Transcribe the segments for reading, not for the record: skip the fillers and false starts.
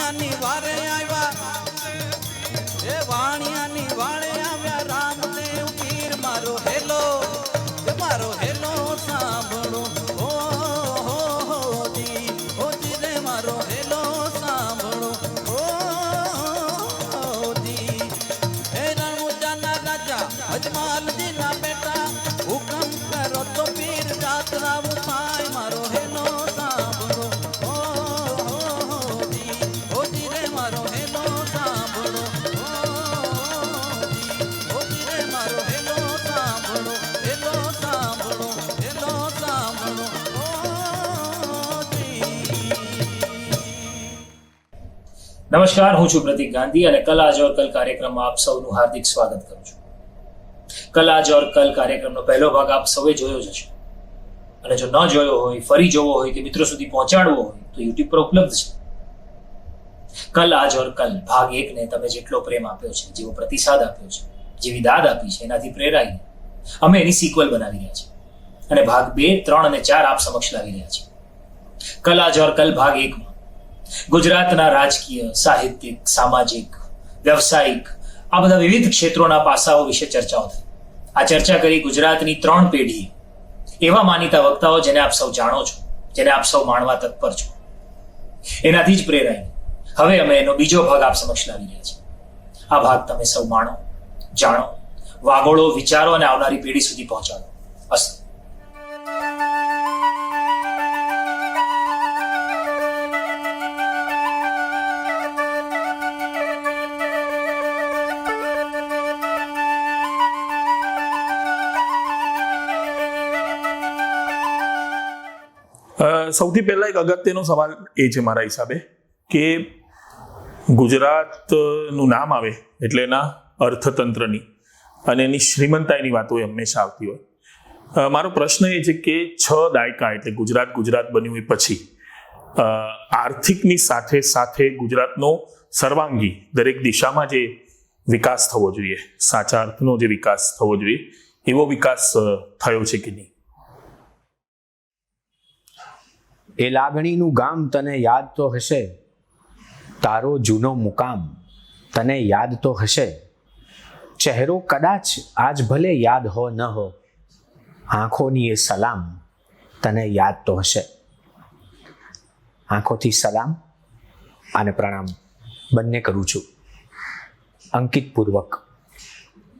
વાણિયાની વારે આવ્યા એ વાણિયાની વાળે આવ્યા રામદેવ પીર મારો હેલો સાંભળો ઓ જી રે મારો હેલો સાંભળો ઓ જી હે રણુજાના રાજા અજમાલજીના બેટા હુકમ કરો તો પીર જાત્રા થાય મારો હેલો સાંભળો ઓ જી રે મારો હેલો સાંભળો ઓ જી રે મારો હેલો સાંભળો હેલો સાંભળો હેલો સાંભળો નમસ્કાર, હું છું પ્રતીક ગાંધી અને કલ આજ ઓર કલ કાર્યક્રમમાં આપ સૌનું હાર્દિક સ્વાગત કરું છું. કલ આજ ઓર કલ કાર્યક્રમનો પહેલો ભાગ આપ સૌએ જોયો જ હશે અને જો ન જોયો હોય, ફરી જોવો હોય કે મિત્રો સુધી પહોંચાડવો હોય તો યુટ્યુબ પર ઉપલબ્ધ છે. કલ આજ ઓર કલ ભાગ 1 ને તમે જેટલો પ્રેમ આપ્યો છે, જેવો પ્રતિસાદ આપ્યો છે, જેવી દાદ આપી છે, એનાથી પ્રેરાઈને અમે એની સિક્વલ બનાવી રહ્યા છીએ અને ભાગ 2, 3 અને 4 આપ સમક્ષ લાવી રહ્યા છીએ. કલ આજ ઓર કલ ભાગ 1 માં ગુજરાતના રાજકીય, સાહિત્યિક, સામાજિક, વ્યવસાયિક આ બધા વિવિધ ક્ષેત્રોના પાસાઓ વિશે ચર્ચાઓ થઈ. આ ચર્ચા કરી ગુજરાતની 3 પેઢી એવા માનીતા વક્તાઓ જેને આપ સૌ જાણો છો, જેને આપ સૌ માણવા તત્પર છો. એનાથી જ પ્રેરાઈને હવે અમે એનો બીજો ભાગ આપ સમક્ષ લાવી રહ્યા છીએ. આ ભાગ તમે સૌ માણો, જાણો, વાગોળો, વિચારો અને આવનારી પેઢી સુધી પહોંચાડો. અસ્તુ. સૌથી પહેલા એક અગત્યનો સવાલ એ છે મારા હિસાબે કે ગુજરાતનું નામ આવે એટલે એના અર્થતંત્રની અને એની શ્રીમંતાઈની વાતો એ હંમેશા આવતી હોય. મારો પ્રશ્ન એ છે કે 6 દાયકા એટલે ગુજરાત બન્યું એ પછી આર્થિકની સાથે સાથે ગુજરાતનો સર્વાંગી દરેક દિશામાં જે વિકાસ થવો જોઈએ, સાચા અર્થનો જે વિકાસ થવો જોઈએ એવો વિકાસ થયો છે કે નહીં? એ લાગણીનું ગામ તને યાદ તો હશે, તારો જૂનો મુકામ તને યાદ તો હશે, ચહેરો કદાચ આજ ભલે યાદ હો ન હો, આંખોની એ સલામ તને યાદ તો હશે. આંખોથી સલામ અને પ્રણામ બંને કરું છું અંકિતપૂર્વક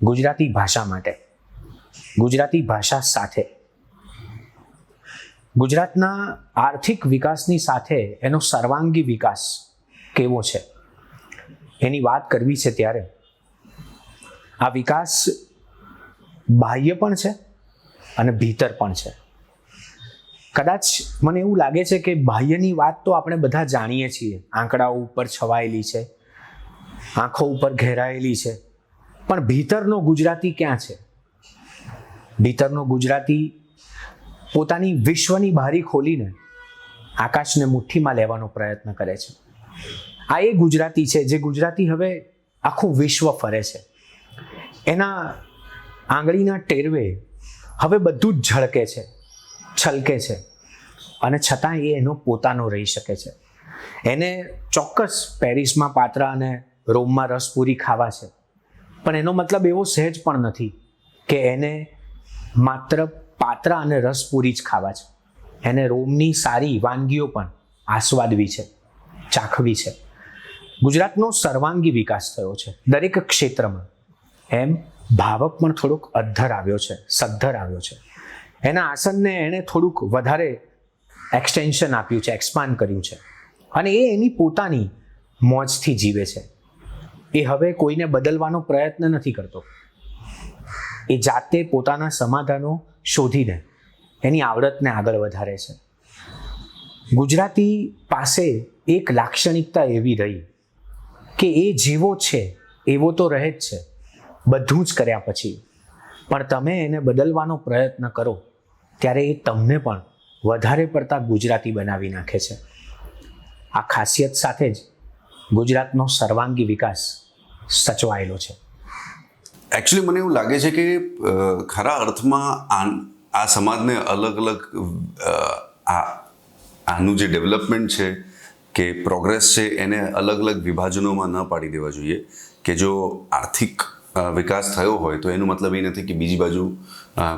ગુજરાતી ભાષા માટે, ગુજરાતી ભાષા સાથે. ગુજરાતના આર્થિક વિકાસની સાથે એનો સર્વાંગી વિકાસ કેવો છે એની વાત કરવી છે ત્યારે આ વિકાસ બાહ્ય પણ છે અને ભીતર પણ છે. કદાચ મને એવું લાગે છે કે બાહ્યની વાત તો આપણે બધા જાણીએ છીએ, આંકડાઓ ઉપર છવાયેલી છે, આંખો ઉપર ઘેરાયેલી છે, પણ ભીતરનો ગુજરાતી ક્યાં છે? ભીતરનો ગુજરાતી પોતાની વિશ્વની બારી ખોલીને આકાશને મુઠ્ઠીમાં લેવાનો પ્રયત્ન કરે છે. આ એ ગુજરાતી છે જે ગુજરાતી હવે આખું વિશ્વ ફરે છે. એના આંગળીના ટેરવે હવે બધું જ ઝળકે છે, છલકે છે અને છતાં એ એનો પોતાનો રહી શકે છે. એને ચોક્કસ પેરિસમાં પાત્રા અને રોમમાં રસપૂરી ખાવા છે, પણ એનો મતલબ એવો સહેજ પણ નથી કે એને માત્ર પાત્રા અને રસપૂરી જ ખાવા છે. એને રોમની સારી વાનગીઓ પણ આસ્વાદવી છે, ચાખવી છે. ગુજરાતનો સર્વાંગી વિકાસ થયો છે દરેક ક્ષેત્રમાં. એમ ભાવક પણ થોડોક અદ્ધર આવ્યો છે, સદ્ધર આવ્યો છે. એના આસનને એણે થોડુંક વધારે એક્સટેન્શન આપ્યું છે, એક્સપાન્ડ કર્યું છે અને એ એની પોતાની મોજથી જીવે છે. એ હવે કોઈને બદલવાનો પ્રયત્ન નથી કરતો. એ જાતે પોતાના સમાધાનો શોધીને એની આવડતને આગળ વધારે છે. ગુજરાતી પાસે એક લાક્ષણિકતા એવી રહી કે એ જેવો છે એવો તો રહે જ છે બધું જ કર્યા પછી, પણ તમે એને બદલવાનો પ્રયત્ન કરો ત્યારે એ તમને પણ વધારે પડતા ગુજરાતી બનાવી નાખે છે. આ ખાસિયત સાથે જ ગુજરાતનો સર્વાંગી વિકાસ સચવાયેલો છે. એકચ્યુઅલી મને એવું લાગે છે કે ખરા અર્થમાં આ સમાજને અલગ અલગ આનું જે ડેવલપમેન્ટ છે કે પ્રોગ્રેસ છે એને અલગ અલગ વિભાજનોમાં ન પાડી દેવા જોઈએ કે જો આર્થિક વિકાસ થયો હોય તો એનો મતલબ એ નથી કે બીજી બાજુ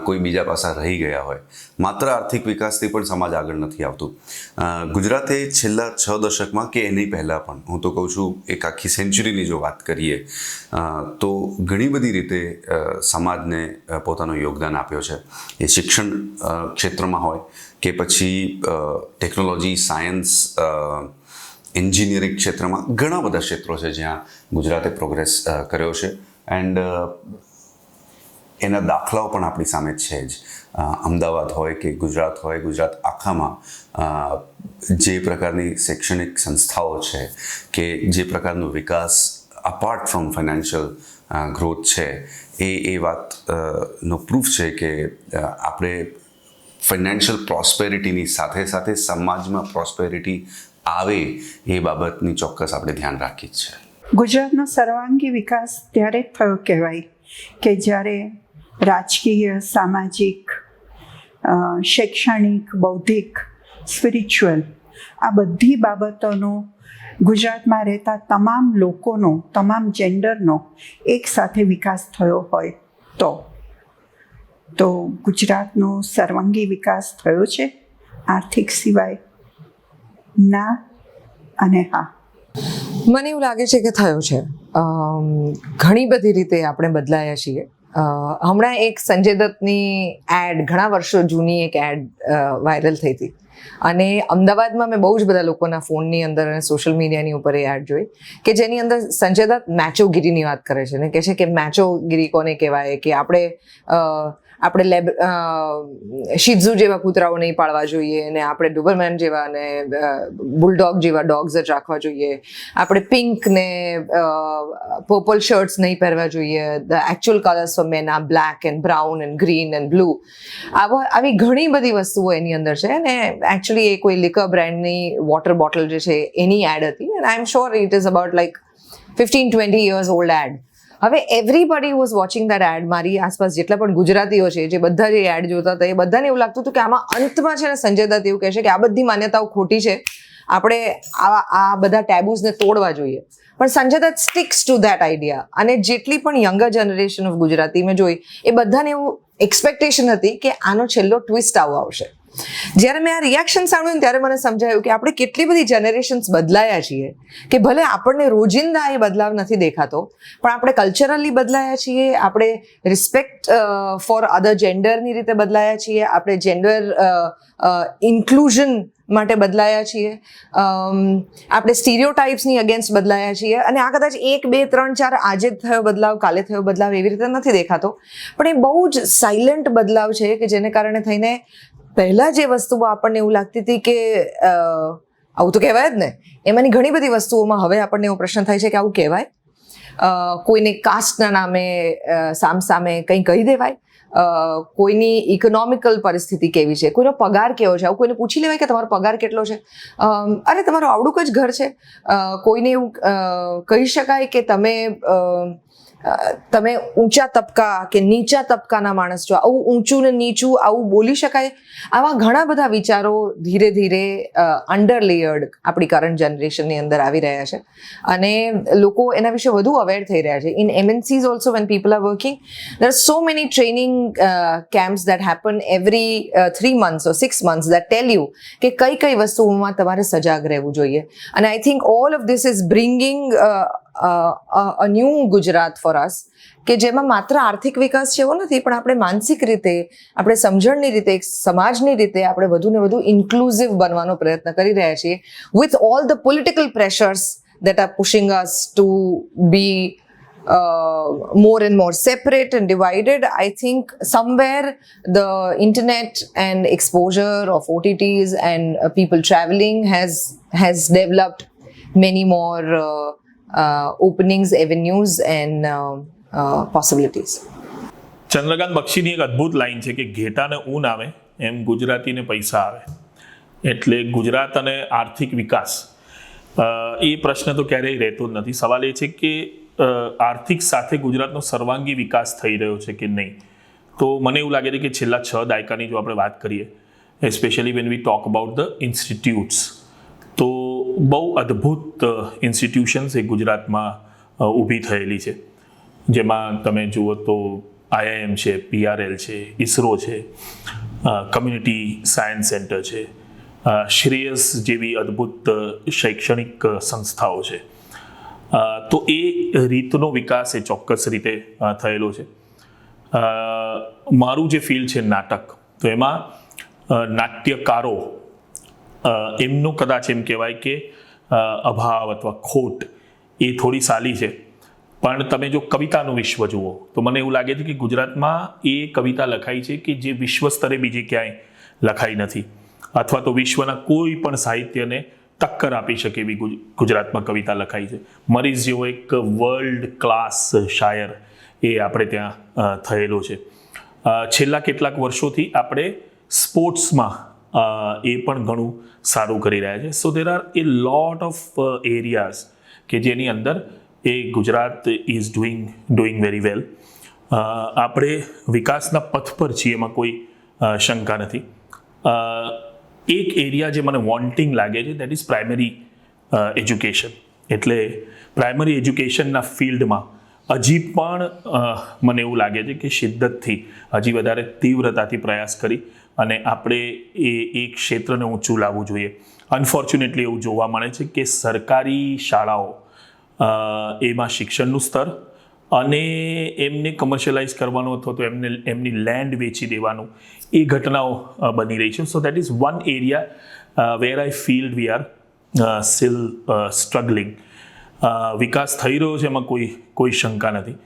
કોઈ બીજા પાસા રહી ગયા હોય. માત્ર આર્થિક વિકાસથી પણ સમાજ આગળ નથી આવતું. ગુજરાતે છેલ્લા 6 દશકમાં કે એની પહેલાં પણ, હું તો કહું છું એક આખી સેન્ચુરીની જો વાત કરીએ તો ઘણી બધી રીતે સમાજને પોતાનું યોગદાન આપ્યો છે. એ શિક્ષણ ક્ષેત્રમાં હોય કે પછી ટેકનોલોજી, સાયન્સ, એન્જિનિયરિંગ ક્ષેત્રમાં ઘણા બધા ક્ષેત્રો છે જ્યાં ગુજરાતે પ્રોગ્રેસ કર્યો છે. એન્ડ એના દાખલાઓ પણ આપણી સામે છે જ. અમદાવાદ હોય કે ગુજરાત હોય, ગુજરાત આખામાં જે પ્રકારની શૈક્ષણિક સંસ્થાઓ છે કે જે પ્રકારનો વિકાસ અપાર્ટ ફ્રોમ ફાઇનાન્શિયલ ગ્રોથ છે એ વાતનો પ્રૂફ છે કે આપણે ફાઇનાન્શિયલ પ્રોસ્પેરિટીની સાથે સાથે સમાજમાં પ્રોસ્પેરિટી આવે એ બાબતની ચોક્કસ આપણે ધ્યાન રાખી જ છે. ગુજરાતનો સર્વાંગી વિકાસ ત્યારે જ થયો કહેવાય કે જ્યારે રાજકીય, સામાજિક, શૈક્ષણિક, બૌદ્ધિક, સ્પિરિચ્યુઅલ આ બધી બાબતોનો ગુજરાતમાં રહેતા તમામ લોકોનો, તમામ જેન્ડરનો એકસાથે વિકાસ થયો હોય તો ગુજરાતનો સર્વાંગી વિકાસ થયો છે આર્થિક સિવાય? ના અને હા. મને એવું લાગે છે કે થયો છે. ઘણી બધી રીતે આપણે બદલાયા છીએ. હમણાં એક સંજય દત્તની એડ, ઘણા વર્ષો જૂની એક એડ વાયરલ થઈ હતી અને અમદાવાદમાં મેં બહુ જ બધા લોકોના ફોનની અંદર અને સોશિયલ મીડિયાની ઉપર એ એડ જોઈ કે જેની અંદર સંજય દત્ત મેચોગીરીની વાત કરે છે ને કહે છે કે મેચોગીરી કોને કહેવાય, કે આપણે શિઝુ જેવા કૂતરાઓ નહીં પાળવા જોઈએ અને આપણે ડોબરમેન જેવા અને બુલડોગ જેવા ડોગ્સ જ રાખવા જોઈએ. આપણે પિંક ને પર્પલ શર્ટ્સ નહીં પહેરવા જોઈએ. The actual colours for men are black and brown and green and blue. આવી ઘણી બધી વસ્તુઓ એની અંદર છે અને એકચ્યુઅલી એ કોઈ લિકર બ્રાન્ડની વોટર બોટલ જે છે એની એડ હતી and I am sure it is about like 15-20 years old ad. હવે everybody was watching that ad. મારી આસપાસ જેટલા પણ ગુજરાતીઓ છે જે બધા જે એડ જોતા હતા એ બધાને એવું લાગતું હતું કે આમાં અંતમાં છે ને સંજય દત્ત એવું કહે છે કે આ બધી માન્યતાઓ ખોટી છે, આપણે આ બધા ટેબુઝને તોડવા જોઈએ. પણ Sanjay Dutt sticks to that idea. અને જેટલી પણ યંગર જનરેશન ઓફ ગુજરાતી મેં જોઈ એ બધાને એવું એક્સપેક્ટેશન હતી કે આનો છેલ્લો ટ્વિસ્ટ આવો આવશે. જ્યારે મેં આ રિએક્શન સાંભળ્યું ત્યારે મને સમજાયું કે આપણે કેટલી બધી જનરેશન્સ બદલાયા છીએ કે ભલે આપણને રોજિંદા એ બદલાવ નથી દેખાતો પણ આપણે કલ્ચરલી બદલાયા છીએ, આપણે રિસ્પેક્ટ ફોર અધર જેન્ડરની રીતે બદલાયા છીએ, આપણે જેન્ડર ઇન્ક્લુઝન માટે બદલાયા છીએ, આપણે સ્ટીરિયોટાઇપ્સની અગેન્સ્ટ બદલાયા છીએ. અને આ કદાચ 1, 2, 3, 4 આજે થયો બદલાવ, કાલે થયો બદલાવ એવી રીતે નથી દેખાતો પણ એ બહુ જ સાયલન્ટ બદલાવ છે કે જેને કારણે થઈને પહેલાં જે વસ્તુઓ આપણને એવું લાગતી હતી કે આવું તો કહેવાય જ ને, એમાંની ઘણી બધી વસ્તુઓમાં હવે આપણને એવો પ્રશ્ન થાય છે કે આવું કહેવાય? કોઈને કાસ્ટના નામે સામસામે કંઈ કહી દેવાય? કોઈની ઇકોનોમિકલ પરિસ્થિતિ કેવી છે, કોઈનો પગાર કેવો છે, આવું કોઈને પૂછી લેવાય કે તમારો પગાર કેટલો છે? અરે તમારું આવડું જ ઘર છે. કોઈને એવું કહી શકાય કે તમે ઊંચા તબકા કે નીચા તબકાના માણસ છો, આવું ઊંચું ને નીચું આવું બોલી શકાય? આવા ઘણા બધા વિચારો ધીરે ધીરે અંડરલેયર્ડ આપણી કરંટ જનરેશનની અંદર આવી રહ્યા છે અને લોકો એના વિશે વધુ અવેર થઈ રહ્યા છે. In MNCs also when people are working there are so many training camps that happen every 3 months or 6 months that tell you કે કઈ વસ્તુઓમાં તમારે સજાગ રહેવું જોઈએ. અને I think all of this is bringing a new Gujarat for us કે જેમાં માત્ર આર્થિક વિકાસ જેવો નથી પણ આપણે માનસિક રીતે, આપણે સમજણની રીતે, સમાજની રીતે આપણે વધુ ને વધુ ઇન્ક્લુઝિવ બનવાનો પ્રયત્ન કરી રહ્યા છીએ with all the political pressures that are pushing us to be more and more separate and divided. I think somewhere the internet and exposure of OTTs and people traveling has developed many more openings, avenues and possibilities. Chandrakant બક્ષીની એક અદ્ભુત line છે કે ઘેટાને ઊન આવે એમ ગુજરાતીને પૈસા આવે. એટલે ગુજરાત અને આર્થિક વિકાસ એ પ્રશ્ન તો ક્યારેય રહેતો જ નથી. સવાલ એ છે કે આર્થિક સાથે ગુજરાતનો સર્વાંગી વિકાસ થઈ રહ્યો છે કે નહીં. તો મને એવું લાગે છે કે છેલ્લા 6 દાયકાની જો આપણે વાત કરીએ, especially when we talk about the institutes, તો બહુ અદ્ભુત ઇન્સ્ટિટ્યુશન્સ એ ગુજરાતમાં ઊભી થયેલી છે, જેમાં તમે જુઓ તો IIM છે, PRL છે, ISRO છે, કમ્યુનિટી સાયન્સ સેન્ટર છે, શ્રેયસ જેવી અદ્ભુત શૈક્ષણિક સંસ્થાઓ છે. તો એ રીતનો વિકાસ એ ચોક્કસ રીતે થયેલો છે. મારું જે ફિલ્ડ છે નાટક, તો એમાં નાટ્યકારો એમનો કદાચ એમ કહેવાય કે અભાવ અથવા ખોટ એ થોડી સાલી છે. પણ તમે જો કવિતાનું વિશ્વ જુઓ તો મને એવું લાગે છે કે ગુજરાતમાં એ કવિતા લખાઈ છે કે જે વિશ્વ સ્તરે બીજે ક્યાંય લખાઈ નથી, અથવા તો વિશ્વના કોઈ પણ સાહિત્યને ટક્કર આપી શકે એવી ગુજરાતમાં કવિતા લખાઈ છે. મરીઝ જેવો એક વર્લ્ડ ક્લાસ શાયર એ આપણે ત્યાં થયેલો છે. છેલ્લા કેટલાક વર્ષોથી આપણે સ્પોર્ટ્સમાં એ પણ ઘણું સારું કરી રહ્યા છે. So there are a lot of areas કે જેની અંદર એ Gujarat is doing very well. આપણે વિકાસના પથ પર છીએ, એમાં કોઈ શંકા નથી. એક એરિયા જે મને વોન્ટિંગ લાગે છે દેટ ઇઝ પ્રાઇમરી એજ્યુકેશન. એટલે પ્રાઇમરી એજ્યુકેશનના ફિલ્ડમાં હજી પણ મને એવું લાગે છે કે શિદ્દતથી હજી વધારે તીવ્રતાથી પ્રયાસ કરી અને આપણે એ ક્ષેત્રને ઊંચું લાવવું જોઈએ. અનફોર્ચ્યુનેટલી એવું જોવા મળે છે કે સરકારી શાળાઓ એમાં શિક્ષણનું સ્તર અને એમને કમર્શિયલાઇઝ કરવાનું અથવા તો એમની લેન્ડ વેચી દેવાનું એ ઘટનાઓ બની રહી છે. So that is one area where I feel we are still struggling. વિકાસ થઈ રહ્યો છે, એમાં કોઈ શંકા નથી.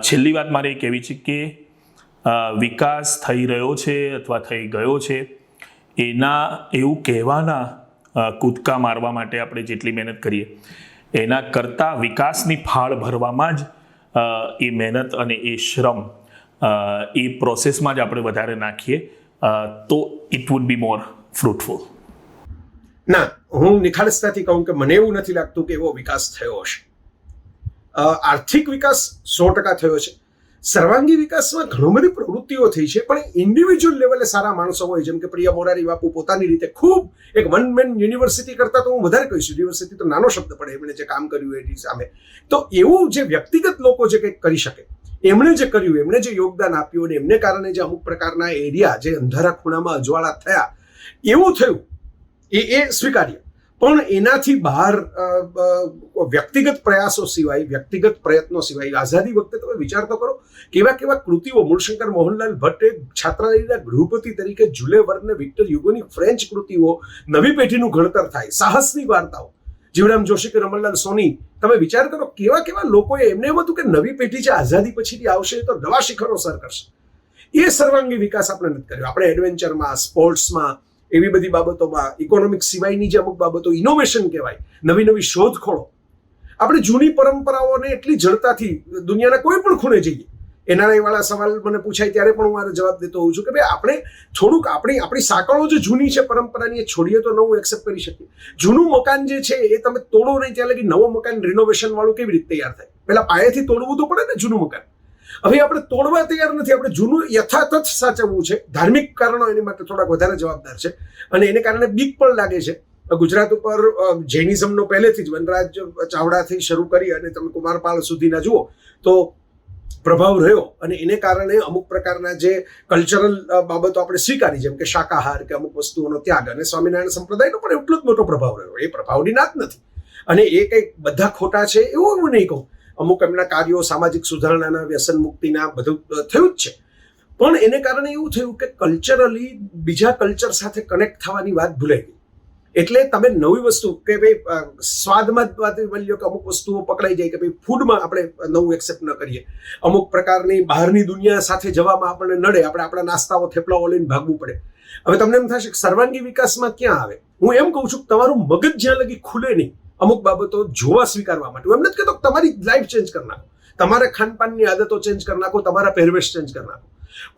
છેલ્લી વાત મારે એ કહેવી છે કે વિકાસ થઈ રહ્યો છે અથવા થઈ ગયો છે એના એવું કહેવાના કૂદકા મારવા માટે આપણે જેટલી મહેનત કરીએ એના કરતાં વિકાસની ફાળ ભરવામાં જ એ મહેનત અને એ શ્રમ એ પ્રોસેસમાં જ આપણે વધારે નાખીએ તો it would be more fruitful. ના, હું નિખાલસતાથી કહું કે મને એવું નથી લાગતું કે એવો વિકાસ થયો હશે. આર્થિક વિકાસ 100% થયો છે. સર્વાંગી વિકાસમાં ઘણી બધી પ્રવૃત્તિઓ થઈ છે, પણ ઇન્ડિવિજ્યુઅલ લેવલે સારા માણસો હોય, જેમ કે પ્રિય મોરારી બાપુ પોતાની રીતે ખૂબ એક વન મેન યુનિવર્સિટી કરતા તો હું વધારે કહીશ, યુનિવર્સિટી તો નાનો શબ્દ પડે, એમણે જે કામ કર્યું એની સામે. તો એવું જે વ્યક્તિગત લોકો જે કંઈક કરી શકે, એમણે જે કર્યું, એમણે જે યોગદાન આપ્યું અને એમને કારણે જે અમુક પ્રકારના એરિયા જે અંધારા ખૂણામાં અજવાળા થયા, એવું થયું એ સ્વીકાર્ય. પણ એનાથી બહાર વ્યક્તિગત પ્રયાસો સિવાય, વ્યક્તિગત પ્રયત્નો સિવાય, આઝાદી વખતે તમે વિચાર તો કરો કેવા કેવા કૃતિઓ મૂળશંકર મોહનલાલ ભટ્ટે છાત્રાલયના ગૃહપતિ તરીકે જુલે વર્ને વિક્ટર યુગોની ફ્રેન્ચ કૃતિઓ, નવી પેઢીનું ઘડતર થાય, સાહસની વાર્તાઓ, જીવરામ જોશી કે રમણલાલ સોની, તમે વિચાર કરો કેવા કેવા લોકોએ એમને એમ હતું કે નવી પેઢી જે આઝાદી પછીથી આવશે તો નવા શિખરો સર કરશે. એ સર્વાંગી વિકાસ આપણે નથી કર્યો. આપણે એડવેન્ચરમાં, સ્પોર્ટ્સમાં, એવી બધી બાબતોમાં, ઇકોનોમિક્સ સિવાયની જે અમુક બાબતો ઇનોવેશન કહેવાય, નવી નવી શોધખોળો, આપણે જૂની પરંપરાઓને એટલી જડતાથી દુનિયાના કોઈ પણ ખૂણે જઈએ, NRI વાળા સવાલ મને પૂછાય ત્યારે પણ હું મારો જવાબ દેતો હોઉં છું કે ભાઈ આપણે થોડુંક આપણી સાંકળો જે જૂની છે પરંપરાની એ છોડીએ તો નવું એક્સેપ્ટ કરી શકીએ. જૂનું મકાન જે છે એ તમે તોડો નહીં ત્યાં લગી નવો મકાન રિનોવેશન વાળું કેવી રીતે તૈયાર થાય? પહેલા પાયાથી તોડવું તો પડે ને જૂનું મકાન. હવે આપણે તોડવા તૈયાર નથી, આપણે જૂનું યથાતથ સાચવવું છે. ધાર્મિક કારણો એની માટે થોડાક વધારે જવાબદાર છે અને એને કારણે બીક પણ લાગે છે. ગુજરાત ઉપર જૈનિઝમનો પહેલેથી જ વનરાજ ચાવડાથી શરૂ કરી અને તમે કુમારપાળ સુધીના જુઓ તો પ્રભાવ રહ્યો અને એને કારણે અમુક પ્રકારના જે કલ્ચરલ બાબતો આપણે સ્વીકારી, જેમ કે શાકાહાર કે અમુક વસ્તુઓનો ત્યાગ, અને સ્વામિનારાયણ સંપ્રદાયનો પણ એટલો જ મોટો પ્રભાવ રહ્યો. એ પ્રભાવની નાત નથી અને એ કંઈક બધા ખોટા છે એવું હું નહીં કહું. અમુક એમના કાર્યો સામાજિક સુધારણાના, વ્યસન મુક્તિના બધું થયું જ છે. પણ એને કારણે એવું થયું કે કલ્ચરલી બીજા કલ્ચર સાથે કનેક્ટ થવાની વાત ભૂલાઈ ગઈ. એટલે તમે નવી વસ્તુ કે ભાઈ સ્વાદમાં જ વાત બની લો કે અમુક વસ્તુઓ પકડાઈ જાય કે ભાઈ ફૂડમાં આપણે નવું એક્સેપ્ટ ન કરીએ, અમુક પ્રકારની બહારની દુનિયા સાથે જવામાં આપણને નડે, આપણે આપણા નાસ્તાઓ થેપલાઓ લઈને ભાગવું પડે. હવે તમને એમ થશે કે સર્વાંગી વિકાસમાં ક્યાં આવે? હું એમ કહું છું કે તમારું મગજ જ્યાં લગી ખુલે નહીં અમુક બાબતો જોવા સ્વીકારવા માટે. હું એમ નથી કહેતો તમારી લાઈફ ચેન્જ કરી નાખો, તમારે ખાનપાનની આદતો ચેન્જ કરી નાખો, તમારા પહેરવેશ ચેન્જ કરી નાખો,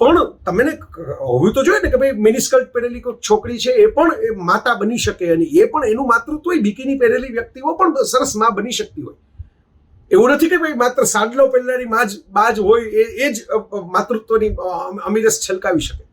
પણ તમને હોવું તો જોઈએ ને કે ભાઈ મિનિસ્કર્ટ પહેરેલી કોઈ છોકરી છે એ પણ એ માતા બની શકે અને એ પણ એનું માતૃત્વ બિકીની પહેરેલી વ્યક્તિઓ પણ સરસ માં બની શકતી હોય. એવું નથી કે ભાઈ માત્ર સાડલો પહેરનારી બાજ હોય એ જ માતૃત્વની અમીરસ છલકાવી શકે.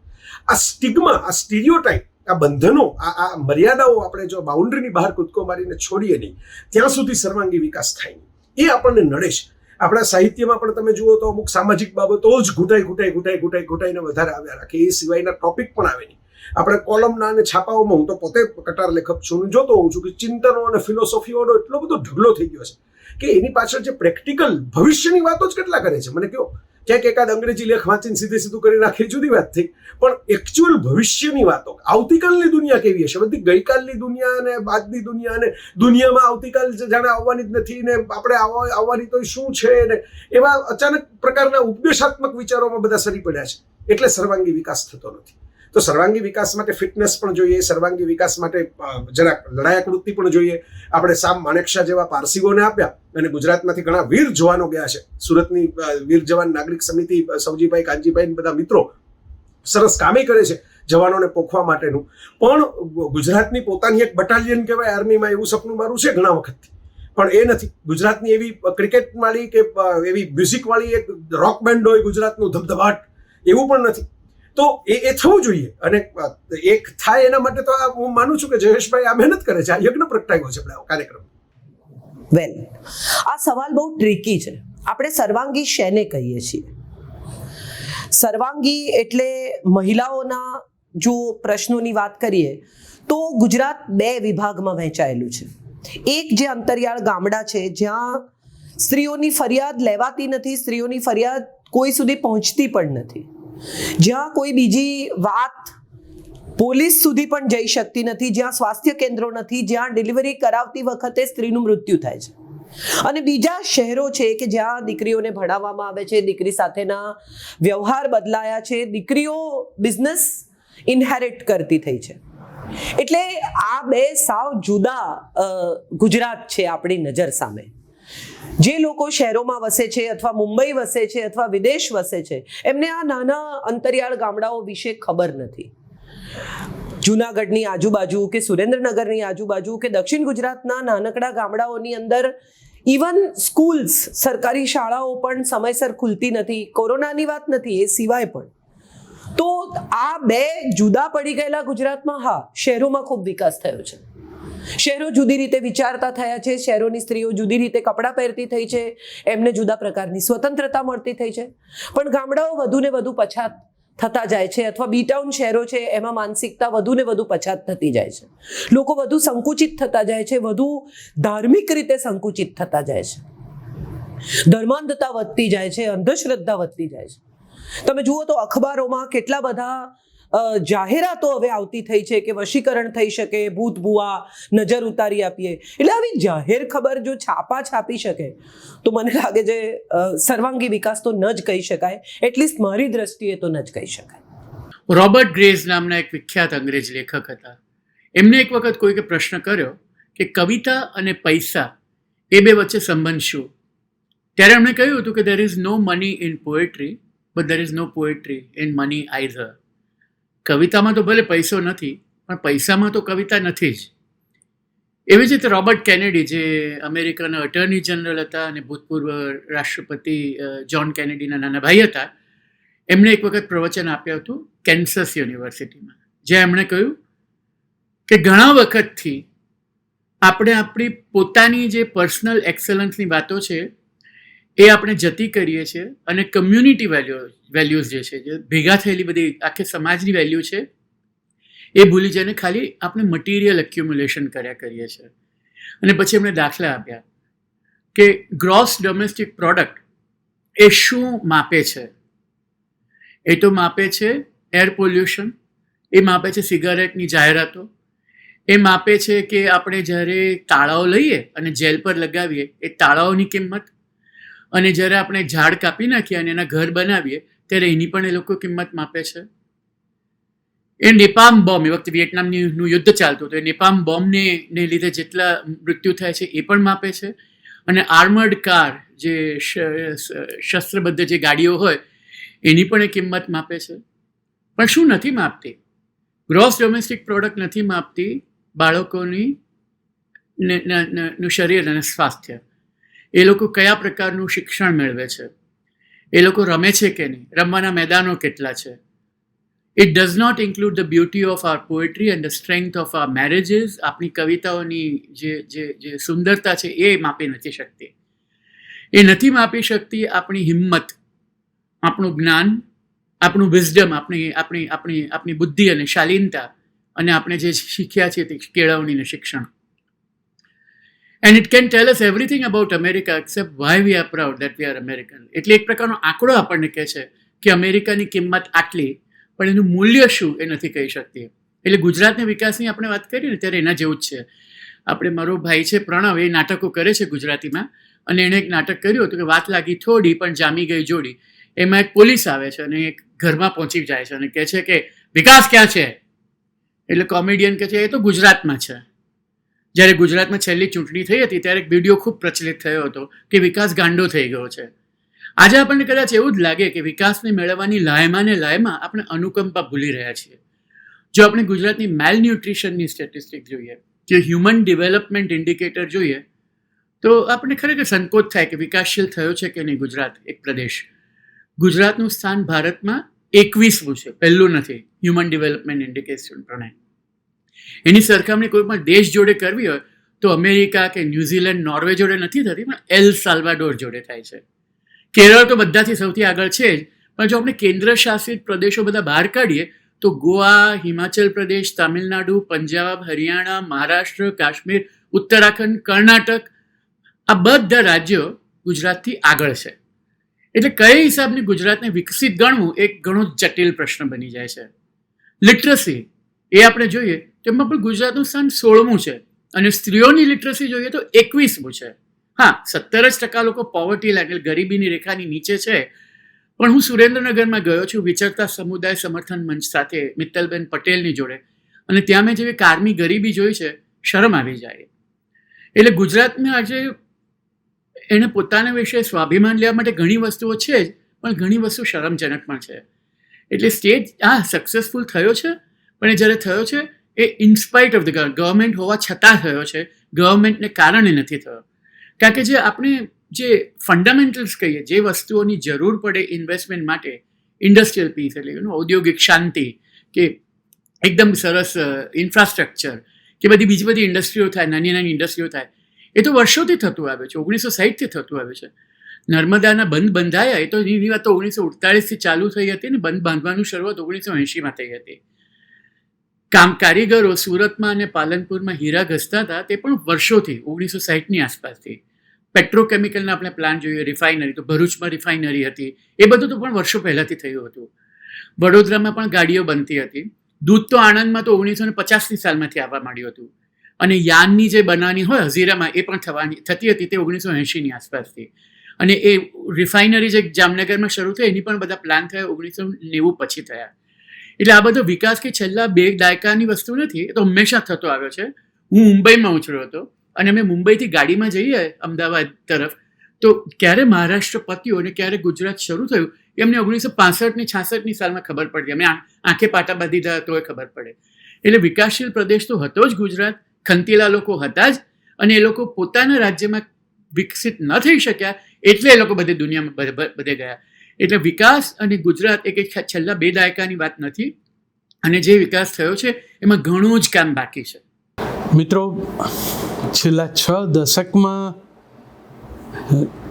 આ સ્ટિગ્મા, આ સ્ટીરિયોટાઇપ, આ બંધનો આ મર્યાદાઓ આપણે જો બાઉન્ડ્રીની બહાર કૂદકો મારીને છોડીએ નહીં ત્યાં સુધી સર્વાંગી વિકાસ થાય નહીં. એ આપણને નડે છે. આપણા સાહિત્યમાં પણ તમે જુઓ તો અમુક સામાજિક બાબતો જ ઘૂંટાઈને વધારે આવ્યા રાખે. એ સિવાયના ટોપિક પણ આવે નહીં. આપણે કોલમના અને છાપાઓમાં, હું તો પોતે કટાર લેખક છું, જોતો હોઉં છું કે ચિંતનો અને ફિલોસોફીઓનો એટલો બધો ઢગલો થઈ ગયો છે કે એની પાછળ જે પ્રેક્ટિકલ ભવિષ્યની વાતો જ કેટલા કરે છે. મને કહો, ક્યાંક એકાદ અંગ્રેજી લેખ વાંચીને સીધું કરી નાખી જુદી વાત થઈ, પણ એકચ્યુઅલ ભવિષ્યની વાતો, આવતીકાલની દુનિયા કેવી હશે, બધી ગઈકાલની દુનિયા અને આજની દુનિયા, અને દુનિયામાં આવતીકાલ જાણે આવવાની જ નથી ને આપણે આવવાની તો શું છે ને એવા અચાનક પ્રકારના ઉપદેશાત્મક વિચારોમાં બધા સરી પડ્યા છે. એટલે સર્વાંગી વિકાસ થતો નથી. તો સર્વાંગી વિકાસ માટે ફિટનેસ પણ જોઈએ, સર્વાંગી વિકાસ માટે જરાક લડાયક વૃત્તિ પણ જોઈએ. આપણે સામ માણેકશા જેવા પારસીઓને આપ્યા અને ગુજરાતમાંથી ઘણા વીર જવાનો ગયા છે. સુરતની વીર જવાન નાગરિક સમિતિ, સવજીભાઈ, કાનજીભાઈ બધા મિત્રો સરસ કામે કરે છે જવાનોને પોખવા માટેનું. પણ ગુજરાતની પોતાની એક બટાલિયન કહેવાય આર્મીમાં, એવું સપનું મારું છે ઘણા વખતથી, પણ એ નથી. ગુજરાતની એવી ક્રિકેટ વાળી કે એવી મ્યુઝિક વાળી એક રોક બેન્ડ હોય ગુજરાતનું ધબધબાટ, એવું પણ નથી. તો એ થવું જોઈએ. અને એક થાય એના માટે તો હું માનું છું કે જયેશભાઈ આ મહેનત કરે છે. આ યજ્ઞ પ્રગટાવ્યો છે આપણે કાર્યક્રમ. વેલ, આ સવાલ બહુ ટ્રિકી છે. આપણે સર્વાંગી શેને કહીએ છીએ? સર્વાંગી એટલે મહિલાઓના જો પ્રશ્નોની વાત કરીએ તો ગુજરાત 2 વિભાગમાં વહેંચાયેલું છે. એક જે અંતરિયાળ ગામડા છે જ્યાં સ્ત્રીઓની ફરિયાદ લેવાતી નથી, સ્ત્રીઓની ફરિયાદ કોઈ સુધી પહોંચતી પણ નથી, જ્યાં કોઈ બીજી વાત પોલીસ સુધી પણ જઈ શકતી નથી, જ્યાં સ્વાસ્થ્ય કેન્દ્રો નથી, જ્યાં ડિલિવરી કરાવતી વખતે સ્ત્રીનું મૃત્યુ થાય છે. અને બીજા શહેરો છે કે જ્યાં દીકરીઓને ભણાવવામાં આવે છે, દીકરી સાથેના વ્યવહાર બદલાયા છે, દીકરીઓ બિઝનેસ ઇનહેરિટ કરતી થઈ છે. એટલે આ 2 સાવ જુદા ગુજરાત છે આપણી નજર સામે. જે લોકો શહેરોમાં વસે છે અથવા મુંબઈ વસે છે અથવા વિદેશ વસે છે, એમને આ નાના અંતરિયાળ ગામડાઓ વિશે ખબર નથી. જૂનાગઢની આજુબાજુ કે સુરેન્દ્રનગરની આજુબાજુ કે દક્ષિણ ગુજરાતના નાનકડા ગામડાઓની અંદર ઇવન સ્કૂલ્સ, સરકારી શાળાઓ પણ સમયસર ખુલતી નથી. કોરોનાની વાત નથી, એ સિવાય પણ. તો આ 2 જુદા પડી ગયેલા ગુજરાતમાં હા, શહેરોમાં ખૂબ વિકાસ થયો છે. શહેરો જુદી રીતે વિચારતા થયા છે, શહેરોની સ્ત્રીઓ જુદી રીતે કપડાં પહેરતી થઈ છે, એમને જુદા પ્રકારની સ્વતંત્રતા મળતી થઈ છે. પણ ગામડાઓ વધુ ને વધુ પછાત થતા જાય છે, અથવા બી ટાઉન શહેરો છે એમાં માનસિકતા વધુ ને વધુ પછાત થતી જાય છે. લોકો વધુ સંકુચિત થતા જાય છે, વધુ ધાર્મિક રીતે સંકુચિત થતા જાય છે, ધર્માંધતા વધતી જાય છે, અંધશ્રદ્ધા વધતી જાય છે. તમે જુઓ તો અખબારોમાં કેટલા બધા જાહેરાતો હવે આવતી થઈ છે કે વશીકરણ થઈ શકે, ભૂત ભુવા, નજર ઉતારી આપીએ. એટલે આવી જાહેર ખબર જો છાપા છાપી શકે તો મને લાગે છે સર્વાંગી વિકાસ તો ન જ કહી શકાય, એટલીસ્ટ મારી દ્રષ્ટિએ તો ન જ કહી શકાય. રોબર્ટ ગ્રેઝ નામના એક વિખ્યાત અંગ્રેજ લેખક હતા. એમને એક વખત કોઈકે પ્રશ્ન કર્યો કે કવિતા અને પૈસા એ 2 વચ્ચે સંબંધ શું? ત્યારે એમણે કહ્યું હતું કે there is no money in poetry, but there is no poetry in money either. કવિતામાં તો ભલે પૈસો નથી, પણ પૈસામાં તો કવિતા નથી જ. એવી જ રીતે રોબર્ટ કેનેડી, જે અમેરિકાના અટર્ની જનરલ હતા અને ભૂતપૂર્વ રાષ્ટ્રપતિ જ્હોન કેનેડીના નાના ભાઈ હતા, એમણે એક વખત પ્રવચન આપ્યું હતું કેન્સસ યુનિવર્સિટીમાં, જ્યાં એમણે કહ્યું કે ઘણા વખતથી આપણે આપણી પોતાની જે પર્સનલ એક્સલન્સની વાતો છે એ આપણે જતી કરીએ છીએ અને કમ્યુનિટી વેલ્યુઝ જે છે, જે ભેગા થયેલી બધી આખી સમાજની વેલ્યુ છે, એ ભૂલી જઈને ખાલી આપણે મટીરિયલ એક્યુમ્યુલેશન કર્યા કરીએ છીએ. અને પછી એમણે દાખલા આપ્યા કે ગ્રોસ ડોમેસ્ટિક પ્રોડક્ટ એ શું માપે છે? એ તો માપે છે એર પોલ્યુશન, એ માપે છે સિગારેટની જાહેરાતો, એ માપે છે કે આપણે જ્યારે તાળાઓ લઈએ અને જેલ પર લગાવીએ એ તાળાઓની કિંમત, અને જ્યારે આપણે ઝાડ કાપી નાખીએ અને એના ઘર બનાવીએ ત્યારે એની પણ એ લોકો કિંમત માપે છે. એ નેપામ બોમ્બ, એ વખતે વિયેટનામનું યુદ્ધ ચાલતું હતું, એ નેપામ બોમ્બને લીધે જેટલા મૃત્યુ થાય છે એ પણ માપે છે. અને આર્મર્ડ કાર, જે શસ્ત્રબદ્ધ જે ગાડીઓ હોય એની પણ એ કિંમત માપે છે. પણ શું નથી માપતી? ગ્રોસ ડોમેસ્ટિક પ્રોડક્ટ નથી માપતી બાળકોની નું શરીર અને સ્વાસ્થ્ય. એ લોકો કયા પ્રકારનું શિક્ષણ મેળવે છે, એ લોકો રમે છે કે નહીં, રમવાના મેદાનો કેટલા છે, it does not include the beauty of our poetry and the strength of our marriages. આપણી કવિતાઓની જે સુંદરતા છે એ માપી નથી શકતી. એ નથી માપી શકતી આપણી હિંમત, આપણું જ્ઞાન, આપણું વિઝડમ, આપણી બુદ્ધિ અને શાલીનતા, અને આપણે જે શીખ્યા છે તે કેળવણીને શિક્ષણ. And it can tail us everything about America accept why we are proud that we are American. એટલે એક પ્રકારનો આંકડો આપણને કહે છે કે અમેરિકાની કિંમત આટલી, પણ એનું મૂલ્ય શું એ નથી કહી શકતી. એટલે ગુજરાતના વિકાસની આપણે વાત કરીએ ને ત્યારે એના જેવું જ છે. આપણે, મારો ભાઈ છે પ્રણવ, એ નાટકો કરે છે ગુજરાતીમાં, અને એણે એક નાટક કર્યું હતું કે વાત લાગી થોડી પણ જામી ગઈ જોડી. એમાં એક પોલીસ આવે છે અને એક ઘરમાં પહોંચી જાય છે અને કહે છે કે વિકાસ ક્યાં છે? એટલે કોમેડિયન કહે છે એ તો ગુજરાતમાં છે. જ્યારે ગુજરાતમાં છેલ્લી ચૂંટણી થઈ હતી ત્યારે એક વિડીયો ખૂબ પ્રચલિત થયો હતો કે વિકાસ ગાંડો થઈ ગયો છે. આજે આપણને કદાચ એવું જ લાગે કે વિકાસને મેળવવાની લાયમાં આપણે અનુકંપા ભૂલી રહ્યા છીએ. જો આપણે ગુજરાતની મેલ ન્યુટ્રિશનની સ્ટેટિસ્ટિક જોઈએ, જે હ્યુમન ડેવલપમેન્ટ ઇન્ડિકેટર જોઈએ, તો આપણને ખરેખર સંકોચ થાય કે વિકાસશીલ થયો છે કે નહીં ગુજરાત એક પ્રદેશ. ગુજરાતનું સ્થાન ભારતમાં 21મું છે, પહેલું નથી હ્યુમન ડેવલપમેન્ટ ઇન્ડિકેશન પ્રમાણે. એની સરખામણી કોઈ પણ દેશ જોડે કરવી હોય તો અમેરિકા કે ન્યૂઝીલેન્ડ, નોર્વે જોડે નથી થતી, પણ એલ સાલ્વાડોર જોડે થાય છે. કેરળ તો બધાથી સૌથી આગળ છે જ, પણ જો આપણે કેન્દ્ર શાસિત પ્રદેશો બધા બહાર કાઢીએ તો ગોવા, હિમાચલ પ્રદેશ, તામિલનાડુ, પંજાબ, હરિયાણા, મહારાષ્ટ્ર, કાશ્મીર, ઉત્તરાખંડ, કર્ણાટક, આ બધા રાજ્યો ગુજરાતથી આગળ છે. એટલે કઈ હિસાબની ગુજરાતને વિકસિત ગણવું એક ઘણો જટિલ પ્રશ્ન બની જાય છે. લિટરસી એ આપણે જોઈએ તો એમાં પણ ગુજરાતનું સ્થાન 16મું છે, અને સ્ત્રીઓની લિટરસી જોઈએ તો 21મું છે. હા, 17% લોકો પોવર્ટી લાઈન એટલે ગરીબીની રેખાની નીચે છે. પણ હું સુરેન્દ્રનગરમાં ગયો છું વિચરતા સમુદાય સમર્થન મંચ સાથે મિત્તલબેન પટેલની જોડે, અને ત્યાં મેં જેવી કારમી ગરીબી જોઈ છે, શરમ આવી જાય. એટલે ગુજરાતને આજે એને પોતાના વિશે સ્વાભિમાન લેવા માટે ઘણી વસ્તુઓ છે જ, પણ ઘણી વસ્તુ શરમજનક પણ છે. એટલે સ્ટેટ સક્સેસફુલ થયો છે, પણ એ જ્યારે થયો છે એ ઇન્સ્પાઇટ ઓફ ધ ગવર્મેન્ટ હોવા છતાં થયો છે, ગવર્મેન્ટને કારણે નથી થયો. કારણ કે જે આપણે જે ફંડામેન્ટલ્સ કહીએ, જે વસ્તુઓની જરૂર પડે ઇન્વેસ્ટમેન્ટ માટે, ઇન્ડસ્ટ્રીયલ પીસ એટલે ઔદ્યોગિક શાંતિ, કે એકદમ સરસ ઇન્ફ્રાસ્ટ્રક્ચર, કે બીજી બધી ઇન્ડસ્ટ્રીઓ થાય, નાની નાની ઇન્ડસ્ટ્રીઓ થાય, એ તો વર્ષોથી થતું આવે છે. 1960થી થતું આવે છે. નર્મદાના બંધ બંધાયા એ તો એની વાત તો 1948થી ચાલુ થઈ હતી, ને બંધ બાંધવાની શરૂઆત 1980માં થઈ હતી. કારીગરો સુરતમાં અને પાલનપુરમાં હીરા ઘસતા હતા, તે પણ વર્ષોથી 1960ની આસપાસથી. પેટ્રોકેમિકલના આપણે પ્લાન્ટ જોઈએ, રિફાઇનરી, તો ભરૂચમાં રિફાઇનરી હતી, એ બધું તો પણ વર્ષો પહેલાંથી થયું હતું. વડોદરામાં પણ ગાડીઓ બનતી હતી. દૂધ તો આણંદમાં તો 1950ની સાલમાંથી આવવા માંડ્યું હતું, અને યાનની જે બનાવવાની હોય હઝીરામાં એ પણ થતી હતી તે 1980ની આસપાસથી. અને એ રિફાઇનરી જે જામનગરમાં શરૂ થઈ એની પણ બધા પ્લાન થયા 1990 પછી થયા. એટલે આ બધો વિકાસ કે છેલ્લા 2 દાયકાની વસ્તુ નથી, એ તો હંમેશા થતો આવ્યો છે. હું મુંબઈમાં ઉછર્યો હતો, અને અમે મુંબઈથી ગાડીમાં જઈએ અમદાવાદ તરફ, તો ક્યારે મહારાષ્ટ્ર પત્યું અને ક્યારે ગુજરાત શરૂ થયું એમને 1965 ને 66ની સાલમાં ખબર પડતી. અમે આંખે પાટા બાંધી દીધા તો એ ખબર પડે. એટલે વિકાસશીલ પ્રદેશ તો હતો જ ગુજરાત, ખંતીલા લોકો હતા જ, અને એ લોકો પોતાના રાજ્યમાં વિકસિત ન થઈ શક્યા એટલે એ લોકો બધી દુનિયામાં બધે ગયા. એટલે વિકાસ અને ગુજરાત એક છેલ્લા 2 દાયકાની વાત નથી, અને જે વિકાસ થયો છે એમાં ઘણું જ કામ બાકી છે. મિત્રો, છેલ્લા 6 દશકમાં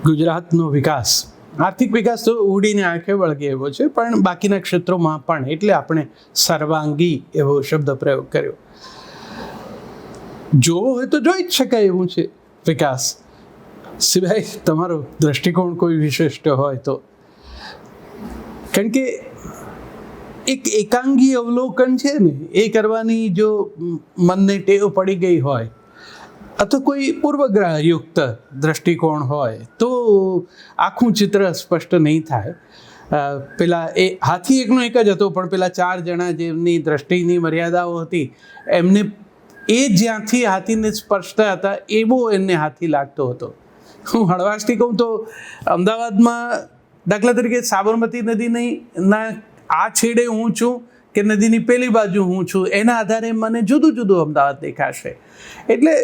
ગુજરાતનો વિકાસ, આર્થિક વિકાસ તો ઉડીને આંખે વળગે એવો છે, પણ બાકીના ક્ષેત્રોમાં પણ, એટલે આપણે સર્વાંગી એવો શબ્દ પ્રયોગ કર્યો. જોવો હોય તો જોઈ જ શકાય એવું છે વિકાસ, સિવાય તમારો દ્રષ્ટિકોણ કોઈ વિશિષ્ટ હોય તો. કારણ કે એક એકાંગી અવલોકન છે ને, એ કરવાની જો મનને ટેવ પડી ગઈ હોય, અથવા કોઈ પૂર્વગ્રહયુક્ત દ્રષ્ટિકોણ હોય, તો આખું ચિત્ર સ્પષ્ટ નહીં થાય. પેલા એ હાથી એકનો એક જ હતો, પણ પેલા 4 જણા જેમની દ્રષ્ટિની મર્યાદાઓ હતી, એમને એ જ્યાંથી હાથીને સ્પર્શતા હતા એવો એમને હાથી લાગતો હતો. હું હળવાશથી કહું તો અમદાવાદમાં દાખલા તરીકે સાબરમતી નદીની આ છેડે હું છું કે નદીની પેલી બાજુ હું છું, એના આધારે મને જુદું જુદું અમદાવાદ દેખાશે. એટલે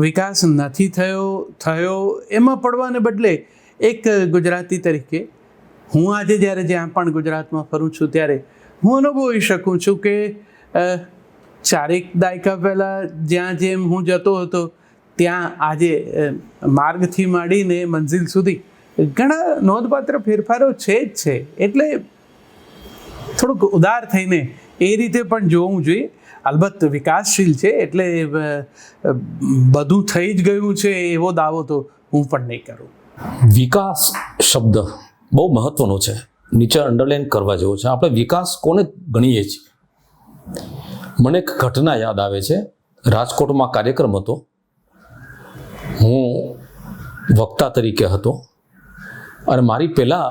વિકાસ નથી થયો એમાં પડવાને બદલે એક ગુજરાતી તરીકે હું આજે જ્યારે જ્યાં પણ ગુજરાતમાં ફરું છું ત્યારે હું અનુભવી શકું છું કે ચારેક દાયકા પહેલાં જ્યાં જેમ હું જતો હતો ત્યાં આજે માર્ગથી માંડીને મંઝિલ સુધી ઘણા નોંધપાત્ર ફેરફારો છે જ છે. એટલે થોડુંક ઉદાર થઈને એ રીતે પણ જોવું જોઈએ. અલબત્ત વિકાસશીલ છે એટલે બધું થઈ જ ગયું છે એવો દાવો તો હું પણ નહીં કરું. વિકાસ શબ્દ બહુ મહત્વનો છે, નીચે અંડરલાઈન કરવા જેવો છે. આપણે વિકાસ કોને ગણીએ છીએ? મને એક ઘટના યાદ આવે છે. રાજકોટમાં કાર્યક્રમ હતો, હું વક્તા તરીકે હતો અને મારી પહેલાં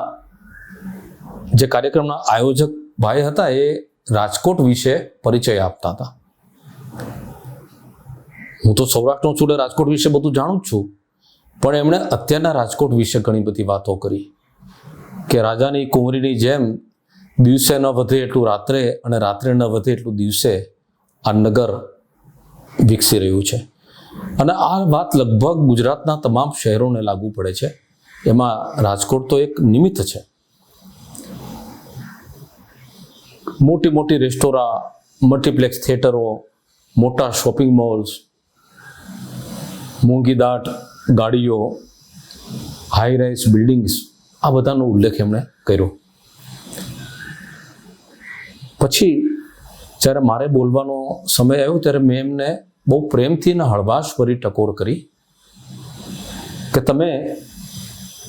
જે કાર્યક્રમના આયોજક ભાઈ હતા એ રાજકોટ વિશે પરિચય આપતા હતા. હું તો સૌરાષ્ટ્રનો છું, રાજકોટ વિશે બધું જાણું જ છું, પણ એમણે અત્યારના રાજકોટ વિશે ઘણી બધી વાતો કરી કે રાજાની કુંવરીની જેમ દિવસે ન વધે એટલું રાત્રે અને રાત્રે ન વધે એટલું દિવસે આ નગર વિકસી રહ્યું છે. અને આ વાત લગભગ ગુજરાતના તમામ શહેરોને લાગુ પડે છે. એમાં રાજકોટ તો એક નિમિત્ત છે. મોટી મોટી રેસ્ટોરાં, મલ્ટીપ્લેક્સ થિયેટરો, મોટા શોપિંગ મોલ્સ, મોંઘીદાટ ગાડીઓ, હાઈ રાઇઝ બિલ્ડિંગ્સ, આ બધાનો ઉલ્લેખ એમણે કર્યો. પછી જ્યારે મારે બોલવાનો સમય આવ્યો ત્યારે મેં એમને બહુ પ્રેમથી અને હળવાશભરી ટકોર કરી કે તમે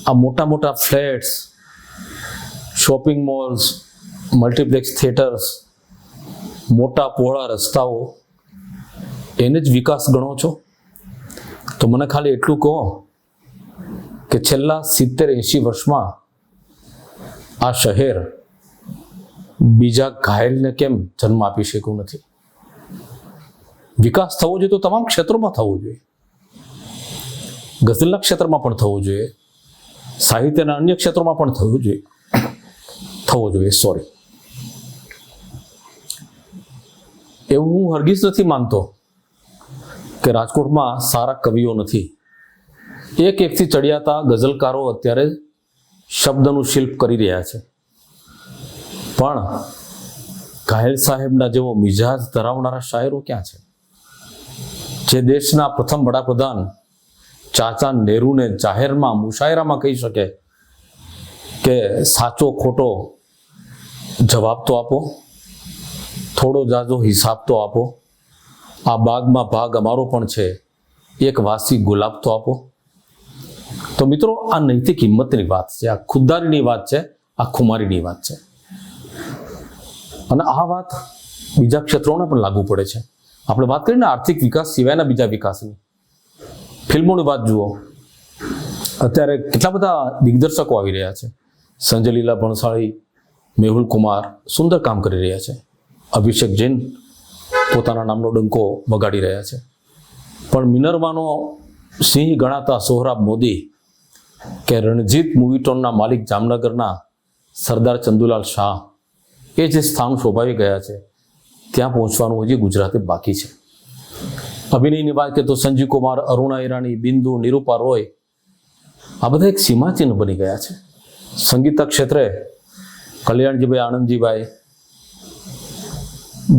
આ મોટા મોટા flats, shopping malls, multiplex theatres, મોટા પહોળા રસ્તાઓ એને જ વિકાસ ગણો છો? તો મને ખાલી એટલું કહો કે છેલ્લા 70-80 વર્ષમાં આ શહેર બીજા ઘાયલને કેમ જન્મ આપી શક્યું નથી? વિકાસ થવો જોઈએ તો તમામ ક્ષેત્રોમાં થવો જોઈએ. ગઝલના ક્ષેત્રમાં પણ થવો જોઈએ, સાહિત્યના અન્ય ક્ષેત્રોમાં પણ થવો જોઈએ. સોરી, એવું હું હરગીઝ નથી માનતો કે રાજકોટમાં સારા કવિઓ નથી. એકથી ચડિયાતા ગઝલકારો અત્યારે શબ્દનું શિલ્પ કરી રહ્યા છે, પણ ઘાયલ સાહેબના જેવો મિજાજ ધરાવનારા શાયરો ક્યાં છે? જે દેશના પ્રથમ વડાપ્રધાન ચાચા નહેરુને જાહેરમાં મુશાયરામાં કહી શકે કે સાચો ખોટો જવાબ તો આપો, થોડો જાજો હિસાબ તો આપો, આ બાગમાં ભાગ અમારો પણ છે, એક વાસી ગુલાબ તો આપો. તો મિત્રો, આ નૈતિક હિંમતની વાત છે, આ ખુદદારીની વાત છે, આ ખુમારીની વાત છે. અને આ વાત બીજા ક્ષેત્રોને પણ લાગુ પડે છે. આપણે વાત કરીએ ને આર્થિક વિકાસ સિવાયના બીજા વિકાસની, ફિલ્મોની વાત જુઓ. અત્યારે કેટલા બધા દિગ્દર્શકો આવી રહ્યા છે. સંજય લીલા ભણસાળી, મેહુલ કુમાર સુંદર કામ કરી રહ્યા છે. અભિષેક જૈન પોતાના નામનો ડંકો વગાડી રહ્યા છે. પણ મિનર્વાનો સિંહ ગણાતા સોહરાબ મોદી કે રણજીત મૂવીટોનના માલિક જામનગરના સરદાર ચંદુલાલ શાહ એ જે સ્થાન શોભાવી ગયા છે ત્યાં પહોંચવાનું હજી ગુજરાતે બાકી છે. અભિનયની વાત કરીએ તો સંજીવ કુમાર, અરુણા ઈરાની, બિંદુ, નિરૂપા રોય આ બધા એક સીમાચિહ્ન બની ગયા છે. સંગીતના ક્ષેત્રે કલ્યાણજીભાઈ, આનંદજીભાઈ,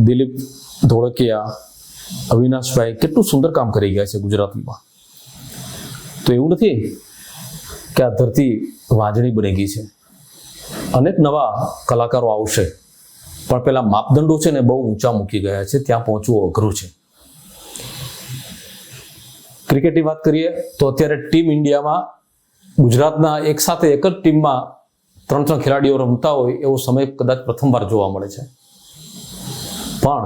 દિલીપ ધોળકિયા, અવિનાશભાઈ કેટલું સુંદર કામ કરી ગયા છે ગુજરાતીમાં. તો એવું નથી કે આ ધરતી વાંજણી બની ગઈ છે. અનેક નવા કલાકારો આવશે, પણ પેલા માપદંડો છે ને બહુ ઊંચા મૂકી ગયા છે, ત્યાં પહોંચવું અઘરું છે. ક્રિકેટની વાત કરીએ તો અત્યારે ટીમ ઇન્ડિયામાં ગુજરાતના એક સાથે એક જ ટીમમાં 3 ખેલાડીઓ રમતા હોય એવો સમય કદાચ પ્રથમવાર જોવા મળે છે. પણ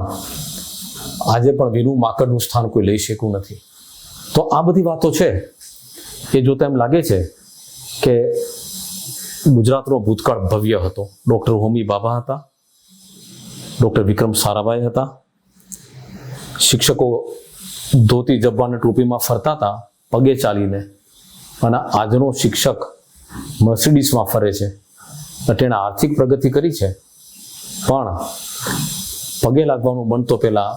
આજે પણ વીરુ માકડનું સ્થાન કોઈ લઈ શક્યું નથી. તો આ બધી વાતો છે એ જોતા એમ લાગે છે કે ગુજરાતનો ભૂતકાળ ભવ્ય હતો. ડૉક્ટર હોમી બાબા હતા, ડૉક્ટર વિક્રમ સારાભાઈ હતા, શિક્ષકો ધોતી જબ્બા અને ટોપીમાં ફરતા હતા પગે ચાલીને, અને આજનો શિક્ષક મર્સિડીઝમાં ફરે છે. તેણે આર્થિક પ્રગતિ કરી છે, પણ પગે લાગવાનું મન તો પેલા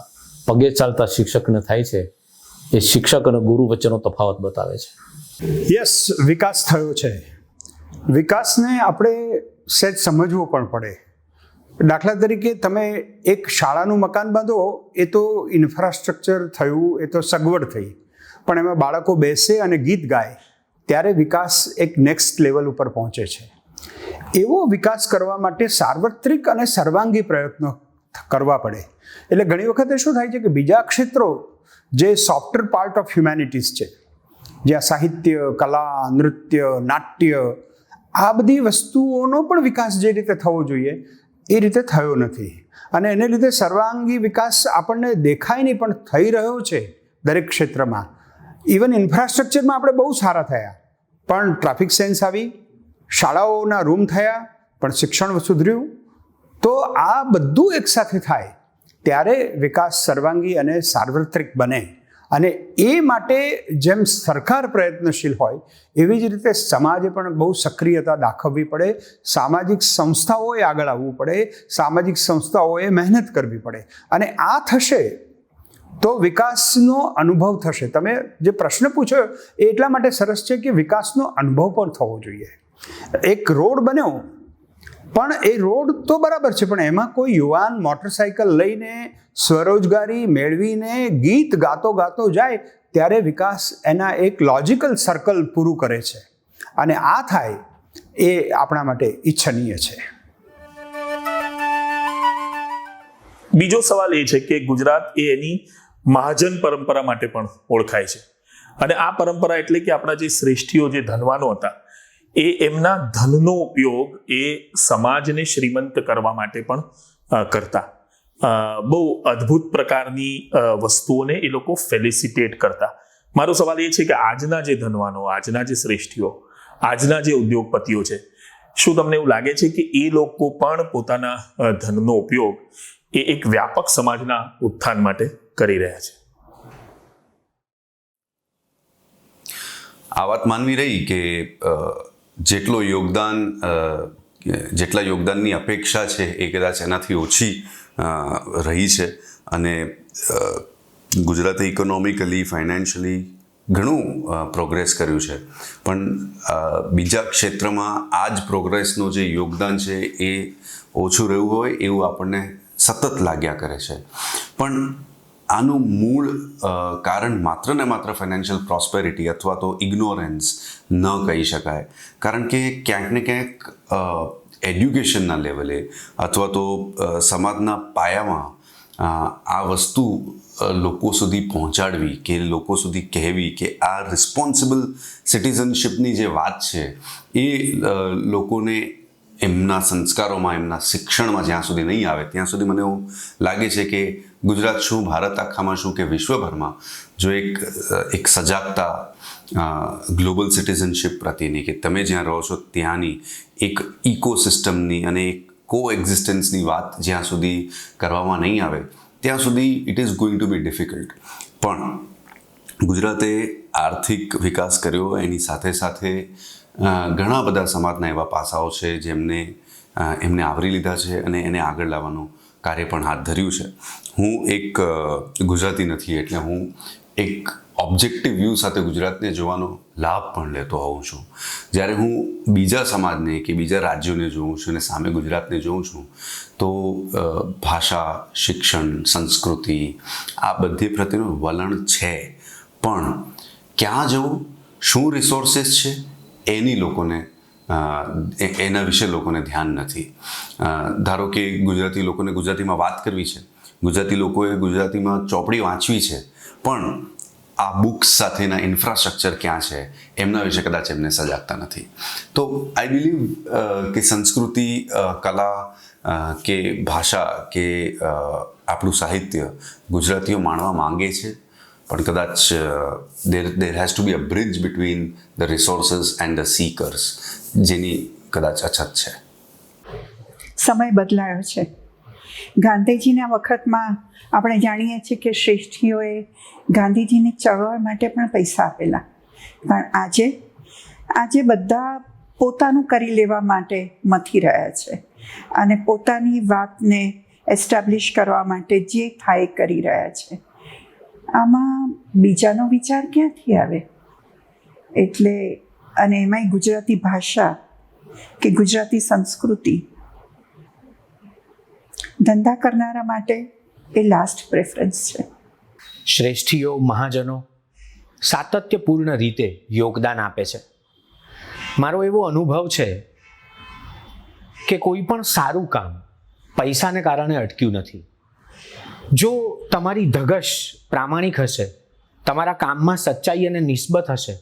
પગે ચાલતા શિક્ષકને થાય છે. એ શિક્ષક અને ગુરુ વચ્ચેનો તફાવત બતાવે છે. યસ, વિકાસ થયો છે. વિકાસને આપણે સહેજ સમજવો પણ પડે. દાખલા તરીકે તમે એક શાળાનું મકાન બાંધો, એ તો ઇન્ફ્રાસ્ટ્રક્ચર થયું, એ તો સગવડ થઈ, પણ એમાં બાળકો બેસે અને ગીત ગાય ત્યારે વિકાસ એક નેક્સ્ટ લેવલ ઉપર પહોંચે છે. એવો વિકાસ કરવા માટે સાર્વત્રિક અને સર્વાંગી પ્રયત્નો કરવા પડે. એટલે ઘણી વખતે શું થાય છે કે બીજા ક્ષેત્રો જે સોફ્ટર પાર્ટ ઓફ હ્યુમેનિટીઝ છે, જ્યાં સાહિત્ય, કલા, નૃત્ય, નાટ્ય, આ બધી વસ્તુઓનો પણ વિકાસ જે રીતે થવો જોઈએ એ રીતે થયો નથી. અને એને લીધે સર્વાંગી વિકાસ આપણને દેખાય નહીં, પણ થઈ રહ્યો છે દરેક ક્ષેત્રમાં. ઇવન ઇન્ફ્રાસ્ટ્રક્ચરમાં આપણે બહુ સારા થયા, પણ ટ્રાફિક સેન્સ આવી, શાળાઓના રૂમ થયા, પણ શિક્ષણ સુધર્યું. તો આ બધું એકસાથે થાય ત્યારે વિકાસ સર્વાંગી અને સાર્વત્રિક બને. અને એ માટે જેમ સરકાર પ્રયત્નશીલ હોય એવી જ રીતે સમાજે પણ બહુ સક્રિયતા દાખવવી પડે. સામાજિક સંસ્થાઓએ આગળ આવવું પડે, સામાજિક સંસ્થાઓએ મહેનત કરવી પડે. અને આ થશે તો વિકાસનો અનુભવ થશે. તમે જે પ્રશ્ન પૂછ્યો એ એટલા માટે સરસ છે કે વિકાસનો અનુભવ પણ થવો જોઈએ. એક રોડ બન્યો, પણ એ રોડ તો બરાબર છે, પણ એમાં કોઈ યુવાન મોટરસાઇકલ લઈને સ્વરોજગારી મેળવીને ગીત ગાતો ગાતો જાય ત્યારે વિકાસ એના એક લોજિકલ સર્કલ પૂરું કરે છે. અને આ થાય એ આપણા માટે ઈચ્છનીય છે. બીજો સવાલ એ છે કે ગુજરાત એ એની મહાજન પરંપરા માટે પણ ઓળખાય છે. અને આ પરંપરા એટલે કે આપણા જે શ્રેષ્ઠીઓ, જે ધનવાનો હતા, એ એમના ધનનો ઉપયોગ એ સમાજને શ્રીમંત કરવા માટે પણ કરતા. બહુ અદ્ભુત પ્રકારની વસ્તુઓને એ લોકો ફેલિસિટેટ કરતા. મારો સવાલ એ છે કે આજના જે ધનવાનો, આજના જે શ્રેષ્ઠીઓ, આજના જે ઉદ્યોગપતિઓ છે, શું તમને એવું લાગે છે કે એ લોકો પણ પોતાના ધનનો ઉપયોગ એ એક વ્યાપક સમાજના ઉત્થાન માટે કરી રહ્યા છે? આ વાત માનવી રહી કે જેટલા યોગદાનની અપેક્ષા છે એ કદાચ એનાથી ઓછી રહી છે. અને ગુજરાતે ઇકોનોમિકલી, ફાઇનાન્શિયલી ઘણું પ્રોગ્રેસ કર્યું છે, પણ બીજા ક્ષેત્રમાં આ જ પ્રોગ્રેસનો જે યોગદાન છે એ ઓછું રહ્યું હોય એવું આપણને સતત લાગ્યા કરે છે. પણ આનું મૂળ કારણ માત્ર ને માત્ર ફાઇનાન્શિયલ પ્રોસ્પેરિટી અથવા તો ઇગ્નોરન્સ ન કહી શકાય. કારણ કે ક્યાંક ને ક્યાંક એડ્યુકેશનના લેવલે અથવા તો સમાજના પાયામાં આ વસ્તુ લોકો સુધી પહોંચાડવી, કે લોકો સુધી કહેવી કે આ રિસ્પોન્સિબલ સિટીઝનશીપની જે વાત છે એ લોકોને એમના સંસ્કારોમાં, એમના શિક્ષણમાં જ્યાં સુધી નહીં આવે ત્યાં સુધી મને એવું લાગે છે કે ગુજરાત શું, ભારત આખામાં શું કે વિશ્વભરમાં જો એક સજાગતા ગ્લોબલ સિટીઝનશીપ પ્રત્યેની, કે તમે જ્યાં રહો છો ત્યાંની એક ઇકોસિસ્ટમની અને એક કો એક્ઝિસ્ટન્સની વાત જ્યાં સુધી કરવામાં નહીં આવે ત્યાં સુધી it is going to be difficult. પણ ગુજરાતે આર્થિક વિકાસ કર્યો, એની સાથે સાથે ઘણા બધા સમાજના એવા પાસાઓ છે જેમને એમને આવરી લીધા છે અને એને આગળ લાવવાનું કાર્ય પણ હાથ ધર્યું છે. હું એક ગુજરાતી નથી એટલે હું એક ઓબ્જેક્ટિવ વ્યૂ સાથે ગુજરાતને જોવાનો લાભ પણ લેતો હોઉં છું. જ્યારે હું બીજા સમાજને કે બીજા રાજ્યોને જોઉં છું અને સામે ગુજરાતને જોઉં છું તો ભાષા, શિક્ષણ, સંસ્કૃતિ આ બધી પ્રત્યેનું વલણ છે, પણ ક્યાં જવું, શું રિસોર્સિસ છે એની લોકોને એના વિશે લોકોને ધ્યાન નથી. ધારો કે ગુજરાતી લોકોને ગુજરાતીમાં વાત કરવી છે, ગુજરાતી લોકોએ ગુજરાતીમાં ચોપડી વાંચવી છે, પણ આ બુક્સ સાથેના ઇન્ફ્રાસ્ટ્રક્ચર ક્યાં છે એમના વિશે કદાચ એમને સજાગતા નથી. તો આઈ બિલીવ કે સંસ્કૃતિ, કલા કે ભાષા કે આપણું સાહિત્ય ગુજરાતીઓ માણવા માંગે છે, પણ કદાચ there has to be a bridge between the resources and the seekers, જેની કદાચ અછત છે. સમય બદલાયો છે. ગાંધીજીના વખતમાં આપણે જાણીએ છીએ કે શ્રેષ્ઠીઓએ ગાંધીજીની ચળવળ માટે પણ પૈસા આપેલા, પણ આજે બધા પોતાનું કરી લેવા માટે મથી રહ્યા છે અને પોતાની વાતને એસ્ટાબ્લિશ કરવા માટે જે થાય કરી રહ્યા છે. આમાં બીજાનો વિચાર ક્યાંથી આવે? એટલે અને એમાંય ગુજરાતી ભાષા કે ગુજરાતી સંસ્કૃતિ ધંધા કરનારા માટે એ લાસ્ટ પ્રેફરન્સ છે. શ્રેષ્ઠીઓ, મહાજનો સાતત્યપૂર્ણ રીતે યોગદાન આપે છે. મારો એવો અનુભવ છે કે કોઈ પણ સારું કામ પૈસાને કારણે અટક્યું નથી. જો તમારી ધગશ પ્રામાણિક હશે, તમારા કામમાં સચ્ચાઈ અને નિસ્બત હશે,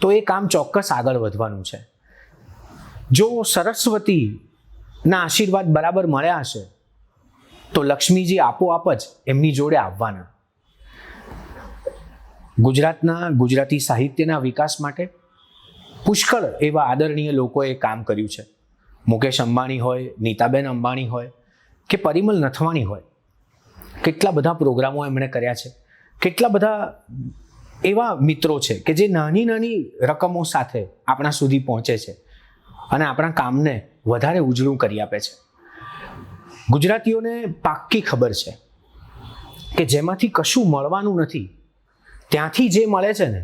તો એ કામ ચોક્કસ આગળ વધવાનું છે. જો સરસ્વતીના આશીર્વાદ બરાબર મળ્યા હશે તો લક્ષ્મીજી આપોઆપ જ એમની જોડે આવવાના. ગુજરાતના ગુજરાતી સાહિત્યના વિકાસ માટે પુષ્કળ એવા આદરણીય લોકોએ કામ કર્યું છે. મુકેશ અંબાણી હોય, નીતાબેન અંબાણી હોય કે પરિમલ નથવાણી હોય, કેટલા બધા પ્રોગ્રામો એમણે કર્યા છે. કેટલા બધા એવા મિત્રો છે કે જે નાની નાની રકમો સાથે આપણા સુધી પહોંચે છે અને આપણા કામને વધારે ઉજળું કરી આપે છે. ગુજરાતીઓને પાક્કી ખબર છે કે જેમાંથી કશું મળવાનું નથી, ત્યાંથી જે મળે છે ને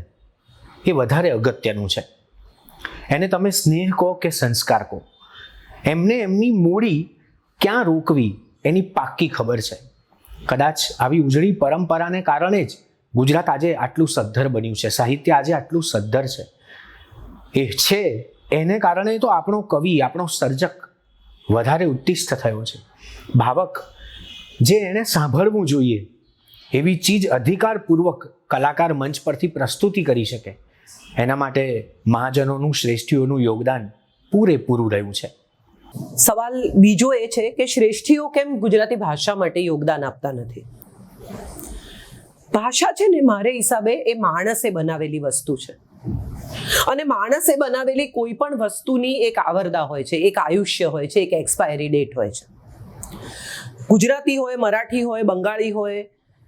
એ વધારે અગત્યનું છે. એને તમે સ્નેહ કહો કે સંસ્કાર કહો, એમને એમની મૂડી ક્યાં રોકવી એની પાક્કી ખબર છે. કદાચ આવી ઉજળી પરંપરાને કારણે જ ગુજરાત આજે આટલું સદ્ધર બન્યું છે, સાહિત્ય આજે આટલું સદ્ધર છે. એ છે એને કારણે તો આપણો કવિ, આપણો સર્જક વધારે ઉત્તિષ્ઠ થયો છે. ભાવક જે એણે સાંભળવું જોઈએ એવી ચીજ અધિકારપૂર્વક કલાકાર મંચ પરથી પ્રસ્તુતિ કરી શકે, એના માટે મહાજનોનું, શ્રેષ્ઠીઓનું યોગદાન પૂરેપૂરું રહ્યું છે. સવાલ બીજો એ છે કે શ્રેષ્ઠીઓ કેમ ગુજરાતી ભાષા માટે યોગદાન આપતા નથી? ભાષા છે ને, મારે હિસાબે એ માણસે બનાવેલી વસ્તુ છે. અને માણસે બનાવેલી કોઈ પણ વસ્તુની એક આવરદા હોય છે, એક આયુષ્ય હોય છે, એક એક્સપાયરી ડેટ હોય છે. ગુજરાતી હોય, મરાઠી હોય, બંગાળી હોય,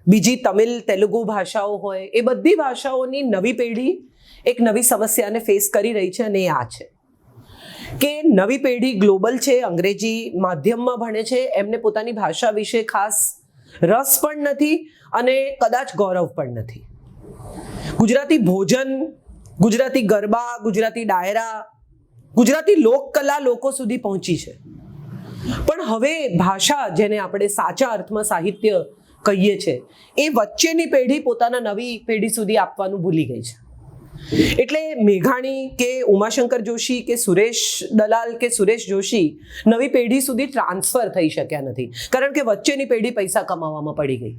બીજી તમિલ, તેલુગુ ભાષાઓ હોય, એ બધી ભાષાઓની નવી પેઢી એક નવી સમસ્યાને ફેસ કરી રહી છે, અને એ આ છે કે નવી પેઢી ગ્લોબલ છે, અંગ્રેજી માધ્યમમાં ભણે છે, એમને પોતાની ભાષા વિશે ખાસ રસ પણ નથી અને કદાચ ગૌરવ પણ નથી. ગુજરાતી ભોજન, ગુજરાતી ગરબા, ગુજરાતી ડાયરા, ગુજરાતી લોકકલા લોકો સુધી પહોંચી છે. પણ હવે ભાષા, જેને આપણે સાચા અર્થમાં સાહિત્ય કહીએ છીએ, એ વચ્ચેની પેઢી પોતાના નવી પેઢી સુધી આપવાનું ભૂલી ગઈ છે. એટલે મેઘાણી કે ઉમાશંકર જોશી કે સુરેશ દલાલ કે સુરેશ જોશી નવી પેઢી સુધી ટ્રાન્સફર થઈ શક્યા નથી, કારણ કે વચ્ચેની પેઢી પૈસા કમાવામાં પડી ગઈ.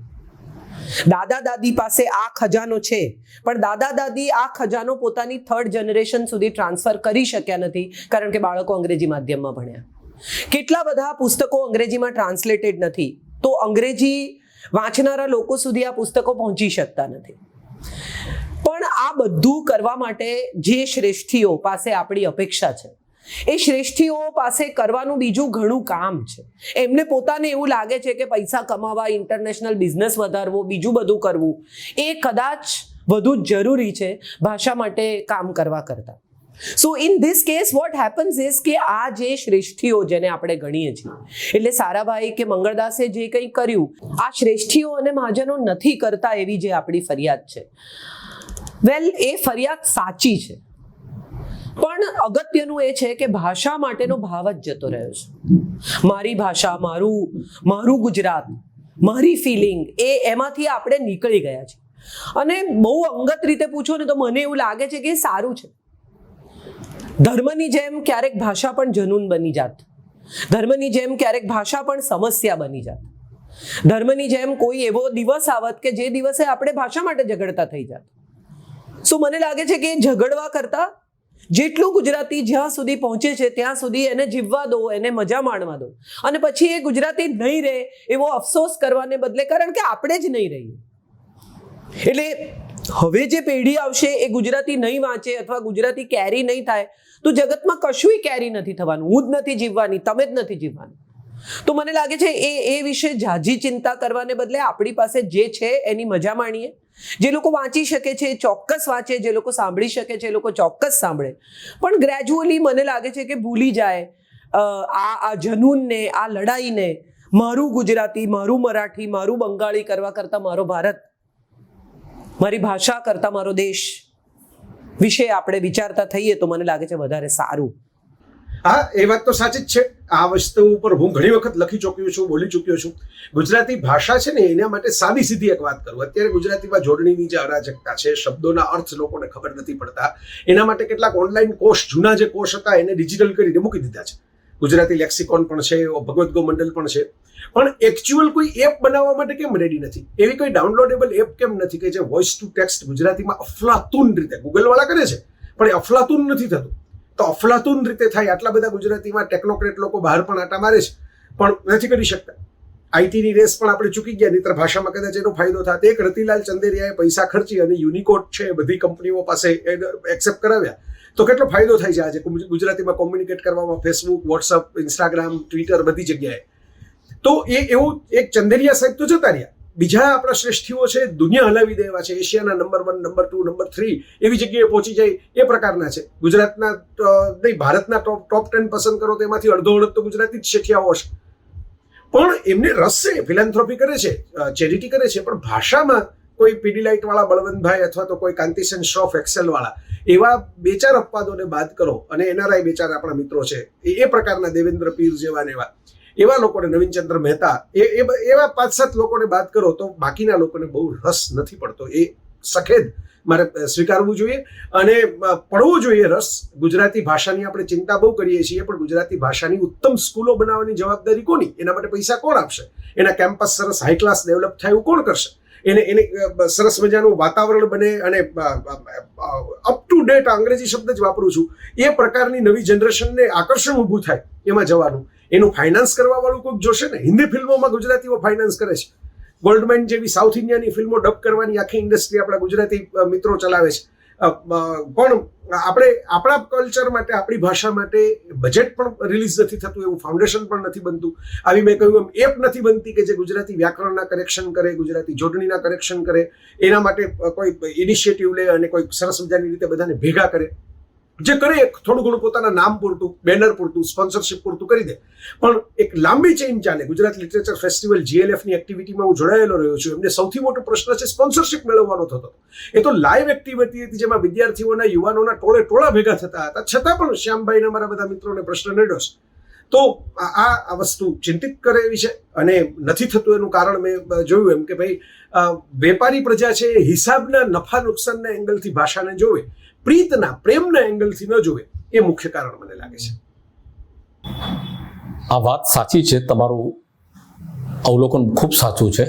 દાદા દાદી પાસે આ ખજાનો છે, પણ દાદા દાદી આ ખજાનો પોતાની થર્ડ જનરેશન સુધી ટ્રાન્સફર કરી શક્યા નથી, કારણ કે બાળકો અંગ્રેજી માધ્યમમાં ભણ્યા. કેટલા બધા પુસ્તકો અંગ્રેજીમાં ટ્રાન્સલેટેડ નથી, તો અંગ્રેજી વાંચનારા લોકો સુધી આ પુસ્તકો પહોંચી શકતા નથી. પણ આ બધું કરવા માટે જે શ્રેષ્ઠીઓ પાસે આપણી અપેક્ષા છે, એ શ્રેષ્ઠીઓ પાસે કરવાનું બીજું ઘણું કામ છે. એમને પોતાને એવું લાગે છે કે પૈસા કમાવા, ઇન્ટરનેશનલ બિઝનેસ વધારવો, બીજું બધું કરવું એ કદાચ વધુ જરૂરી છે ભાષા માટે કામ કરવા કરતાં. સો in this case what happens is કે આ જે શ્રેષ્ઠીઓ જેને આપણે ગણીએ છીએ, એટલે સારાભાઈ કે મંગળદાસે જે કંઈ કર્યું, આ શ્રેષ્ઠીઓ અને મહાજનો નથી કરતા એવી જે આપણી ફરિયાદ છે, વેલ એ ફરિયાદ સાચી છે. પણ અગત્યનું એ છે કે ભાષા માટેનો ભાવ જ જતો રહ્યો છે. મારી ભાષા, મારું ગુજરાત, મારી ફિલિંગ, એમાંથી આપણે નીકળી ગયા છે. અને બહુ અંગત રીતે પૂછો ને તો મને એવું લાગે છે કે એ સારું છે. ધર્મની જેમ ક્યારેક ભાષા પણ જનૂન બની જાત, ધર્મની જેમ ક્યારેક ભાષા પણ સમસ્યા બની જાત, ધર્મની જેમ કોઈ એવો દિવસ આવત કે જે દિવસે આપણે ભાષા માટે ઝઘડતા થઈ જાત. સો મને લાગે છે કે ઝઘડવા કરતા જેટલું ગુજરાતી જ્યાં સુધી પહોંચે છે ત્યાં સુધી એને જીવવા દો, એને મજા માણવા દો, અને પછી એ ગુજરાતી નહીં રહે એવો અફસોસ કરવાને બદલે, કારણ કે આપણે જ નહીં રહીએ. એટલે હવે જે પેઢી આવશે એ ગુજરાતી નહીં વાંચે અથવા ગુજરાતી કેરી નહીં થાય તો જગતમાં કશુંય કેરી નથી થવાનું. હું જ નથી જીવવાની, તમે જ નથી જીવવાનું. તો મને લાગે છે એ વિશે ઝાઝી ચિંતા કરવાને બદલે આપણી પાસે જે છે એની મજા માણીએ. જે લોકો વાંચી શકે છે ચોક્કસ વાંચે, જે લોકો સાંભળી શકે છે એ લોકો ચોક્કસ સાંભળે. પણ ગ્રેજ્યુઅલી મને લાગે છે કે ભૂલી જાય આ જનૂનને, આ લડાઈને. મારું ગુજરાતી, મારું મરાઠી, મારું બંગાળી કરવા કરતાં મારો ભારત, મારી ભાષા કરતાં મારો દેશ વિશે આપણે વિચારતા થઈએ તો મને લાગે છે વધારે સારું. હા, એ વાત તો સાચી જ છે. આ વસ્તુ ઉપર હું ઘણી વખત લખી ચૂક્યો છું, બોલી ચૂક્યો છું. ગુજરાતી ભાષા છે ને, એના માટે સાદી સીધી એક વાત કરું. અત્યારે ગુજરાતીમાં જોડણીની જે અરાજકતા છે, શબ્દોના અર્થ લોકોને ખબર નથી પડતા, એના માટે કેટલાક ઓનલાઈન કોર્સ, જૂના જે કોર્સ હતા એને ડિજિટલ કરીને મૂકી દીધા છે. ગુજરાતી લેક્સિકોન પણ છે, ભગવદ્ ગો મંડળ પણ છે. પણ એકચ્યુઅલ કોઈ એપ બનાવવા માટે કેમ રેડી નથી? એવી કોઈ ડાઉનલોડેબલ એપ કેમ નથી કે જે વોઇસ ટુ ટેક્સ્ટ ગુજરાતીમાં અફલાતુન રીતે, ગૂગલ વાળા કરે છે પણ એ અફલાતુન નથી થતું. તો અફલાતુન રીતે થાય. આટલા બધા ગુજરાતીમાં ટેકનોક્રેટ લોકો બહાર પણ આટા મારે છે પણ નથી કરી શકતા. આઈટીની રેસ પણ આપણે ચૂકી ગયા, નહીંતર ભાષામાં કદાચ એનો ફાયદો થાય. એક રતિલાલ ચંદેરિયાએ પૈસા ખર્ચી અને યુનિકોડ છે બધી કંપનીઓ પાસે એક્સેપ્ટ કરાવ્યા, તો કેટલો ફાયદો થાય છે આજે ગુજરાતીમાં કોમ્યુનિકેટ કરવામાં. ફેસબુક, વોટ્સઅપ, ઇન્સ્ટાગ્રામ, ટ્વિટર, બધી જગ્યાએ. તો એવું એક ચંદેરિયા સાહેબ તો જતા રહ્યા. બીજા આપણા શ્રેષ્ઠીઓ છે, દુનિયા હલાવી દેવા છે, એશિયાના નંબર 1, નંબર 2, નંબર 3 એવી જગ્યાએ પહોંચી જાય એ પ્રકારના છે. ગુજરાતના નહીં, ભારતના ટોપ 10 પસંદ કરો તો એમાંથી અડધો તો ગુજરાતી જ શીખ્યાઓ હશે. પણ એમને રસ છે, ફિલાન્થ્રોપી કરે છે, ચેરિટી કરે છે, પણ ભાષામાં કોઈ પીડીલાઇટ વાળા બળવંતભાઈ અથવા તો કોઈ કાંતિસેન શ્રોફ એક્સેલ વાળા એવા 2-4 અપવાદોને બાદ કરો, અને એનઆરઆઈ 2-4 આપણા મિત્રો છે, એ પ્રકારના દેવેન્દ્ર પીર જેવા ને એવા લોકોને, નવીનચંદ્ર મહેતા, એવા 5-7 લોકોને બાદ કરો તો બાકીના લોકોને બહુ રસ નથી પડતો. એ સખેદ મારે સ્વીકારવું જોઈએ અને પડવો જોઈએ રસ. ગુજરાતી ભાષાની આપણે ચિંતા બહુ કરીએ છીએ, પણ ગુજરાતી ભાષાની ઉત્તમ સ્કૂલો બનાવવાની જવાબદારી કોની? એના માટે પૈસા કોણ આપશે? એના કેમ્પસ સરસ હાઈ ક્લાસ ડેવલપ થાય એવું કોણ કરશે? એને સરસ મજાનું વાતાવરણ બને અને અપ ટુ ડેટ, અંગ્રેજી શબ્દ જ વાપરું છું, એ પ્રકારની નવી જનરેશનને આકર્ષણ ઊભું થાય એમાં જવાનું. એનું ફાઇનાન્સ કરવા વાળું કોઈક જોશે ને. હિન્દી ફિલ્મોમાં ગુજરાતીઓ ફાઇનાન્સ કરે છે. ગોલ્ડમેન જેવી સાઉથ ઇન્ડિયાની ફિલ્મો ડબ કરવાની આખી ઇન્ડસ્ટ્રી આપણા ગુજરાતી મિત્રો ચલાવે છે. પણ આપણે આપણા કલ્ચર માટે, આપણી ભાષા માટે બજેટ પણ રિલીઝ નથી થતું, એવું ફાઉન્ડેશન પણ નથી બનતું. આવી મેં કહ્યું એમ એપ નથી બનતી કે જે ગુજરાતી વ્યાકરણના કરેક્શન કરે, ગુજરાતી જોડણીના કરેક્શન કરે. એના માટે કોઈ ઇનિશિયેટિવ લે અને કોઈ સરસ મજાની રીતે બધાને ભેગા કરે. જે કરે થોડું ઘણું પોતાના નામ પૂરતું, બેનર પૂરતું, સ્પોન્સરશિપ પૂરતું કરી દે. પણ એક લાંબી ચેઇન ચાલે. ગુજરાત લિટરેચર ફેસ્ટિવલ GLFની એક્ટિવિટીમાં હું જોડાયેલો રહ્યો છું. એમને સૌથી મોટો પ્રશ્ન છે સ્પોન્સરશિપ મેળવવાનો થતો. એ તો લાઈવ એક્ટિવિટી હતી જેમાં વિદ્યાર્થીઓના, યુવાનોના ટોળા ભેગા થતા હતા. છતાં પણ શ્યામભાઈને, મારા બધા મિત્રોને પ્રશ્ન નડ્યો છે. તો આ વસ્તુ ચિંતિત કરે એવી છે અને નથી થતું. એનું કારણ મેં જોયું એમ કે ભાઈ વેપારી પ્રજા છે એ હિસાબના નફા નુકસાનના એંગલથી ભાષાને જોવે, પ્રીતના, પ્રેમના એંગલથી ન જોવે. એ મુખ્ય કારણ મને લાગે છે. આ વાત સાચી છે, તમારું અવલોકન ખૂબ સાચું છે.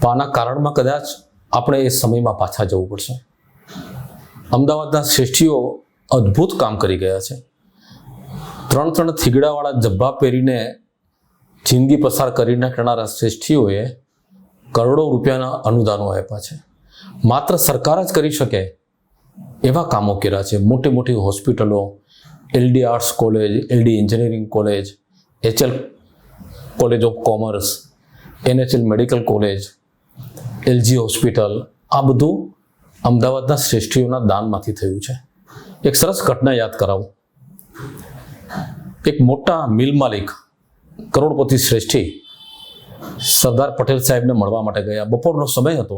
પણ આના કારણમાં કદાચ આપણે એ સમયમાં પાછા જવું પડશે. અમદાવાદના શ્રેષ્ઠીઓ અદ્ભુત કામ કરી ગયા છે. 3 થીગડાવાળા જબ્બા પહેરીને જિંદગી પસાર કરી નાખનારા શ્રેષ્ઠીઓએ કરોડો રૂપિયાના અનુદાનો આપ્યા છે. માત્ર સરકાર જ કરી શકે એવા કામો કર્યા છે. મોટી મોટી હોસ્પિટલો, LD arts college, LD engineering college, HL college of commerce, NHL medical college, LG hospital, આ બધું અમદાવાદના શ્રેષ્ઠીઓના દાનમાંથી થયું છે. એક સરસ ઘટના યાદ કરાવું. એક મોટા મિલ માલિક, કરોડપતિ શ્રેષ્ઠી સરદાર પટેલ સાહેબને મળવા માટે ગયા. બપોરનો સમય હતો.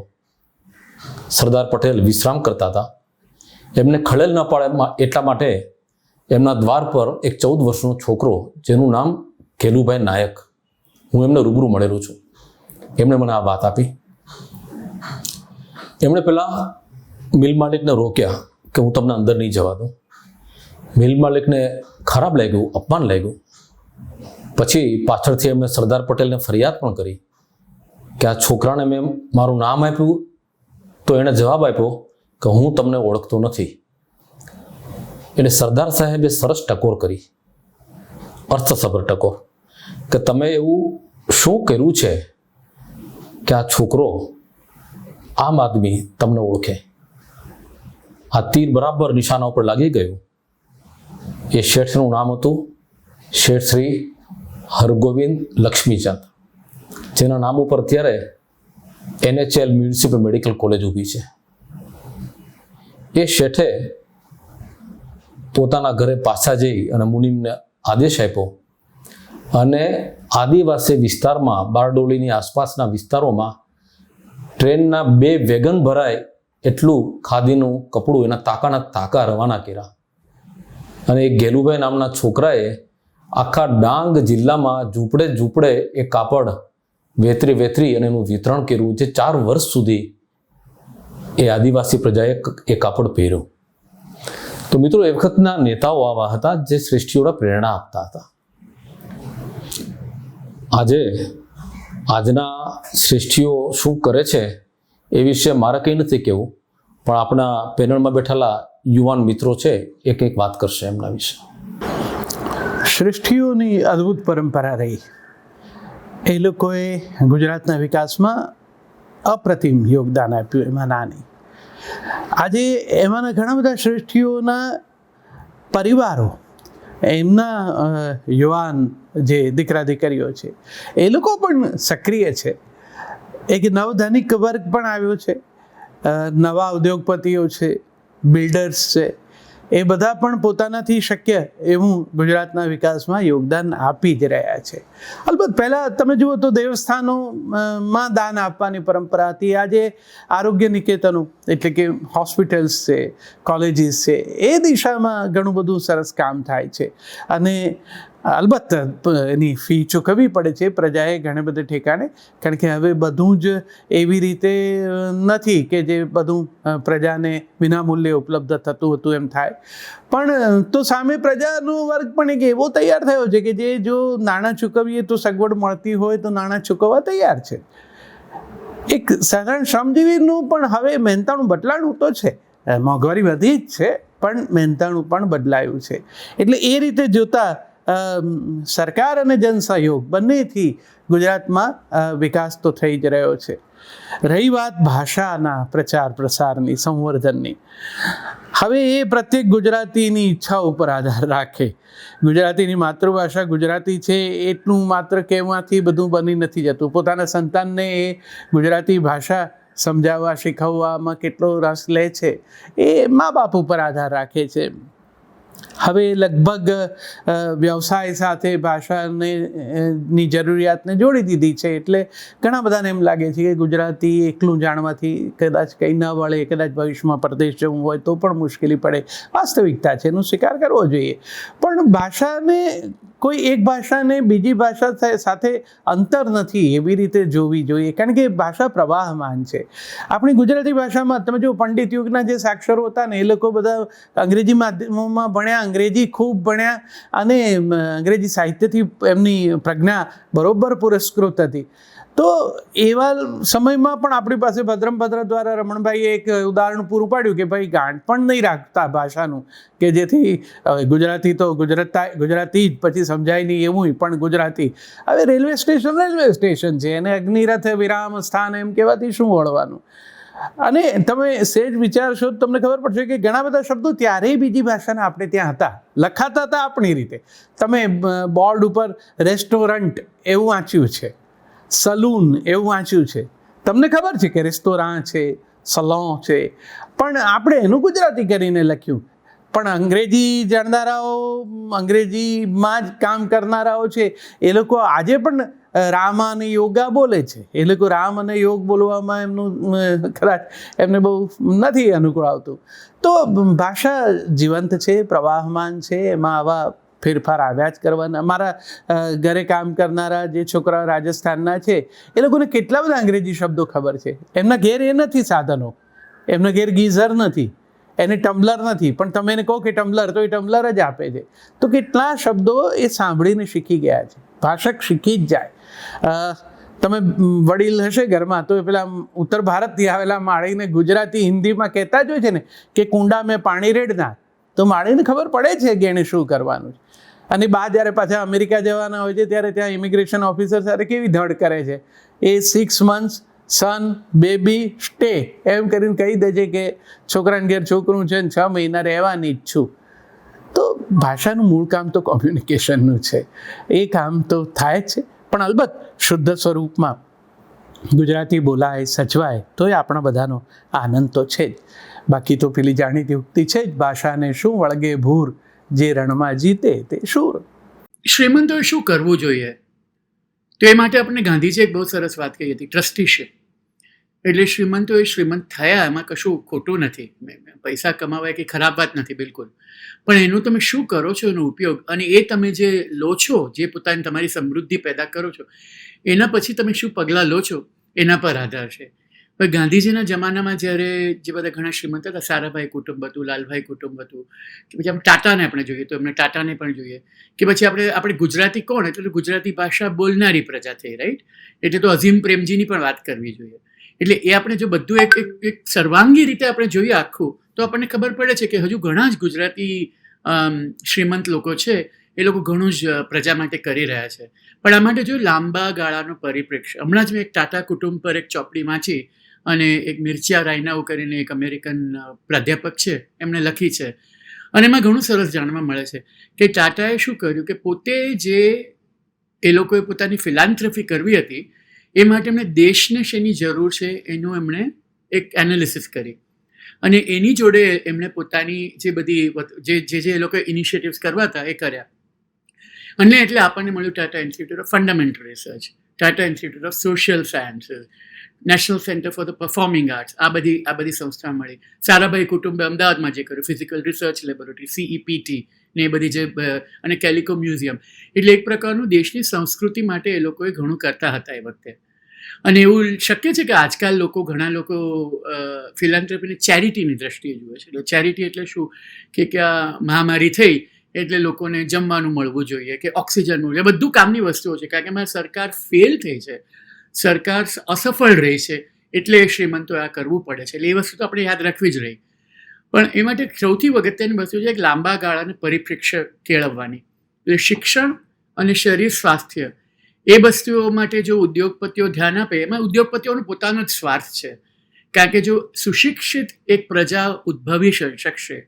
સરદાર પટેલ વિશ્રામ કરતા હતા. એમને ખલેલ ન પડે એટલા માટે એમના દ્વાર પર એક 14 વર્ષનો છોકરો, જેનું નામ કેલુભાઈ નાયક, હું એમને રૂબરૂ મળેલો છું, એમણે મને આ વાત આપી. એમણે પેલા મિલ માલિકને રોક્યા કે હું તમને અંદર નહીં જવા દઉં. મિલ માલિકને ખરાબ લાગ્યું, અપમાન લાગ્યું. પછી પાછળથી એમણે સરદાર પટેલને ફરિયાદ પણ કરી કે આ છોકરાને મેં મારું નામ આપ્યું તો એણે જવાબ આપ્યો કે હું તમને ઓળખતો નથી. એટલે સરદાર સાહેબે સરસ ટકોર કરી, અર્થસભર ટકોર, કે તમે એવું શું કર્યું છે કે આ છોકરો, આમ આદમી તમને ઓળખે. આ તીર બરાબર નિશાના ઉપર લાગી ગયું. એ શેઠનું નામ હતું શેઠ શ્રી હરગોવિંદ લક્ષ્મીચંદ, જેના નામ ઉપર અત્યારે NHL મ્યુનિસિપલ મેડિકલ કોલેજ ઊભી છે. એ શેઠે પોતાના ઘરે પાછા જઈ અને મુનિમને આદેશ આપ્યો અને આદિવાસી વિસ્તારમાં, બારડોલીની આસપાસના વિસ્તારોમાં ટ્રેનના 2 વેગન ભરાય એટલું ખાદીનું કપડું, એના તાકાના તાકા રવાના કર્યા. અને એક ગેલુભાઈ નામના છોકરાએ આખા ડાંગ જિલ્લામાં ઝૂંપડે એ કાપડ વેતરી અને એનું વિતરણ કર્યું, જે 4 વર્ષ સુધી એ આદિવાસી પ્રજાએ એ કાપડ પહેર્યું. તો મિત્રો, એ વખતના નેતાઓ આવા હતા જે શ્રેષ્ઠીઓને પ્રેરણા આપતા હતા. આજના શ્રેષ્ઠીઓ શું કરે છે એ વિશે મારે કંઈ નથી કહેવું, પણ આપણા પેનલમાં બેઠેલા યુવાન મિત્રો છે એ કંઈક વાત કરશે એમના વિશે. શ્રેષ્ઠીઓની અદ્ભુત પરંપરા રહી. એ લોકોએ ગુજરાતના વિકાસમાં અપ્રતિમ યોગદાન આપ્યું, એમાં ના નહીં. આજે એમાંના ઘણા બધા શ્રેષ્ઠીઓના પરિવારો, એમના યુવાન જે દીકરા દીકરીઓ છે એ લોકો પણ સક્રિય છે. એક નવધનિક વર્ગ પણ આવ્યો છે, નવા ઉદ્યોગપતિઓ છે, બિલ્ડર્સ છે, એ બધા પણ પોતાનાથી શક્ય એવું ગુજરાતના વિકાસમાં યોગદાન આપી જ રહ્યા છે. અલબત્ત પહેલાં તમે જુઓ તો દેવસ્થાનોમાં દાન આપવાની પરંપરા હતી. આજે આરોગ્ય નિકેતનો એટલે કે હોસ્પિટલ્સ છે, કોલેજીસ છે, એ દિશામાં ઘણું બધું સરસ કામ થાય છે. અને અલબત્ત એની ફી ચૂકવવી પડે છે પ્રજાએ ઘણે બધે ઠેકાણે, કારણ કે હવે બધું જ એવી રીતે નથી કે જે બધું પ્રજાને વિનામૂલ્યે ઉપલબ્ધ થતું હતું એમ થાય. પણ તો સામે પ્રજાનો વર્ગ પણ એક એવો તૈયાર થયો છે કે જે જો નાણાં ચૂકવીએ તો સગવડ મળતી હોય તો નાણાં ચૂકવવા તૈયાર છે. એક સાધારણ શ્રમજીવીનું પણ હવે મહેનતાણું બદલાણું તો છે, મોંઘવારી વધી જ છે પણ મહેનતાણું પણ બદલાયું છે. એટલે એ રીતે જોતા સરકાર અને જનસહયોગ બંનેથી ગુજરાતમાં વિકાસ તો થઈ જ રહ્યો છે. રહી વાત ભાષાના પ્રચાર પ્રસારની, સંવર્ધનની, હવે એ પ્રત્યેક ગુજરાતીની ઈચ્છા ઉપર આધાર રાખે. ગુજરાતીની માતૃભાષા ગુજરાતી છે એટલું માત્ર કહેવાથી બધું બની નથી જતું. પોતાના સંતાનને એ ગુજરાતી ભાષા સમજાવવા શીખવવામાં કેટલો રસ લે છે એ મા બાપ ઉપર આધાર રાખે છે. હવે લગભગ વ્યવસાય સાથે ભાષાને ની જરૂરિયાતને જોડી દીધી છે. એટલે ઘણા બધાને એમ લાગે છે કે ગુજરાતી એકલું જાણવાથી કદાચ કંઈ ન વળે, કદાચ ભવિષ્યમાં પરદેશ જવું હોય તો પણ મુશ્કેલી પડે. વાસ્તવિકતા છે, એનો સ્વીકાર કરવો જોઈએ. પણ ભાષાને, કોઈ એક ભાષાને બીજી ભાષા સાથે અંતર નથી એવી રીતે જોવી જોઈએ, કારણ કે ભાષા પ્રવાહમાન છે. આપણી ગુજરાતી ભાષામાં તમે જો પંડિત યુગના જે સાક્ષરો હતા ને, એ લોકો બધા અંગ્રેજી માધ્યમોમાં ભણ્યા, અંગ્રેજી ખૂબ ભણ્યા અને અંગ્રેજી સાહિત્યથી એમની પ્રજ્ઞા બરોબર પુરસ્કૃત હતી. તો એવા સમયમાં પણ આપણી પાસે ભદ્રમભદ્ર દ્વારા રમણભાઈએ એક ઉદાહરણ પૂરું પાડ્યું કે ભાઈ ગાંઠ પણ નહીં રાખતા ભાષાનું, કે જેથી ગુજરાતી તો ગુજરાતી જ પછી સમજાય નહીં એવું પણ ગુજરાતી. હવે રેલવે સ્ટેશન છે, એને અગ્નિરથ વિરામ સ્થાન એમ કહેવાથી શું વળવાનું. અને તમે સહેજ વિચારશો તો તમને ખબર પડશે કે ઘણા બધા શબ્દો ત્યારેય બીજી ભાષાના આપણે ત્યાં હતા, લખાતા હતા આપણી રીતે. તમે બોર્ડ ઉપર રેસ્ટોરન્ટ એવું વાંચ્યું છે, સલૂન એવું વાંચ્યું છે, તમને ખબર છે કે રેસ્ટોરાં છે, સલોન છે, પણ આપણે એનું ગુજરાતી કરીને લખ્યું. પણ અંગ્રેજી જાણનારાઓ, અંગ્રેજીમાં જ કામ કરનારાઓ છે, એ લોકો આજે પણ રામ અને યોગા બોલે છે. એ લોકો રામ અને યોગ બોલવામાં એમનું કદાચ એમને બહુ નથી અનુકૂળ આવતું. તો ભાષા જીવંત છે, પ્રવાહમાન છે, એમાં આવા ફેરફાર આવ્યા જ કરવાના. અમારા ઘરે કામ કરનારા જે છોકરાઓ રાજસ્થાનના છે, એ લોકોને કેટલા બધા અંગ્રેજી શબ્દો ખબર છે. એમના ઘેર એ નથી સાધનો, એમના ઘેર ગીઝર નથી, એને ટમ્બલર નથી, પણ તમે એને કહો કે ટમ્બલર તો એ ટમ્બલર જ આપે છે. તો કેટલા શબ્દો એ સાંભળીને શીખી ગયા છે. ભાષક શીખી જ જાય. તમે વડીલ હશે ઘરમાં તો પેલા ઉત્તર ભારતથી આવેલા માળીને ગુજરાતી હિન્દીમાં કહેતા જ હોય છે ને કે કુંડા મેં પાણી રેડના, તો માળીને ખબર પડે છે કે એણે શું કરવાનું છે. અને બા જ્યારે પાછા અમેરિકા જવાના હોય છે ત્યારે ત્યાં ઇમિગ્રેશન ઓફિસર સાથે કેવી ધડ કરે છે, એ 6 months સન બેબી સ્ટે એમ કરીને કહી દે છે કે છોકરાને ઘેર છોકરું છે ને 6 મહિના રહેવાની જ છું. તો ભાષાનું મૂળ કામ તો કોમ્યુનિકેશનનું છે, એ કામ તો થાય જ છે. પણ અલબત્ત શુદ્ધ સ્વરૂપમાં ગુજરાતી બોલાય, સચવાય તો એ આપણા બધાનો આનંદ તો છે જ. બાકી તો પેલી જાણીતી ઉક્તિ છે જ, ભાષાને શું વળગે ભૂર, જે રણમાં જીતે તે શૂર. શ્રીમંતોએ શું કરવું જોઈએ? તો એ માટે આપણે ગાંધીજીએ એક બહુ સરસ વાત કહી હતી, ટ્રસ્ટીશિપ. એટલે શ્રીમંતો એ શ્રીમંત થયા એમાં કશું ખોટું નથી, પૈસા કમાવા એ કંઈ ખરાબ વાત નથી બિલકુલ, પણ એનું તમે શું કરો છો એનો ઉપયોગ, અને એ તમે જે લો છો, જે પોતાની તમારી સમૃદ્ધિ પેદા કરો છો, એના પછી તમે શું પગલાં લો છો એના પર આધાર છે. પણ ગાંધીજીના જમાનામાં જ્યારે જે બધા ઘણા શ્રીમંત હતા, સારાભાઈ કુટુંબ હતું, લાલભાઈ કુટુંબ હતું, કે પછી આમ ટાટાને આપણે જોઈએ તો એમને ટાટાને પણ જોઈએ, કે પછી આપણે ગુજરાતી કોણ, એટલે ગુજરાતી ભાષા બોલનારી પ્રજા થઈ, રાઈટ, એટલે તો અઝીમ પ્રેમજીની પણ વાત કરવી જોઈએ. એટલે એ આપણે જો બધું એક સર્વાંગી રીતે આપણે જોઈએ આખું, તો આપણને ખબર પડે છે કે હજુ ઘણા જ ગુજરાતી શ્રીમંત લોકો છે, એ લોકો ઘણું જ પ્રજા માટે કરી રહ્યા છે. પણ આ માટે જો લાંબા ગાળાનો પરિપ્રેક્ષ્ય, હમણાં જ મેં એક ટાટા કુટુંબ પર એક ચોપડી વાંચી, અને એક મિર્ચિયા રાયનાઉ કરીને એક અમેરિકન પ્રાધ્યાપક છે, એમણે લખી છે, અને એમાં ઘણું સરસ જાણવા મળે છે કે ટાટાએ શું કર્યું કે પોતે જે એ લોકોએ પોતાની ફિલાન્થ્રફી કરવી હતી, એ માટે એમણે દેશને શેની જરૂર છે એનું એમણે એક એનાલિસિસ કરી, અને એની જોડે એમણે પોતાની જે બધી જે એ લોકોએ ઇનિશિયેટિવ્સ કરવા હતા એ કર્યા. અને એટલે આપણને મળ્યું Tata institute of fundamental research, Tata institute of social sciences, national centre for the performing arts, આ બધી સંસ્થા મળી. સારાભાઈ કુટુંબે અમદાવાદમાં જે કર્યું, ફિઝિકલ રિસર્ચ લેબોરેટરી, CEPT ને એ બધી જે, અને કેલિકો મ્યુઝિયમ, એટલે એક પ્રકારનું દેશની સંસ્કૃતિ માટે એ લોકોએ ઘણું કરતા હતા એ વખતે. અને એવું શક્ય છે કે આજકાલ ઘણા લોકો ફિલાન્થ્રોપીને ચેરિટીની દ્રષ્ટિએ જુએ છે. એટલે ચેરિટી એટલે શું કે આ મહામારી થઈ એટલે લોકોને જમવાનું મળવું જોઈએ, કે ઓક્સિજન મળવું, એ બધું કામની વસ્તુઓ છે. કારણ કે એમાં સરકાર ફેલ થઈ છે, સરકાર અસફળ રહી છે, એટલે શ્રીમંતોએ આ કરવું પડે છે. એટલે એ વસ્તુ તો આપણે યાદ રાખવી જ રહી. પણ એ માટે સૌથી અગત્યની વસ્તુ છે એક લાંબા ગાળાને પરિપ્રેક્ષ્ય કેળવવાની. એટલે શિક્ષણ અને શરીર સ્વાસ્થ્ય, એ વસ્તુઓ માટે જો ઉદ્યોગપતિઓ ધ્યાન આપે, એમાં ઉદ્યોગપતિઓનો પોતાનો જ સ્વાર્થ છે. કારણ કે જો સુશિક્ષિત એક પ્રજા ઉદ્ભવી શકશે,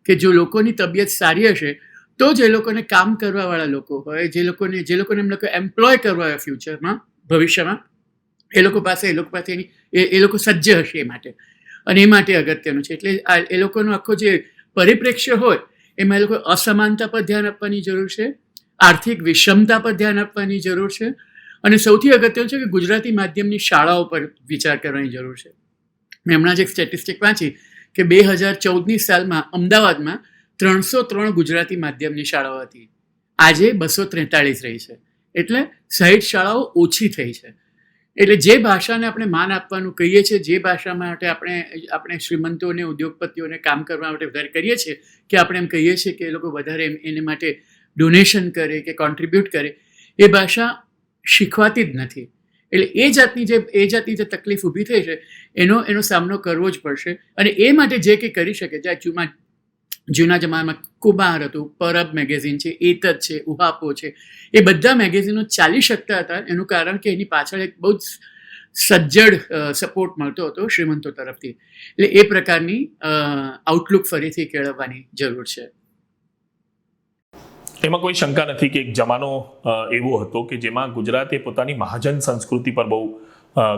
કે જો લોકોની તબિયત સારી હશે, તો જ એ લોકોને કામ કરવાવાળા લોકો હોય, જે લોકોને એમ લોકો એમ્પ્લોય કરવા હોય ફ્યુચરમાં, ભવિષ્યમાં, એ લોકો પાસે એ લોકો સજ્જ હશે એ માટે. અને એ માટે અગત્યનું છે. એટલે એ લોકોનો આખો જે પરિપ્રેક્ષ્ય હોય, એમાં એ લોકો અસમાનતા પર ધ્યાન આપવાની જરૂર છે, આર્થિક વિષમતા પર ધ્યાન આપવાની જરૂર છે, અને સૌથી અગત્યનું છે કે ગુજરાતી માધ્યમની શાળાઓ પર વિચાર કરવાની જરૂર છે. મેં હમણાં જ એક સ્ટેટિસ્ટિક વાંચી કે 2014ની સાલમાં અમદાવાદમાં 303 ગુજરાતી માધ્યમની શાળાઓ હતી, આજે 243 રહી છે. એટલે 60 શાળાઓ ઓછી થઈ છે. એટલે જે ભાષાને આપણે માન આપવાનું કહીએ છીએ, જે ભાષા માટે આપણે શ્રીમંતોને, ઉદ્યોગપતિઓને કામ કરવા માટે વધારે કરીએ છીએ, કે આપણે એમ કહીએ છીએ કે એ લોકો વધારે એને માટે ડોનેશન કરે કે કોન્ટ્રીબ્યુટ કરે, એ ભાષા શીખવાતી જ નથી. એટલે એ જાતની જે તકલીફ ઊભી થઈ છે, એનો સામનો કરવો જ પડશે. અને એ માટે જે કંઈ કરી શકે, જ્યાં જૂના જમાનામાં કુમાર હતું, પરબ મેગેઝિન છે, એતત છે, ઉહાપો છે, એ બધા મેગેઝિનો ચાલી શકતા હતા. એનું કારણ કે એની પાછળ એક બહુ જ સજ્જડ સપોર્ટ મળતો હતો શ્રીમંતો તરફથી. એટલે એ પ્રકારની આઉટલુક ફરીથી કેળવવાની જરૂર છે. એમાં કોઈ શંકા નથી કે એક જમાનો એવો હતો કે જેમાં ગુજરાતે પોતાની મહાજન સંસ્કૃતિ પર બહુ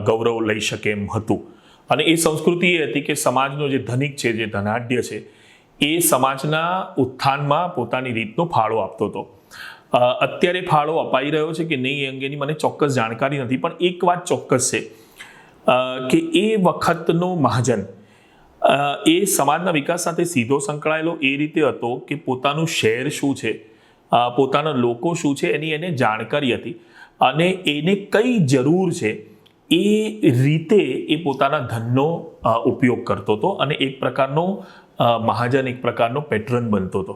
ગૌરવ લઈ શકે એમ હતું. અને એ સંસ્કૃતિ એ હતી કે સમાજનો જે ધનિક છે, જે ધનાઢ્ય છે, એ સમાજના ઉત્થાનમાં પોતાની રીતનો ફાળો આપતો હતો. અત્યારે ફાળો અપાઈ રહ્યો છે કે નહીં એ અંગેની મને ચોક્કસ જાણકારી નથી, પણ એક વાત ચોક્કસ છે કે એ વખતનો મહાજન એ સમાજના વિકાસ સાથે સીધો સંકળાયેલો એ રીતે હતો કે પોતાનું શહેર શું છે, પોતાના લોકો શું છે, એની એને જાણકારી હતી, અને એને કઈ જરૂર છે એ રીતે એ પોતાના ધનનો ઉપયોગ કરતો હતો, અને એક પ્રકારનો મહાજન, એક પ્રકારનો પેટ્રન બનતો હતો.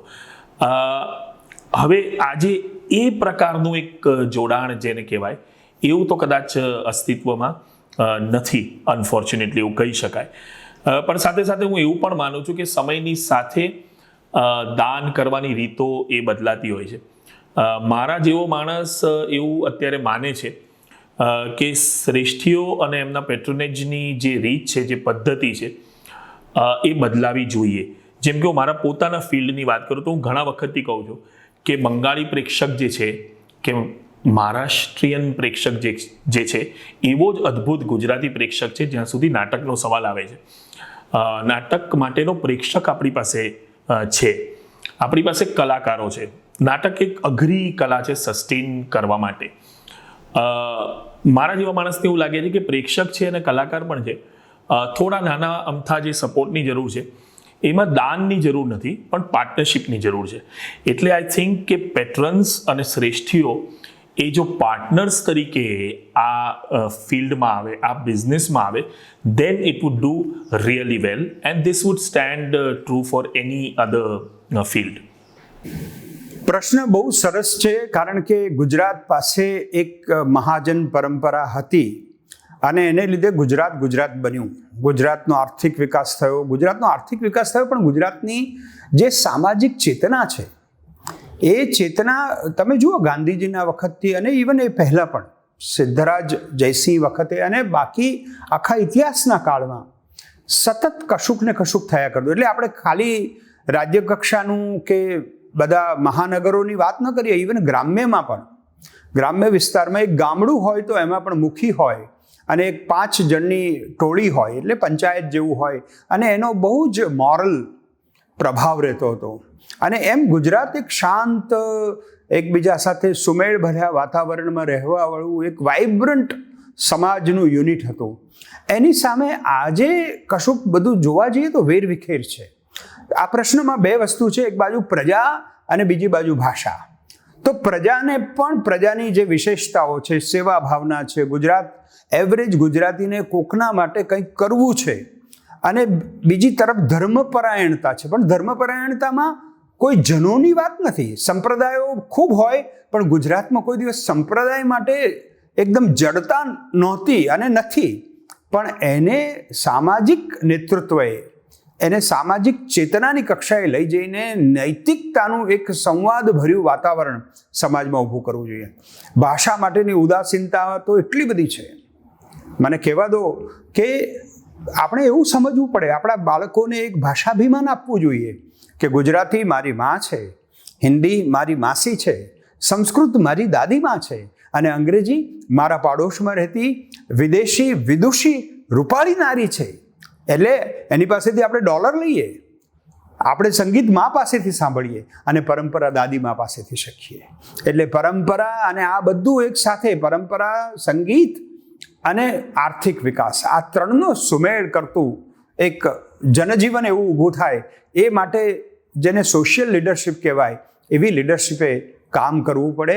હવે આજે એ પ્રકારનું એક જોડાણ જેને કહેવાય, એવું તો કદાચ અસ્તિત્વમાં નથી, અનફોર્ચ્યુનેટલી એવું કહી શકાય. પણ સાથે સાથે હું એવું પણ માનું છું કે સમયની સાથે દાન કરવાની રીતો એ બદલાતી હોય છે. મારા જેવો માણસ એવું અત્યારે માને છે કે શ્રેષ્ઠીઓ અને એમના પેટ્રોનેજની જે રીત છે, જે પદ્ધતિ છે, એ બદલાવી જોઈએ. જેમ કે હું મારા પોતાના ફિલ્ડની વાત કરું તો હું ઘણા વખતથી કહું છું કે બંગાળી પ્રેક્ષક જે છે, કે મહારાષ્ટ્રીયન પ્રેક્ષક જે છે, એવો જ અદ્ભુત ગુજરાતી પ્રેક્ષક છે જ્યાં સુધી નાટકનો સવાલ આવે છે. નાટક માટેનો પ્રેક્ષક આપણી પાસે છે, આપણી પાસે કલાકારો છે. નાટક એક અઘરી કલા છે સસ્ટેન કરવા માટે. મારા જેવા માણસને એવું લાગે છે કે પ્રેક્ષક છે અને કલાકાર પણ છે, થોડા નાના અમથા જે સપોર્ટની જરૂર છે, એમાં દાનની જરૂર નથી પણ પાર્ટનરશિપની જરૂર છે. એટલે આઈ થિંક કે પેટ્રન્સ અને શ્રેષ્ઠીઓ એ જો પાર્ટનર્સ તરીકે આ ફિલ્ડમાં આવે, આ બિઝનેસમાં આવે, then it would do really well and this would stand true for any other field. પ્રશ્ન બહુ સરસ છે, કારણ કે ગુજરાત પાસે એક મહાજન પરંપરા હતી અને એને લીધે ગુજરાત બન્યું. ગુજરાતનો આર્થિક વિકાસ થયો, પણ ગુજરાતની જે સામાજિક ચેતના છે એ ચેતના તમે જુઓ ગાંધીજીના વખતથી અને ઇવન એ પહેલાં પણ સિદ્ધરાજ જયસિંહ વખતે અને બાકી આખા ઇતિહાસના કાળમાં સતત કશુંક ને કશુંક થયા કરતું. એટલે આપણે ખાલી રાજ્ય કક્ષાનું કે બધા મહાનગરોની વાત ન કરીએ, ઇવન ગ્રામ્યમાં પણ, ગ્રામ્ય વિસ્તારમાં એક ગામડું હોય તો એમાં પણ મુખી હોય અને એક 5 જણની ટોળી હોય, એટલે પંચાયત જેવું હોય અને એનો બહુ જ મોરલ પ્રભાવ રહેતો હતો. અને એમ ગુજરાત એક શાંત, એકબીજા સાથે સુમેળ ભર્યા વાતાવરણમાં રહેવાવાળું એક વાઇબ્રન્ટ સમાજનું યુનિટ હતું. એની સામે આજે કશુંક બધું જોવા જઈએ તો વેરવિખેર છે. આ પ્રશ્નમાં 2 વસ્તુ છે, એક બાજુ પ્રજા અને બીજી બાજુ ભાષા. તો પ્રજાને પણ પ્રજાની જે વિશેષતાઓ છે, સેવા ભાવના છે, એવરેજ ગુજરાતીને કોકના માટે કંઈક કરવું છે, અને બીજી તરફ ધર્મપરાયણતા છે. પણ ધર્મપરાયણતામાં કોઈ જનોની વાત નથી, સંપ્રદાયો ખૂબ હોય, પણ ગુજરાતમાં કોઈ દિવસ સંપ્રદાય માટે એકદમ જડતા નહોતી અને નથી. પણ એને સામાજિક નેતૃત્વએ, એને સામાજિક ચેતનાની કક્ષાએ લઈ જઈને નૈતિકતાનું એક સંવાદભર્યું વાતાવરણ સમાજમાં ઊભું કરવું જોઈએ. ભાષા માટેની ઉદાસીનતા તો એટલી બધી છે. મને કહેવા દો કે આપણે એવું સમજવું પડે, આપણા બાળકોને એક ભાષાભિમાન આપવું જોઈએ કે ગુજરાતી મારી માં છે, હિન્દી મારી માસી છે, સંસ્કૃત મારી દાદીમાં છે, અને અંગ્રેજી મારા પાડોશમાં રહેતી વિદેશી વિદુષી રૂપાળી નારી છે. એટલે એની પાસેથી આપણે ડોલર લઈએ, આપણે સંગીત મા પાસેથી સાંભળીએ અને પરંપરા દાદી મા પાસેથી શીખીએ. એટલે પરંપરા અને આ બધું એક સાથે, પરંપરા, સંગીત અને આર્થિક વિકાસ, આ 3નો સુમેળ કરતું એક જનજીવન એવું ઊભું થાય, એ માટે જેને સોશિયલ લીડરશિપ કહેવાય એવી લીડરશિપે કામ કરવું પડે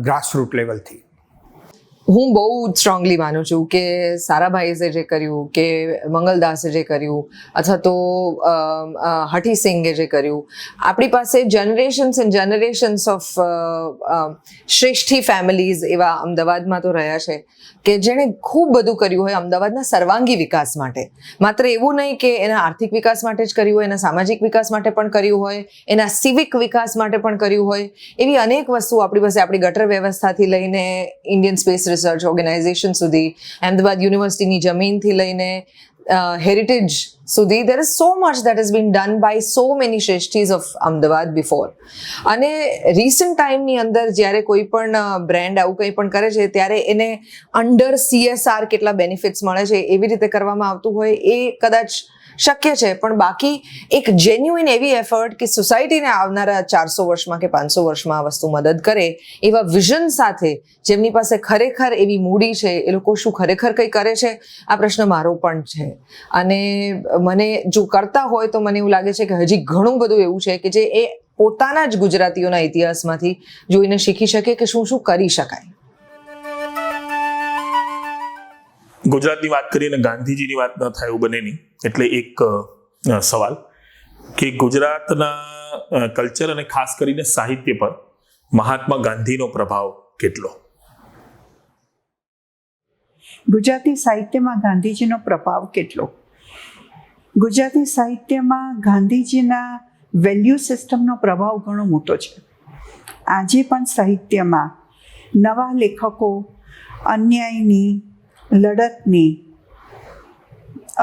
ગ્રાસરૂટ લેવલથી. હું બહુ સ્ટ્રોંગલી માનું છું કે સારાભાઈએ જે કર્યું, કે મંગલદાસે જે કર્યું, અથવા તો હઠીસિંગે જે કર્યું, આપણી પાસે જનરેશન્સ એન્ડ જનરેશન્સ ઓફ શ્રેષ્ઠી ફેમિલીઝ એવા અમદાવાદમાં તો રહ્યા છે કે જેણે ખૂબ બધું કર્યું હોય અમદાવાદના સર્વાંગી વિકાસ માટે. માત્ર એવું નહીં કે એના આર્થિક વિકાસ માટે જ કર્યું હોય, એના સામાજિક વિકાસ માટે પણ કર્યું હોય, એના સિવિક વિકાસ માટે પણ કર્યું હોય. એવી અનેક વસ્તુઓ આપણી પાસે, આપણી ગટર વ્યવસ્થાથી લઈને ઇન્ડિયન સ્પેસ રિસર્ચ ઓર્ગેનાઇઝેશન સુધી, અમદાવાદ યુનિવર્સિટીની જમીનથી લઈને હેરિટેજ સુધી, there is so much that has been done by so many શ્રેષ્ઠીઝ ઓફ અમદાવાદ બિફોર. અને રિસન્ટ ટાઈમની અંદર જ્યારે કોઈ પણ બ્રેન્ડ આવું કંઈ પણ કરે છે ત્યારે એને અંડર CSR કેટલા બેનિફિટ્સ મળે છે એવી રીતે કરવામાં આવતું હોય એ કદાચ શક્ય છે, પણ બાકી એક જેન્યુઇન એવી એફર્ટ કે સોસાયટીને આવનારા 400 વર્ષમાં કે 500 વર્ષમાં આ વસ્તુ મદદ કરે એવા વિઝન સાથે, જેમની પાસે ખરેખર એવી મૂડી છે, એ લોકો શું ખરેખર કંઈ કરે છે, આ પ્રશ્ન મારો પણ છે. અને મને જો કરતા હોય તો મને એવું લાગે છે કે હજી ઘણું બધું એવું છે કે જે એ પોતાના જ ગુજરાતીઓના ઇતિહાસમાંથી જોઈને શીખી શકે કે શું શું કરી શકાય. ગુજરાતની વાત કરીને ગાંધીજીની વાત ન થાય એવું બને નહીં. એટલે એક સવાલ કે ગુજરાતના કલ્ચર અને ખાસ કરીને સાહિત્ય પર મહાત્મા ગાંધીનો પ્રભાવ કેટલો? ગુજરાતી સાહિત્યમાં ગાંધીજીનો પ્રભાવ કેટલો? ગુજરાતી સાહિત્યમાં ગાંધીજીના વેલ્યુ સિસ્ટમનો પ્રભાવ ઘણો મોટો છે. આજે પણ સાહિત્યમાં નવા લેખકો અન્યાયની, લડતની,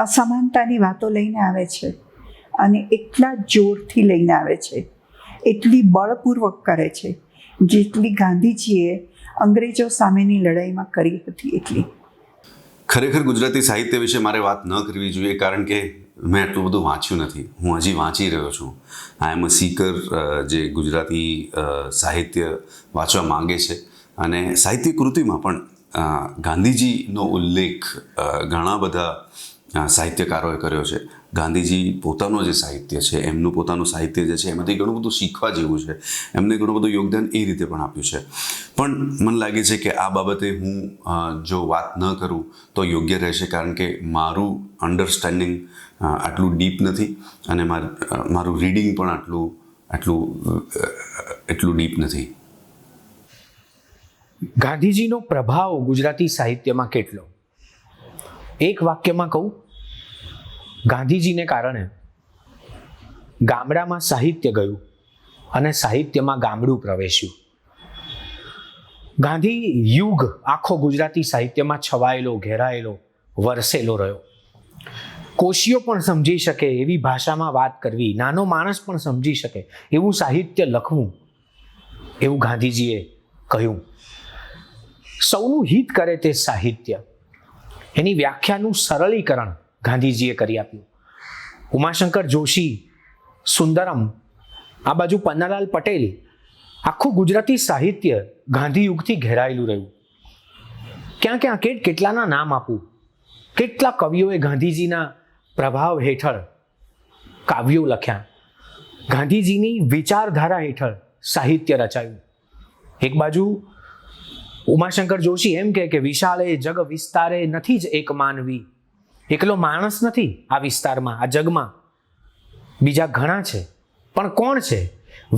અસમાનતાની વાતો લઈને આવે છે અને એટલા જોરથી લઈને આવે છે, એટલી બળપૂર્વક કરે છે જેટલી ગાંધીજીએ અંગ્રેજો સામેની લડાઈમાં કરી હતી એટલી. ખરેખર ગુજરાતી સાહિત્ય વિશે મારે વાત ન કરવી જોઈએ, કારણ કે મેં એટલું બધું વાંચ્યું નથી. હું હજી વાંચી રહ્યો છું. આઈ એમ અ સીકર જે ગુજરાતી સાહિત્ય વાંચવા માંગે છે. અને સાહિત્ય કૃતિમાં પણ ગાંધીજીનો ઉલ્લેખ ઘણા બધા સાહિત્યકારોએ કર્યો છે. ગાંધીજી પોતાનો જે સાહિત્ય છે, એમનું પોતાનું સાહિત્ય જે છે, એમાંથી ઘણું બધું શીખવા જેવું છે. એમને ઘણું બધું યોગદાન એ રીતે પણ આપ્યું છે. પણ મને લાગે છે કે આ બાબતે હું જો વાત ન કરું તો યોગ્ય રહેશે, કારણ કે મારું અન્ડરસ્ટેન્ડિંગ આટલું ડીપ નથી અને મારું રીડિંગ પણ એટલું ડીપ નથી. ગાંધીજીનો પ્રભાવ ગુજરાતી સાહિત્યમાં કેટલો? એક વાક્યમાં કહું, ગાંધીજીને કારણે ગામડામાં સાહિત્ય ગયું અને સાહિત્યમાં ગામડું પ્રવેશ્યું. ગાંધી યુગ આખો ગુજરાતી સાહિત્યમાં છવાયેલો, ઘેરાયેલો, વરસેલો રહ્યો. કોશીઓ પણ સમજી શકે એવી ભાષામાં વાત કરવી, નાનો માણસ પણ સમજી શકે એવું સાહિત્ય લખવું, એવું ગાંધીજીએ કહ્યું. સૌનું હિત કરે તે સાહિત્ય, એની વ્યાખ્યાનું સરળીકરણ ગાંધીજીએ કરી આપ્યું. ઉમાશંકર જોશી, સુંદરમ, આ બાજુ પન્નાલાલ પટેલ, આખું ગુજરાતી સાહિત્ય ગાંધી યુગથી ઘેરાયેલું રહ્યું. ક્યાં કેટલાના નામ આપું. કેટલા કવિઓએ ગાંધીજીના પ્રભાવ હેઠળ કાવ્યો લખ્યા, ગાંધીજીની વિચારધારા હેઠળ સાહિત્ય રચાયું. એક બાજુ ઉમાશંકર જોશી એમ કે વિશાળે જગ વિસ્તારે નથી જ એક માનવી. એકલો માણસ નથી આ વિસ્તારમાં, આ જગમાં, બીજા ઘણા છે. પણ કોણ છે?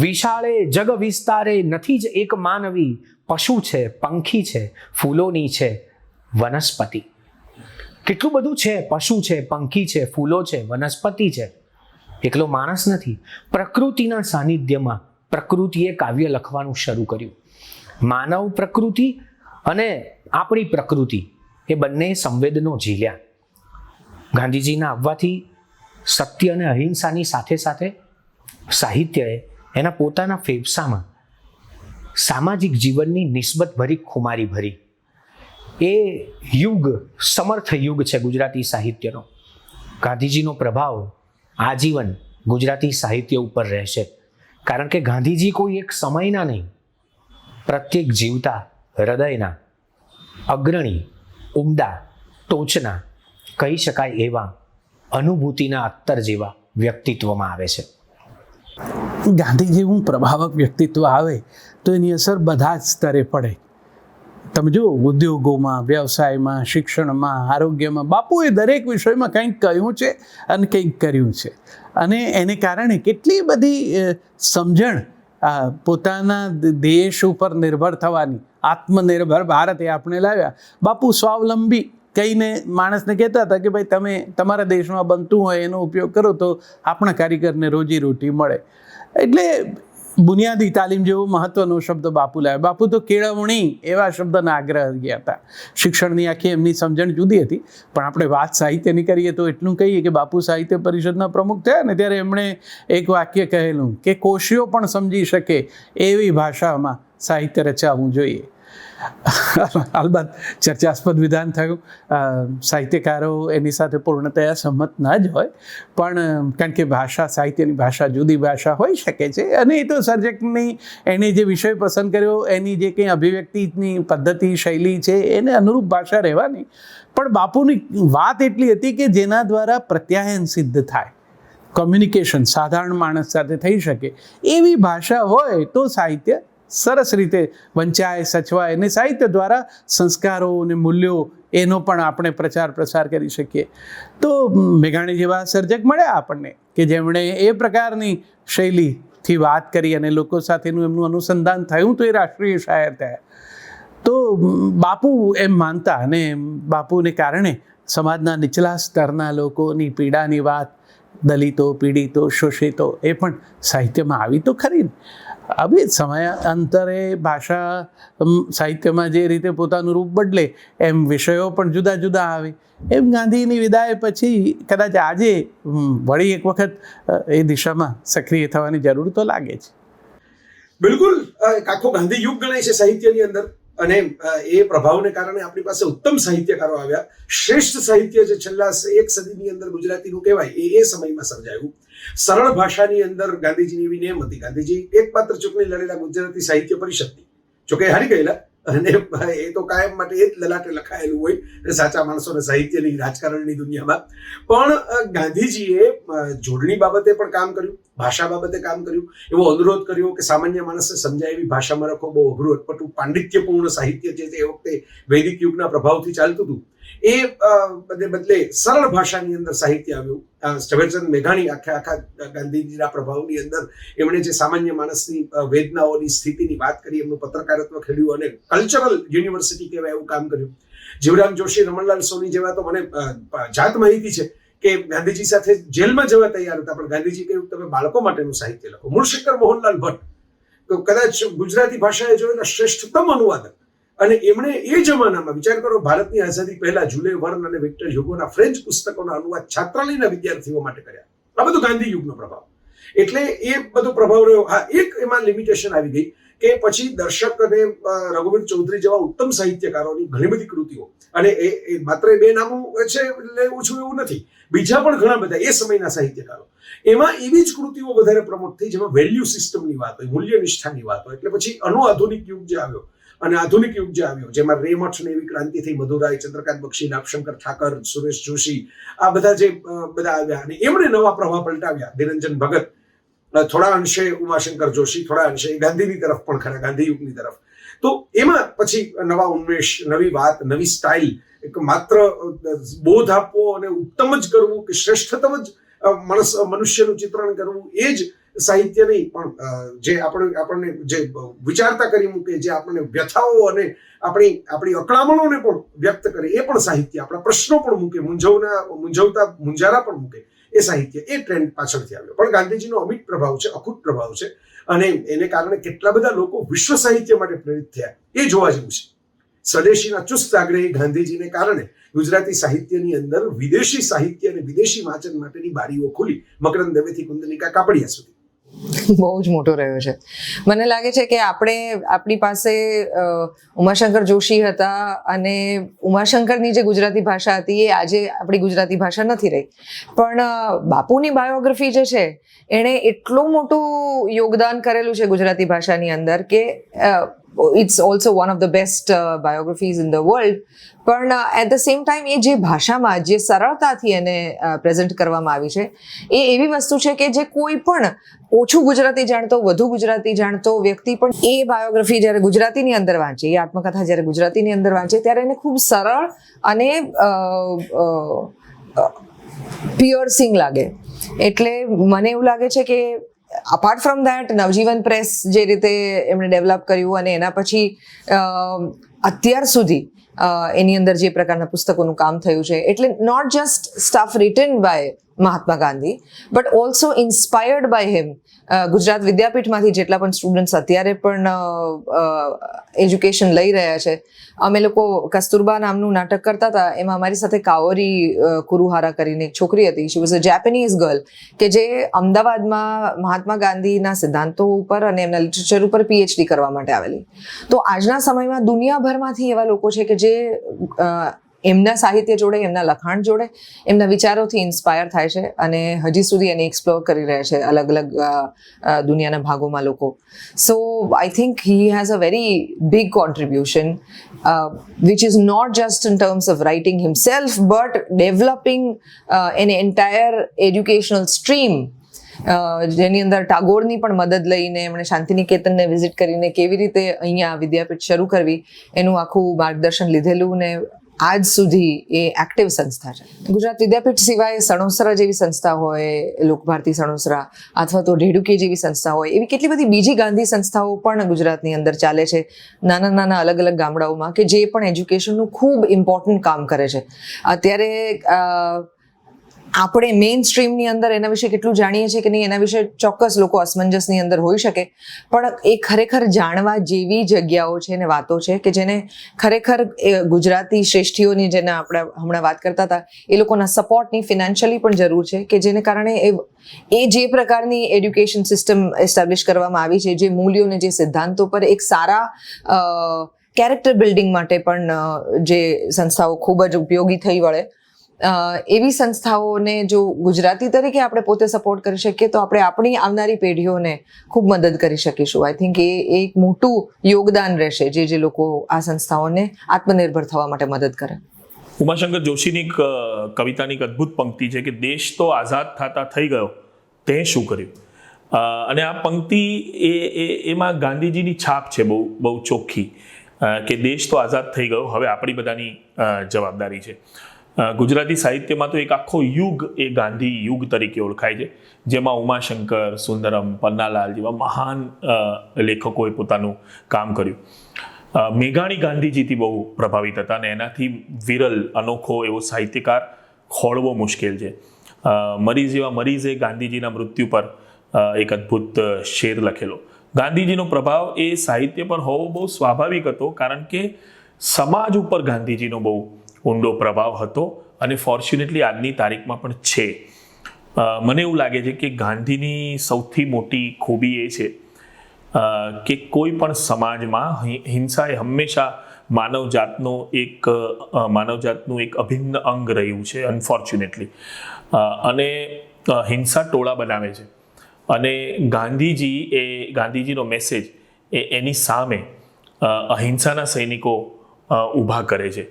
વિશાળે જગ વિસ્તારે નથી જ એક માનવી. પશુ છે, પંખી છે, ફૂલોની છે વનસ્પતિ. કેટલું બધું છે, પશુ છે, પંખી છે, ફૂલો છે, વનસ્પતિ છે. એકલો માણસ નથી. પ્રકૃતિના સાનિધ્યમાં પ્રકૃતિએ કાવ્ય લખવાનું શરૂ કર્યું. માનવ પ્રકૃતિ અને આપણી પ્રકૃતિ એ બંને સંવેદનો ઝીલ્યા. ગાંધીજીના આવવાથી સત્ય અને અહિંસાની સાથે સાથે સાહિત્યએ એના પોતાના ફેફસામાં સામાજિક જીવનની નિસ્બત ભરી ખુમારી ભરી. એ યુગ સમર્થ યુગ છે ગુજરાતી સાહિત્યનો. ગાંધીજીનો પ્રભાવ આજીવન ગુજરાતી સાહિત્ય ઉપર રહેશે, કારણ કે ગાંધીજી કોઈ એક સમયના નહીં, પ્રત્યેક જીવતા હૃદયના અગ્રણી, ઉમદા, ટોચના, કહી શકાય એવા અનુભૂતિના અત્તર જેવા વ્યક્તિત્વમાં આવે છે. ગાંધી જેવું પ્રભાવક વ્યક્તિત્વ આવે તો એની અસર બધા જ સ્તરે પડે. તમે જો, ઉદ્યોગોમાં, વ્યવસાયમાં, શિક્ષણમાં, આરોગ્યમાં, બાપુએ દરેક વિષયમાં કંઈક કહ્યું છે અને કંઈક કર્યું છે. અને એને કારણે કેટલી બધી સમજણ પોતાના દેશ ઉપર નિર્ભર થવાની, આત્મનિર્ભર ભારત એ આપણે લાવ્યા. બાપુ સ્વાવલંબી કહીને માણસને કહેતા હતા કે ભાઈ તમે તમારા દેશમાં બનતું હોય એનો ઉપયોગ કરો તો આપણા કારીગરને રોજીરોટી મળે. એટલે બુનિયાદી તાલીમ જેવો મહત્વનો શબ્દ બાપુ લાવ્યા. બાપુ તો કેળવણી એવા શબ્દના આગ્રહ ગયા હતા. શિક્ષણની આખી એમની સમજણ જુદી હતી. પણ આપણે વાત સાહિત્યની કરીએ તો એટલું કહીએ કે બાપુ સાહિત્ય પરિષદના પ્રમુખ થયા ને ત્યારે એમણે એક વાક્ય કહેલું કે કોશીઓ પણ સમજી શકે એવી ભાષામાં સાહિત્ય રચાવવું જોઈએ. અલબત્ત ચર્ચાસ્પદ વિધાન થયું. સાહિત્યકારો એની સાથે પૂર્ણતયા સંમત ન જ હોય, પણ કારણ કે ભાષા, સાહિત્યની ભાષા જુદી ભાષા હોઈ શકે છે અને એ તો સર્જકની એણે જે વિષય પસંદ કર્યો, એની જે કંઈ અભિવ્યક્તિની પદ્ધતિ, શૈલી છે એને અનુરૂપ ભાષા રહેવાની. પણ બાપુની વાત એટલી હતી કે જેના દ્વારા પ્રત્યાયન સિદ્ધ થાય, કોમ્યુનિકેશન સાધારણ માણસ સાથે થઈ શકે એવી ભાષા હોય તો સાહિત્ય સરસ રીતે વંચાય, સચવાય અને સાહિત્ય દ્વારા સંસ્કારો અને મૂલ્યો એનો પણ આપણે પ્રચાર પ્રસાર કરી શકીએ. તો મેઘાણી જેવા સર્જક મળ્યા આપણને કે જેમણે એ પ્રકારની શૈલીથી વાત કરી અને લોકો સાથેનું એમનું અનુસંધાન થયું તો એ રાષ્ટ્રીય શાયર થયા. તો બાપુ એમ માનતા અને બાપુને કારણે સમાજના નીચલા સ્તરના લોકોની પીડાની વાત, દલિતો, પીડિતો, શોષિતો એ પણ સાહિત્યમાં આવી તો ખરી. હવે સમયાંતરે ભાષા સાહિત્યમાં જે રીતે પોતાનું રૂપ બદલે એમ વિષયો પણ જુદા જુદા આવે. એમ ગાંધીની વિદાય પછી કદાચ આજે વળી એક વખત એ દિશામાં સક્રિય થવાની જરૂર તો લાગે છે. બિલકુલ, આખો ગાંધી યુગ ગણાય છે સાહિત્યની અંદર અને એ પ્રભાવને કારણે આપણી પાસે ઉત્તમ સાહિત્યકારો આવ્યા. શ્રેષ્ઠ સાહિત્ય જે છેલ્લા એક સદીની અંદર ગુજરાતીનું કહેવાય એ સમયમાં સર્જાયું. સરળ ભાષાની અંદર ગાંધીજીની એવી નેમ હતી. ગાંધીજી એકમાત્ર ચૂંટણી લડેલા ગુજરાતી સાહિત્ય પરિષદની, જોકે હારી ગયેલા, અને એ તો કાયમ માટે એ જ લલાટે લખાયેલું હોય સાચા માણસોને સાહિત્યની રાજકારણની દુનિયામાં. પણ ગાંધીજીએ જોડણી બાબતે પણ કામ કર્યું, ભાષા બાબતે કામ કર્યું. એવો અનુરોધ કર્યો કે સામાન્ય માણસને સમજાય એવી ભાષામાં લખો. બહુ અઘરું અટપટું પાંડિત્યપૂર્ણ સાહિત્ય જે એ વખતે વૈદિક યુગના પ્રભાવથી ચાલતું હતું એ બદલે સરળ ભાષાની અંદર સાહિત્ય આવ્યું. ઝવેરચંદ મેઘાણી આખા ગાંધીજીના પ્રભાવની અંદર એમણે જે સામાન્ય માણસની વેદનાઓની સ્થિતિની વાત કરી, એમનું પત્રકારત્વ ખેડ્યું અને કલ્ચરલ યુનિવર્સિટી કહેવાય એવું કામ કર્યું. જીવરામ જોશી, રમણલાલ સોની જેવા તો મને જાત માહિતી છે કે ગાંધીજી સાથે જેલમાં જવા તૈયાર હતા, પણ ગાંધીજી કહ્યું તમે બાળકો માટેનું સાહિત્ય લખો. મૂળશંકર મોહનલાલ ભટ્ટ કદાચ ગુજરાતી ભાષાએ જોયેલા શ્રેષ્ઠતમ અનુવાદક, અને એમણે એ જમાનામાં વિચાર કરો, ભારતની આઝાદી પહેલા જુલે વર્ન અને વિક્ટર હ્યુગોના ફ્રેન્ચ પુસ્તકોના અનુવાદ છાત્રાલયના વિદ્યાર્થીઓ માટે કર્યા. આ બધું ગાંધી યુગનો પ્રભાવ. એટલે એ બધો પ્રભાવ રહ્યો. હા, એક એમાં લિમિટેશન આવી ગઈ કે પછી દર્શક અને રઘુવીર ચૌધરી જેવા ઉત્તમ સાહિત્યકારોની ઘણી બધી કૃતિઓ, અને એ માત્ર બે નામો છે લેવું છું એવું નથી, બીજા પણ ઘણા બધા એ સમયના સાહિત્યકારો, એમાં એવી જ કૃતિઓ વધારે પ્રમોટ થઈ જેમાં વેલ્યુ સિસ્ટમની વાત હોય, મૂલ્ય નિષ્ઠાની વાત હોય. એટલે પછી આધુનિક યુગ જે આવ્યો, અને આધુનિક યુગ જે આવ્યો જેમાં રેમઠ ને એવી ક્રાંતિ થઈ, મધુરાય, ચંદ્રકાંત બક્ષી, નાગશંકર ઠાકર, સુરેશ જોશી, આ બધા જે બધા આવ્યા અને એમણે નવા પ્રવાહ પલટાવ્યા. નિરંજન ભગત, થોડા અંશે ઉમાશંકર જોશી, થોડા અંશે ગાંધીની તરફ પણ ખરા, ગાંધી યુગની તરફ. તો એમાં પછી નવા ઉન્મેષ, નવી વાત, નવી સ્ટાઇલ, એક માત્ર બોધ આપવો અને ઉત્તમ જ કરવું કે શ્રેષ્ઠતમ જ મનુષ્યનું ચિત્રણ કરવું એ જ સાહિત્ય નહીં, પણ જે આપણને જે વિચારતા કરી મૂકે, જે આપણને વ્યથાઓ અને આપણી અકળામણોને પણ વ્યક્ત કરે એ પણ સાહિત્ય, આપણા પ્રશ્નો પણ મૂકે, મૂંઝારા પણ મૂકે એ સાહિત્ય. એ ટ્રેન્ડ પાછળથી આવ્યો. પણ ગાંધીજીનો અમિટ પ્રભાવ છે, અખૂટ પ્રભાવ છે, અને એને કારણે કેટલા બધા લોકો વિશ્વ સાહિત્ય માટે પ્રેરિત થયા એ જોવા જેવું છે. સ્વદેશીના ચુસ્ત આગ્રહી ગાંધીજીને કારણે ગુજરાતી સાહિત્યની અંદર વિદેશી સાહિત્ય અને વિદેશી વાંચન માટેની બારીઓ ખુલી, મકરંદ દવેથી કુંદનિકા કાપડિયા સુધી. બહુ જ મોટો રહ્યો છે. મને લાગે છે કે આપણી પાસે ઉમાશંકર જોશી હતા, અને ઉમાશંકરની જે ગુજરાતી ભાષા હતી એ આજે આપણી ગુજરાતી ભાષા નથી રહી. પણ બાપુની બાયોગ્રાફી જે છે એણે એટલું મોટું યોગદાન કરેલું છે ગુજરાતી ભાષાની અંદર કે it's also one of the best biographies in the world. પણ એટ ધ સેમ ટાઈમ એ જે ભાષામાં જે સરળતાથી એને પ્રેઝન્ટ કરવામાં આવી છે એ એવી વસ્તુ છે કે જે કોઈ પણ ઓછું ગુજરાતી જાણતો, વધુ ગુજરાતી જાણતો વ્યક્તિ પણ એ બાયોગ્રાફી જ્યારે ગુજરાતીની અંદર વાંચે, એ આત્મકથા જ્યારે ગુજરાતીની અંદર વાંચે ત્યારે એને ખૂબ સરળ અને પિયર્સિંગ લાગે. એટલે મને એવું લાગે છે કે apart from that, Navjivan press જે રીતે એમણે ડેવલપ કર્યું અને એના પછી અત્યાર સુધી એની અંદર જે પ્રકારના પુસ્તકોનું કામ થયું છે, એટલે not just stuff written by Mahatma Gandhi but also inspired by him. Gujarat વિદ્યાપીઠમાંથી જેટલા પણ સ્ટુડન્ટ્સ અત્યારે પણ એજ્યુકેશન લઈ રહ્યા છે, અમે લોકો કસ્તુરબા નામનું નાટક કરતા હતા, એમાં અમારી સાથે કાઓરી કુરુહારા કરીને એક છોકરી હતી. She was a Japanese girl કે જે અમદાવાદમાં મહાત્મા ગાંધીના સિદ્ધાંતો ઉપર અને એમના લિટરેચર ઉપર પીએચડી કરવા માટે આવેલી. તો આજના સમયમાં દુનિયાભરમાંથી એવા લોકો છે કે જે એમના સાહિત્ય જોડે, એમના લખાણ જોડે, એમના વિચારોથી ઇન્સ્પાયર થાય છે અને હજી સુધી એને એક્સપ્લોર કરી રહ્યા છે અલગ અલગ દુનિયાના ભાગોમાં લોકો. So I think he has a very big contribution which is not just in terms of writing himself but developing an entire educational stream. જેની અંદર ટાગોરની પણ મદદ લઈને એમણે શાંતિનિકેતનને વિઝિટ કરીને કેવી રીતે અહીંયા વિદ્યાપીઠ શરૂ કરવી એનું આખું માર્ગદર્શન લીધેલું, ને આજ સુધી એ એક્ટિવ સંસ્થા છે. ગુજરાત વિદ્યાપીઠ સિવાય સણોસરા જેવી સંસ્થા હોય, લોકભારતી સણોસરા, અથવા તો ઢેડુકે જેવી સંસ્થા હોય, એવી કેટલી બધી બીજી ગાંધી સંસ્થાઓ પણ ગુજરાતની અંદર ચાલે છે, નાના નાના અલગ અલગ ગામડાઓમાં, કે જે પણ એજ્યુકેશનનું ખૂબ ઇમ્પોર્ટન્ટ કામ કરે છે. અત્યારે આપણે મેઇન સ્ટ્રીમની અંદર એના વિશે કેટલું જાણીએ છીએ કે નહીં એના વિશે ચોક્કસ લોકો અસમંજસની અંદર હોઈ શકે, પણ એ ખરેખર જાણવા જેવી જગ્યાઓ છે ને વાતો છે કે જેને ખરેખર ગુજરાતી શ્રેષ્ઠીઓની, જેને આપણે હમણાં વાત કરતા હતા, એ લોકોના સપોર્ટની ફિનાન્શિયલી પણ જરૂર છે, કે જેને કારણે એ જે પ્રકારની એડ્યુકેશન સિસ્ટમ એસ્ટાબ્લિશ કરવામાં આવી છે, જે મૂલ્યોને, જે સિદ્ધાંતો પર એક સારા કેરેક્ટર બિલ્ડિંગ માટે પણ જે સંસ્થાઓ ખૂબ જ ઉપયોગી થઈ વળે, એવી સંસ્થાઓને જો ગુજરાતી તરીકે આપણે પોતે સપોર્ટ કરી શકીએ તો આપણે આપણી આવનારી પેઢીઓને ખૂબ મદદ કરી શકીશું. આઈ થિંક એ એક મોટું યોગદાન રહેશે જે લોકો આ સંસ્થાઓને આત્મનિર્ભર થવા માટે મદદ કરે. ઉમાશંકર જોશીની એક કવિતાની એક અદ્ભુત પંક્તિ છે કે દેશ તો આઝાદ થતા થઈ ગયો, તે શું કર્યું? અને આ પંક્તિ એમાં ગાંધીજીની છાપ છે બહુ ચોખ્ખી કે દેશ તો આઝાદ થઈ ગયો, હવે આપણી બધાની જવાબદારી છે. ગુજરાતી સાહિત્યમાં તો એક આખો યુગ એ ગાંધી યુગ તરીકે ઓળખાય છે, જેમાં ઉમાશંકર, સુંદરમ, પન્નાલાલ જેવા મહાન લેખકોએ પોતાનું કામ કર્યું. મેઘાણી ગાંધીજીથી બહુ પ્રભાવિત હતા અને એનાથી વિરલ અનોખો એવો સાહિત્યકાર ખોળવો મુશ્કેલ છે. મરીઝે ગાંધીજીના મૃત્યુ પર એક અદ્ભુત શેર લખેલો. ગાંધીજીનો પ્રભાવ એ સાહિત્ય પર હોવો બહુ સ્વાભાવિક હતો, કારણ કે સમાજ ઉપર ગાંધીજીનો બહુ ઊંડો પ્રભાવ હતો અને ફોર્ચ્યુનેટલી આજની તારીખમાં પણ છે. મને એવું લાગે છે કે ગાંધીની સૌથી મોટી ખૂબી એ છે કે કોઈ પણ સમાજમાં હિંસા એ હંમેશા માનવજાતનું એક અભિન્ન અંગ રહ્યું છે અનફોર્ચ્યુનેટલી. અને હિંસા ટોળા બનાવે છે અને ગાંધીજીનો મેસેજ એની સામે અહિંસાના સૈનિકો ઊભા કરે છે.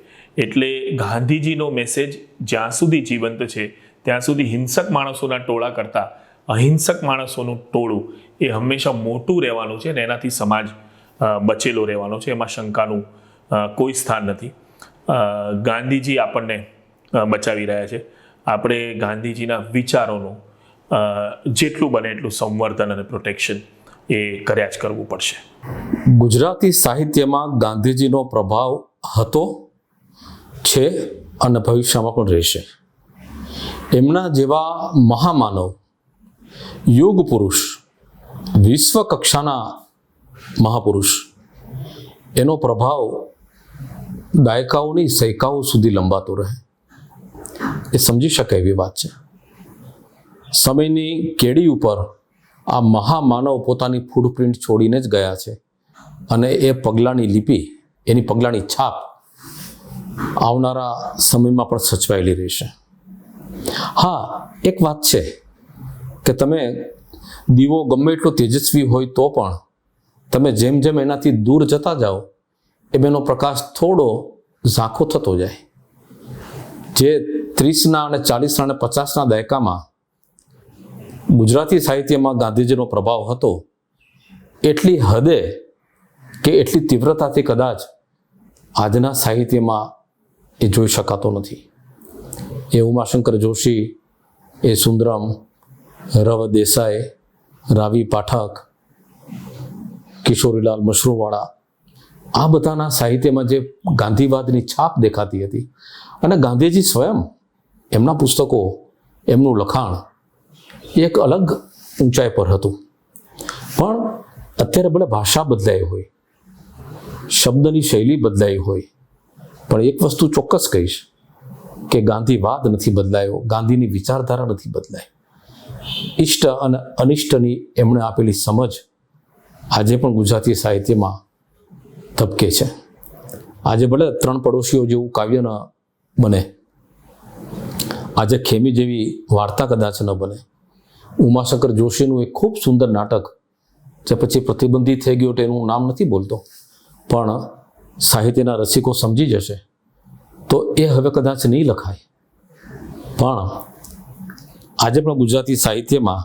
એટલે ગાંધીજીનો મેસેજ જ્યાં સુધી જીવંત છે ત્યાં સુધી હિંસક માણસોના ટોળા કરતાં અહિંસક માણસોનું ટોળું એ હંમેશા મોટું રહેવાનું છે અને એનાથી સમાજ બચેલો રહેવાનો છે, એમાં શંકાનું કોઈ સ્થાન નથી. ગાંધીજી આપણને બચાવી રહ્યા છે. આપણે ગાંધીજીના વિચારોનું જેટલું બને એટલું સંવર્ધન અને પ્રોટેક્શન એ કર્યા જ કરવું પડશે. ગુજરાતી સાહિત્યમાં ગાંધીજીનો પ્રભાવ હતો, છે અને ભવિષ્યમાં પણ રહેશે. એમના જેવા મહામાનવ, યુગ પુરુષ, વિશ્વ કક્ષાના મહાપુરુષ, એનો પ્રભાવ દાયકાઓની સૈકાઓ સુધી લંબાતો રહે એ સમજી શકાય એવી વાત છે. સમયની કેડી ઉપર આ મહામાનવ પોતાની ફૂટપ્રિન્ટ છોડીને જ ગયા છે અને એ પગલાંની લિપિ, એની પગલાંની છાપ આવનારા સમયમાં પણ સચવાયેલી રહેશે. હા, એક વાત છે કે તમે દીવો ગમે એટલો તેજસ્વી હોય તો પણ તમે જેમ જેમ એનાથી દૂર જતા જાઓ એમ એનો પ્રકાશ થોડો ઝાંખો થતો જાય. જે 30ના અને 40ના અને 50ના દાયકામાં ગુજરાતી સાહિત્યમાં ગાંધીજીનો પ્રભાવ હતો, એટલી હદે કે એટલી તીવ્રતાથી કદાચ આજના સાહિત્યમાં એ જોઈ શકાતો નથી. એ ઉમાશંકર જોશી, એ સુંદરમ, રવ દેસાઈ, રાવી પાઠક, કિશોરીલાલ મશરૂવાળા, આ બધાના સાહિત્યમાં જે ગાંધીવાદની છાપ દેખાતી હતી અને ગાંધીજી સ્વયં, એમના પુસ્તકો, એમનું લખાણ એક અલગ ઊંચાઈ પર હતું. પણ અત્યારે ભલે ભાષા બદલાઈ હોય, શબ્દની શૈલી બદલાઈ હોય, પણ એક વસ્તુ ચોક્કસ કહીશ કે ગાંધીવાદ નથી બદલાયો, ગાંધીની વિચારધારા નથી બદલાઈ. ઇષ્ટ અને અનિષ્ટની એમણે આપેલી સમજ આજે પણ ગુજરાતી સાહિત્યમાં તબકે છે. આજે ભલે 3 પડોશીઓ જેવું કાવ્ય ન બને, આજે ખેમી જેવી વાર્તા કદાચ ન બને, ઉમાશંકર જોશીનું એક ખૂબ સુંદર નાટક જે પછી પ્રતિબંધિત થઈ ગયું એનું નામ નથી બોલતો, પણ સાહિત્યના રસિકો સમજી જશે, તો એ હવે કદાચ નહીં લખાય. પણ આજે પણ ગુજરાતી સાહિત્યમાં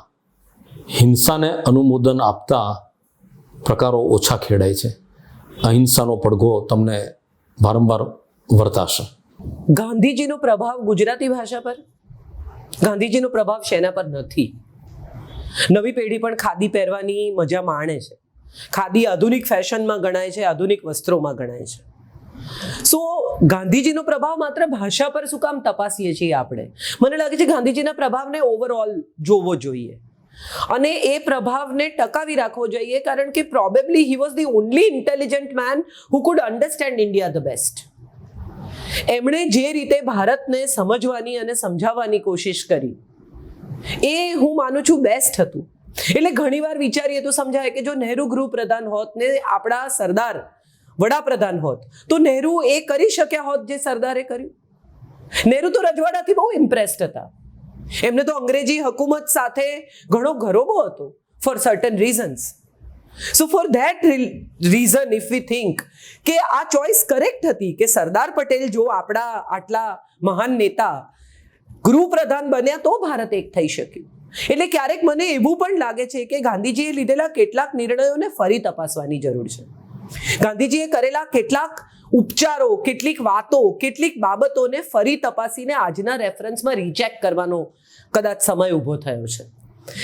હિંસાને અનુમોદન આપતા પ્રકારો ઓછા ખેડાય છે. અહિંસાનો પડઘો તમને વારંવાર વર્તાશે. ગાંધીજીનો પ્રભાવ ગુજરાતી ભાષા પર, ગાંધીજીનો પ્રભાવ શેના પર નથી? નવી પેઢી પણ ખાદી પહેરવાની મજા માણે છે. ખાદી આધુનિક ફેશનમાં ગણાય છે, આધુનિક વસ્ત્રોમાં ગણાય છે. સો ગાંધીજીનો પ્રભાવ માત્ર ભાષા પર શું કામ તપાસીએ છીએ આપણે? મને લાગે છે ગાંધીજીના પ્રભાવને ઓવરઓલ જોવો જોઈએ અને એ પ્રભાવને ટકાવી રાખવો જોઈએ, કારણ કે probably he was the only intelligent main who food understand India the best. એમણે જે રીતે ભારતને સમજવાની અને સમજાવવાની કોશિશ કરી એ હું માનું છું બેસ્ટ હતું. એટલે ઘણીવાર વિચારીએ તો સમજાય કે જો નહેરુ ગૃહપ્રધાન હોત ને આપણા સરદાર વડાપ્રધાન હોત તો નહેરુ એ કરી શક્યા હોત જે સરદારે કર્યું? નહેરુ તો રજવાડાથી બહુ ઇમ્પ્રેસ્ડ હતા. એમને તો અંગ્રેજી હકુમત સાથે ઘણો ગરોબો હતો for certain reasons. So for that reason if we think કે આ ચોઇસ કરેક્ટ હતી કે સરદાર પટેલ જો આપણા આટલા મહાન નેતા ગૃહપ્રધાન બન્યા તો ભારત એક થઈ શક્યું. એટલે ક્યારેક મને એવું પણ લાગે છે કે ગાંધીજીએ લીધેલા કેટલાક નિર્ણયોને ફરી તપાસવાની જરૂર છે. ગાંધીજીએ કરેલા કેટલાક ઉપચારો, કેટલીક વાતો, કેટલીક બાબતોને ફરી તપાસીને આજના રેફરન્સમાં રીચેક કરવાનો કદાચ સમય ઊભો થયો છે.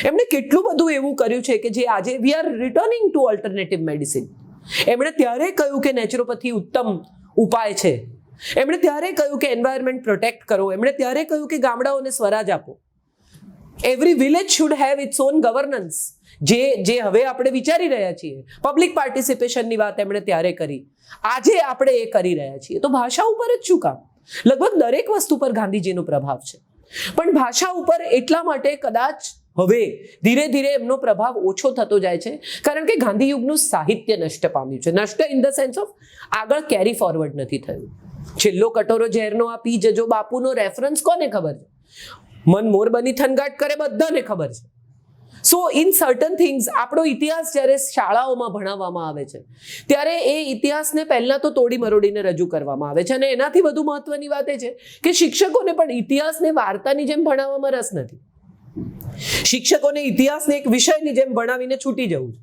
એમણે કેટલું બધું એવું કર્યું છે કે જે આજે we are returning to alternative medicine. એમણે ત્યારે કહ્યું કે નેચરોપેથી ઉત્તમ ઉપાય છે. એમણે ત્યારે કહ્યું કે એન્વાયરમેન્ટ પ્રોટેક્ટ કરો. એમણે ત્યારે કહ્યું કે ગામડાઓને સ્વરાજ આપો. Every village should have its own governance. જે હવે આપણે વિચારી રહ્યા છીએ, પબ્લિક પાર્ટિસિપેશનની વાત એમણે ત્યારે કરી. આજે આપણે એ કરી રહ્યા છીએ. તો ભાષા ઉપર જ શું કામ? લગભગ દરેક વસ્તુ પર ગાંધીજીનો પ્રભાવ છે. પણ ભાષા ઉપર એટલા માટે કદાચ હવે ધીરે ધીરે એમનો પ્રભાવ ઓછો થતો જાય છે કારણ કે ગાંધી યુગનું સાહિત્ય નષ્ટ પામ્યું છે. નષ્ટ ઇન ધ સેન્સ ઓફ આગળ કેરી ફોરવર્ડ નથી થયું. છેલ્લો કટોરો ઝેરનો આ પી જજો બાપુનો રેફરન્સ કોને ખબર છે? મન મોર બની થનગાટ કરે બધાને ખબર છે. સો ઇન સર્ટન થિંગ્સ આપણો ઇતિહાસ જ્યારે શાળાઓમાં ભણાવવામાં આવે છે ત્યારે એ ઇતિહાસને પહેલાં તો તોડી મરોડીને રજૂ કરવામાં આવે છે. અને એનાથી વધુ મહત્વની વાત એ છે કે શિક્ષકોને પણ ઇતિહાસને વાર્તાની જેમ ભણાવવામાં રસ નથી. શિક્ષકોને ઇતિહાસને એક વિષયની જેમ ભણાવીને છૂટી જવું છે.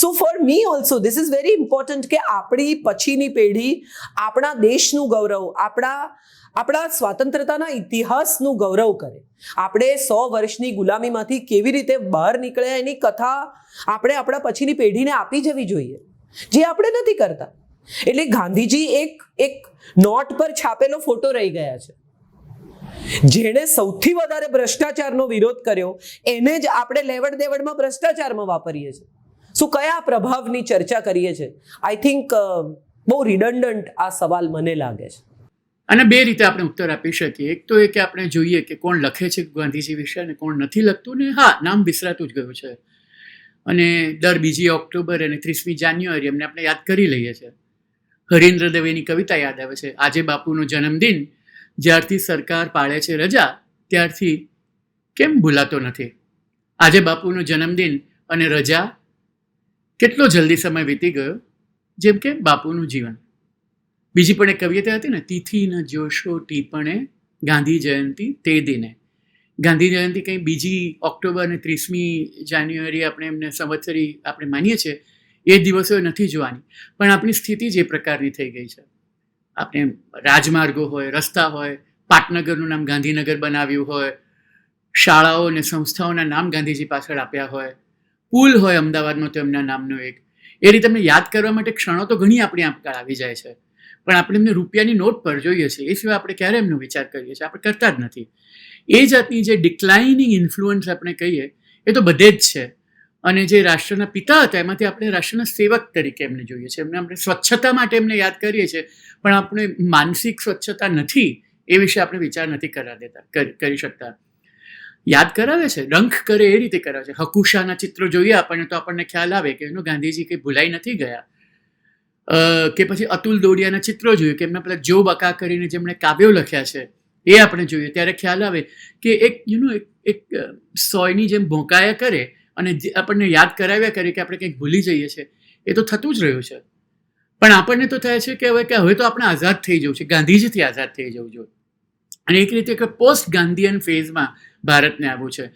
So for me also this is very important કે આપણી પછીની પેઢી આપણા દેશનું ગૌરવ, આપણા સ્વાતંત્રતાના ઇતિહાસનું ગૌરવ કરે. આપણે 100 વર્ષની ગુલામીમાંથી કેવી રીતે બહાર નીકળ્યા એની કથા આપણે આપણા પછીની પેઢીને આપી જવી જોઈએ, જે આપણે નથી કરતા. એટલે ગાંધીજી એક નોટ પર છાપેલો ફોટો રહી ગયા છે. જેણે સૌથી વધારે ભ્રષ્ટાચારનો વિરોધ કર્યો એને જ આપણે લેવડ દેવડમાં ભ્રષ્ટાચારમાં વાપરીએ છીએ. શું કયા પ્રભાવની ચર્ચા કરીએ છીએ? આઈ થિંક બહુ રિડન્ડન્ટ આ સવાલ મને લાગે છે. અને બે રીતે આપણે ઉત્તર આપી શકીએ. એક તો એ કે આપણે જોઈએ કે કોણ લખે છે ગાંધીજી વિશે અને કોણ નથી લખતું. ને હા, નામ વિસરાતું જ ગયું છે. અને દર 2 ઓક્ટોબર અને 30મી જાન્યુઆરી એમને આપણે યાદ કરી લઈએ છીએ. હરીન્દ્ર દવેની કવિતા યાદ આવે છે. આજે બાપુનો જન્મદિન જ્યારથી સરકાર પાળે છે રજા ત્યારથી કેમ ભૂલાતો નથી. આજે બાપુનો જન્મદિન અને રજા કેટલો જલ્દી સમય વીતી ગયો, જેમ કે બાપુનું જીવન. બીજી પણ એક કવિતા હતી ને, તિથિ ન જોશો ટીપણે ગાંધી જયંતિ તે દિને. ગાંધી જયંતિ કંઈ 2 ઓક્ટોબર અને 30મી જાન્યુઆરી આપણે એમને સંવત્સરી આપણે માનીએ છીએ, એ દિવસો નથી જોવાની. પણ આપણી સ્થિતિ જે પ્રકારની થઈ ગઈ છે, આપણે રાજમાર્ગો હોય, રસ્તા હોય, પાટનગરનું નામ ગાંધીનગર બનાવ્યું હોય, શાળાઓ અને સંસ્થાઓના નામ ગાંધીજી પાછળ આપ્યા હોય, પુલ હોય અમદાવાદમાં તો એમના નામનો એક. એ રીતે અમને યાદ કરવા માટે ક્ષણો તો ઘણી આપણી આંખકાળ આવી જાય છે. પણ આપણે એમને રૂપિયાની નોટ પર જોઈએ છીએ, એ સિવાય આપણે ક્યારે એમનો વિચાર કરીએ છીએ? આપણે કરતા જ નથી. એ જાતની જે ડિક્લાઇનિંગ ઇન્ફ્લુઅન્સ આપણે કહીએ એ તો બધે જ છે. અને જે રાષ્ટ્રના પિતા હતા એમાંથી આપણે રાષ્ટ્રના સેવક તરીકે એમને જોઈએ છીએ. એમને આપણે સ્વચ્છતા માટે એમને યાદ કરીએ છીએ, પણ આપણે માનસિક સ્વચ્છતા નથી એ વિશે આપણે વિચાર નથી કરી શકતા. યાદ કરાવે છે, ડંખ કરે એ રીતે કરાવે છે. હકુશાના ચિત્રો જોઈએ આપણને તો આપણને ખ્યાલ આવે કે એનો ગાંધીજી કંઈ ભૂલાઈ નથી ગયા. કે પછી અતુલ દોડિયાના ચિત્રો જોઈએ કે એમના પેલા જો બકા કરીને જેમણે કાવ્યો લખ્યા છે એ આપણે જોઈએ ત્યારે ખ્યાલ આવે કે એક સોયની જેમ ભોંકાયા કરે અને આપણને યાદ કરાવ્યા કરે કે આપણે કંઈક ભૂલી જઈએ છીએ. એ તો થતું જ રહ્યું છે. પણ આપણને તો થાય છે કે હવે તો આપણે આઝાદ થઈ જવું છે, ગાંધીજીથી આઝાદ થઈ જવું જોઈએ. અને એક રીતે કે પોસ્ટ ગાંધીયન ફેઝમાં ભારતને આવવું છે.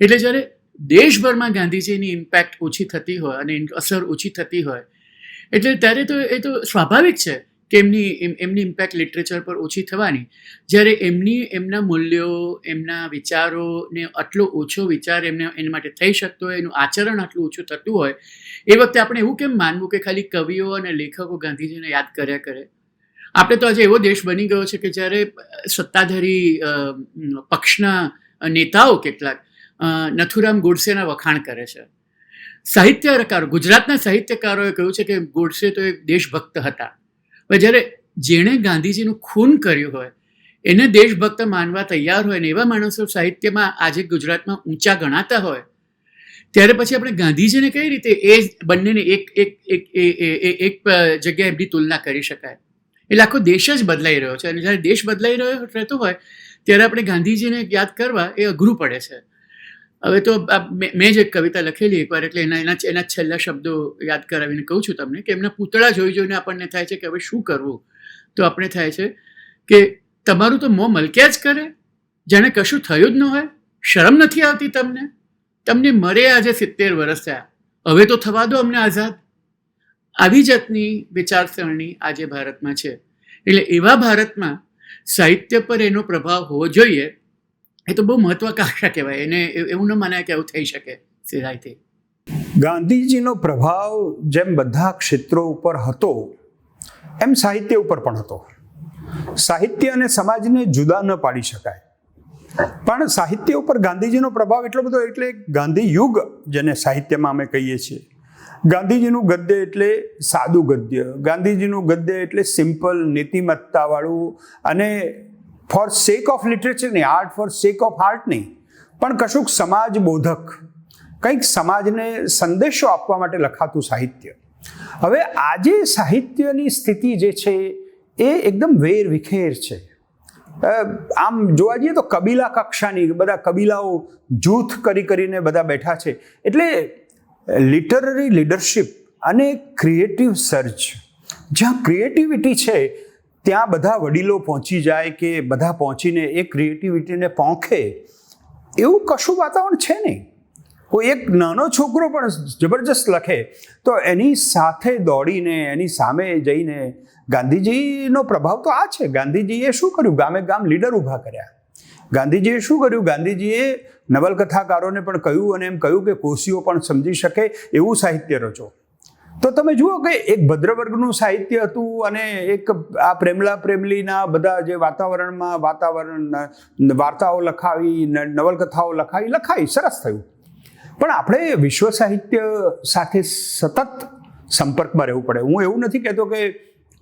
એટલે જ્યારે દેશભરમાં ગાંધીજીની ઇમ્પેક્ટ ઓછી થતી હોય અને અસર ઓછી થતી હોય એટલે ત્યારે તો એ તો સ્વાભાવિક છે કે એમની ઇમ્પેક્ટ લિટરેચર પર ઓછી થવાની. જ્યારે એમના મૂલ્યો, એમના વિચારોને આટલો ઓછો વિચાર એના માટે થઈ શકતો હોય, એનું આચરણ આટલું ઓછું થતું હોય, એ વખતે આપણે એવું કેમ માનવું કે ખાલી કવિઓ અને લેખકો ગાંધીજીને યાદ કર્યા કરે? આપણે તો આજે એવો દેશ બની ગયો છે કે જ્યારે સત્તાધારી પક્ષના નેતાઓ કેટલાક નથુરામ ગોડસેના વખાણ કરે છે. સાહિત્યકારો, ગુજરાતના સાહિત્યકારોએ કહ્યું છે કે ગોડસે તો એક દેશભક્ત હતા. હવે જ્યારે જેણે ગાંધીજીનું ખૂન કર્યું હોય એને દેશભક્ત માનવા તૈયાર હોય ને એવા માણસો સાહિત્યમાં આજે ગુજરાતમાં ઊંચા ગણાતા હોય, ત્યારે પછી આપણે ગાંધીજીને કઈ રીતે એ બંનેને એક જગ્યાએ એમની તુલના કરી શકાય? એટલે આખો દેશ જ બદલાઈ રહ્યો છે. અને જ્યારે દેશ બદલાઈ રહેતો હોય ત્યારે આપણે ગાંધીજીને યાદ કરવા એ અઘરું પડે છે. હવે તો મેં જ એક કવિતા લખેલી એકવાર, એટલે એના છેલ્લા શબ્દો યાદ કરાવીને કહું છું તમને કે એમના પૂતળા જોઈને આપણને થાય છે કે હવે શું કરવું. તો આપણે થાય છે કે તમારું તો મોં મલક્યા જ કરે, જાણે કશું થયું જ ન હોય. શરમ નથી આવતી તમને મરે આજે 70 વર્ષ થયા, હવે તો થવા દો અમને આઝાદ. આવી જાતની વિચારસરણી આજે ભારતમાં છે. એટલે એવા ભારતમાં સાહિત્ય પર એનો પ્રભાવ હોવો જોઈએ. એ તો બહુ મહત્વાકાંક્ષા કહેવાય. એને એવું ન માનાય કે એવું થઈ શકે સિધાઈથી. ગાંધીજીનો પ્રભાવ જેમ બધા ક્ષેત્રો ઉપર હતો એમ સાહિત્ય ઉપર પણ હતો. સાહિત્ય અને સમાજને જુદા ન પાડી શકાય. પણ સાહિત્ય ઉપર ગાંધીજીનો પ્રભાવ એટલો બધો, એટલે ગાંધી યુગ જેને સાહિત્યમાં અમે કહીએ છીએ. ગાંધીજીનું ગદ્ય એટલે સાદું ગદ્ય, ગાંધીજીનું ગદ્ય એટલે સિમ્પલ, નીતિમત્તાવાળું, અને ફોર સેક ઓફ લિટરેચર નહીં, art for sake of art નહીં, પણ કશુંક સમાજ બોધક, કંઈક સમાજને સંદેશો આપવા માટે લખાતું સાહિત્ય. હવે આજે સાહિત્યની સ્થિતિ જે છે એ એકદમ વેર વિખેર છે. આમ જોવા જઈએ તો કબીલા કક્ષાની, બધા કબીલાઓ જૂથ કરીને બધા બેઠા છે. એટલે લિટરરી લીડરશિપ અને ક્રિએટિવ સર્ચ, જ્યાં ક્રિએટિવિટી છે ત્યાં બધા વડીલો પહોંચી જાય કે બધા પહોંચીને એ ક્રિએટિવિટીને પોંખે એવું કશું વાતાવરણ છે નહીં. કોઈ એક નાનો છોકરો પણ જબરજસ્ત લખે તો એની સાથે દોડીને એની સામે જઈને, ગાંધીજીનો પ્રભાવ તો આ છે. ગાંધીજીએ શું કર્યું? ગામે ગામ લીડર ઊભા કર્યા. ગાંધીજીએ શું કર્યું? ગાંધીજીએ નવલકથાકારોને પણ કહ્યું અને એમ કહ્યું કે કોશીઓ પણ સમજી શકે એવું સાહિત્ય રચો. તો તમે જુઓ કે એક ભદ્રવર્ગનું સાહિત્ય હતું અને એક આ પ્રેમલા પ્રેમલીના બધા જે વાર્તાઓ લખાવી, નવલકથાઓ લખાઈ, સરસ થયું. પણ આપણે વિશ્વ સાહિત્ય સાથે સતત સંપર્કમાં રહેવું પડે. હું એવું નથી કહેતો કે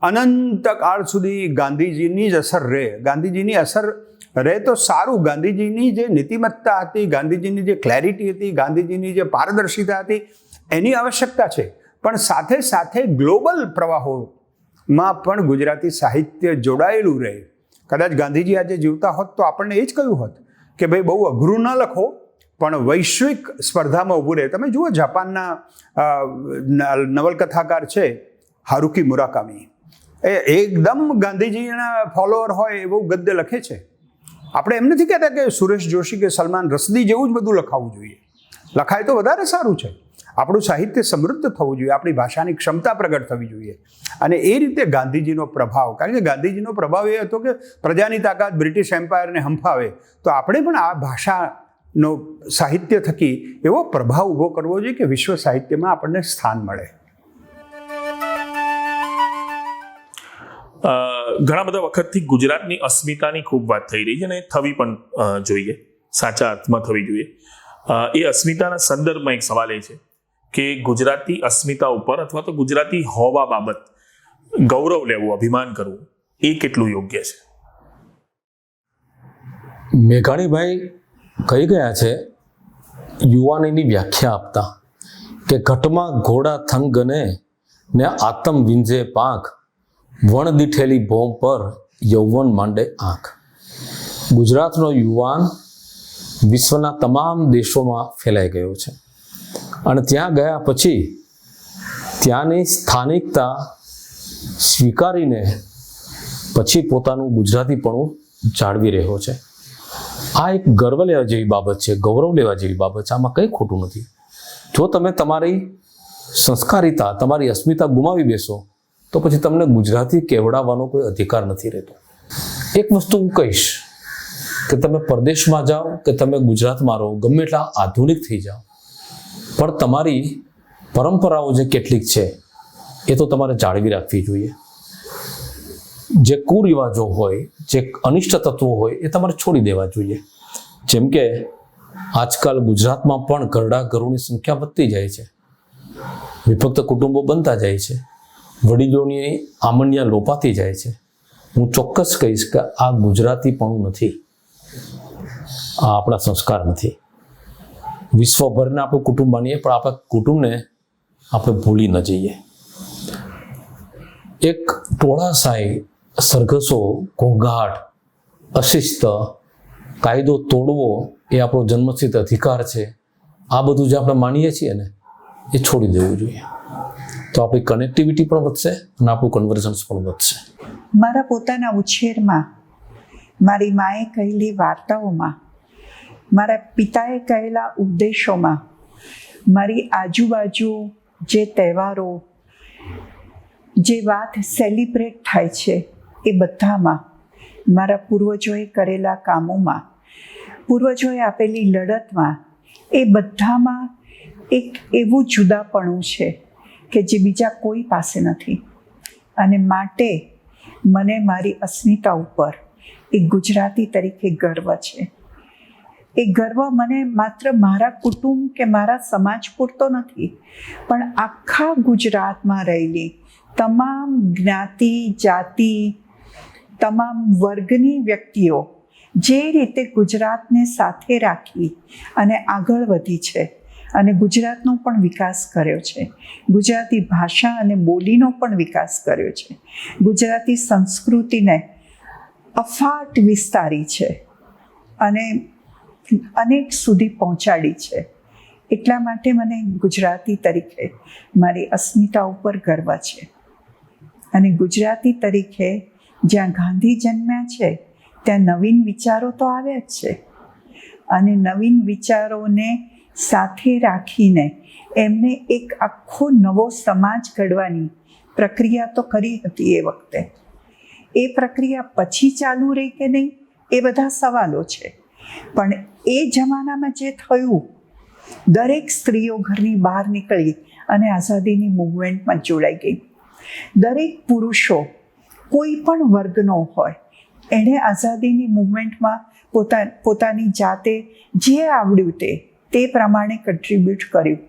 અનંત કાળ સુધી ગાંધીજીની જ અસર રહે. ગાંધીજીની અસર રહે તો સારું. ગાંધીજીની જે નીતિમત્તા હતી, ગાંધીજીની જે ક્લેરિટી હતી, ગાંધીજીની જે પારદર્શિતા હતી, એની આવશ્યકતા છે. પણ સાથે સાથે ગ્લોબલ પ્રવાહોમાં પણ ગુજરાતી સાહિત્ય જોડાયેલું રહે. કદાચ ગાંધીજી આજે જીવતા હોત તો આપણને એ જ કહ્યું હોત કે ભાઈ બહુ અઘરું ન લખો, પણ વૈશ્વિક સ્પર્ધામાં ઊભું રહે. તમે જુઓ જાપાનના નવલકથાકાર છે હારુકી મુરાકામી, એ એકદમ ગાંધીજીના ફોલોઅર હોય એવું ગદ્ય લખે છે. આપણે એમ નથી કહેતા કે સુરેશ જોશી કે સલમાન રશ્દી જેવું જ બધું લખાવવું જોઈએ. લખાય તો વધારે સારું છે. આપણું સાહિત્ય સમૃદ્ધ થવું જોઈએ, આપણી ભાષાની ક્ષમતા પ્રગટ થવી જોઈએ. અને એ રીતે ગાંધીજીનો પ્રભાવ, કારણ કે ગાંધીજીનો પ્રભાવ એ હતો કે પ્રજાની તાકાત બ્રિટિશ એમ્પાયરને હંફાવે, તો આપણે પણ આ ભાષાનો સાહિત્ય થકી એવો પ્રભાવ ઊભો કરવો જોઈએ કે વિશ્વ સાહિત્યમાં આપણને સ્થાન મળે. ઘણા બધા વખતથી ગુજરાતની અસ્મિતાની ખૂબ વાત થઈ રહી છે અને થવી પણ જોઈએ, સાચા અર્થમાં થવી જોઈએ. એ અસ્મિતાના સંદર્ભમાં એક સવાલ એ છે કે ગુજરાતી અસ્મિતા ઉપર અથવા તો ગુજરાતી હોવા બાબત ગૌરવ લેવું, અભિમાન કરવું, એ કેટલું યોગ્ય છે? મેઘાણીભાઈ કહી ગયા છે યુવાનીની વ્યાખ્યા આપતા કે ઘટમાં ઘોડા થંગ ગને ને આતમ વિંજે પાંખ, વણ દીઠેલી ભોમ પર યૌવન માંડે આંખ. ગુજરાતનો યુવાન વિશ્વના તમામ દેશોમાં ફેલાઈ ગયો છે અને ત્યાં ગયા પછી ત્યાંની સ્થાનિકતા સ્વીકારીને પછી પોતાનું ગુજરાતીપણું જાળવી રહ્યો છે. આ એક ગર્વ લેવા જેવી બાબત છે, ગૌરવ લેવા જેવી બાબત છે. આમાં કંઈ ખોટું નથી. જો તમે તમારી સંસ્કારિતા, તમારી અસ્મિતા ગુમાવી બેસો તો પછી તમને ગુજરાતી કહેવડાવવાનો કોઈ અધિકાર નથી રહેતો. એક વસ્તુ હું કહીશ કે તમે પરદેશમાં જાઓ કે તમે ગુજરાતમાં રહો, ગમે એટલા આધુનિક થઈ જાઓ, પણ તમારી પરંપરાઓ જે કેટલીક છે એ તો તમારે જાળવી રાખવી જોઈએ. જે કુરિવાજો હોય, જે અનિષ્ટ તત્વો હોય એ તમારે છોડી દેવા જોઈએ. જેમ કે આજકાલ ગુજરાતમાં પણ ઘરડા ઘરોની સંખ્યા વધતી જાય છે, વિભક્ત કુટુંબો બનતા જાય છે, વડીલોની આમણ્યા લોપાતી જાય છે. હું ચોક્કસ કહીશ કે આ ગુજરાતીપણું નથી, આ આપણા સંસ્કાર નથી. વિશ્વભરને આપણું કુટુંબ માનીએ પણ આપણા કુટુંબને આપણે ભૂલી ન જઈએ. એક ટોળાશાહી સરઘસો, ઘોંઘાટ, અશિસ્ત, કાયદો તોડવો એ આપણો જન્મસિદ્ધ અધિકાર છે, આ બધું જે આપણે માનીએ છીએ ને એ છોડી દેવું જોઈએ. તો આપણી કનેક્ટિવિટી પણ વધશે અને આપણું કન્વર્જન્સ પણ વધશે. મારા પોતાના ઉછેરમાં, મારી માએ કહેલી વાર્તાઓમાં, મારા પિતાએ કહેલા ઉપદેશોમાં, મારી આજુબાજુ જે તહેવારો, જે વાત સેલિબ્રેટ થાય છે એ બધામાં, મારા પૂર્વજોએ કરેલા કામોમાં, પૂર્વજોએ આપેલી લડતમાં, એ બધામાં એક એવું જુદાપણું છે કે જે બીજા કોઈ પાસે નથી. અને માટે મને મારી અસ્મિતા ઉપર એક ગુજરાતી તરીકે ગર્વ છે. એ ગર્વ મને માત્ર મારા કુટુંબ કે મારા સમાજ પૂરતો નથી, પણ આખા ગુજરાતમાં રહેલી તમામ જ્ઞાતિ, જાતિ, તમામ વર્ગની વ્યક્તિઓ જે રીતે ગુજરાતને સાથે રાખી અને આગળ વધી છે અને ગુજરાતનો પણ વિકાસ કર્યો છે, ગુજરાતી ભાષા અને બોલીનો પણ વિકાસ કર્યો છે, ગુજરાતી સંસ્કૃતિને અફાટ વિસ્તારી છે અને અનેક સુધી પહોંચાડી છે. એટલા માટે મને ગુજરાતી તરીકે મારી અસ્મિતા ઉપર ગર્વ છે. અને ગુજરાતી તરીકે જ્યાં ગાંધી જન્મ્યા છે ત્યાં નવીન વિચારો તો આવ્યા જ છે. અને નવીન વિચારોને સાથે રાખીને એમને એક આખો નવો સમાજ ઘડવાની પ્રક્રિયા તો કરી હતી એ વખતે. એ પ્રક્રિયા પછી ચાલુ રહી કે નહીં એ બધા સવાલો છે. પણ એ જમાનામાં જે થયું, દરેક સ્ત્રીઓ ઘરની બહાર નીકળી અને આઝાદીની મૂવમેન્ટમાં જોડાઈ ગઈ. દરેક પુરુષો કોઈ પણ વર્ગનો હોય, એણે આઝાદીની મૂવમેન્ટમાં પોતાની જાતે જે આવડ્યું તે પ્રમાણે કન્ટ્રીબ્યુટ કર્યું.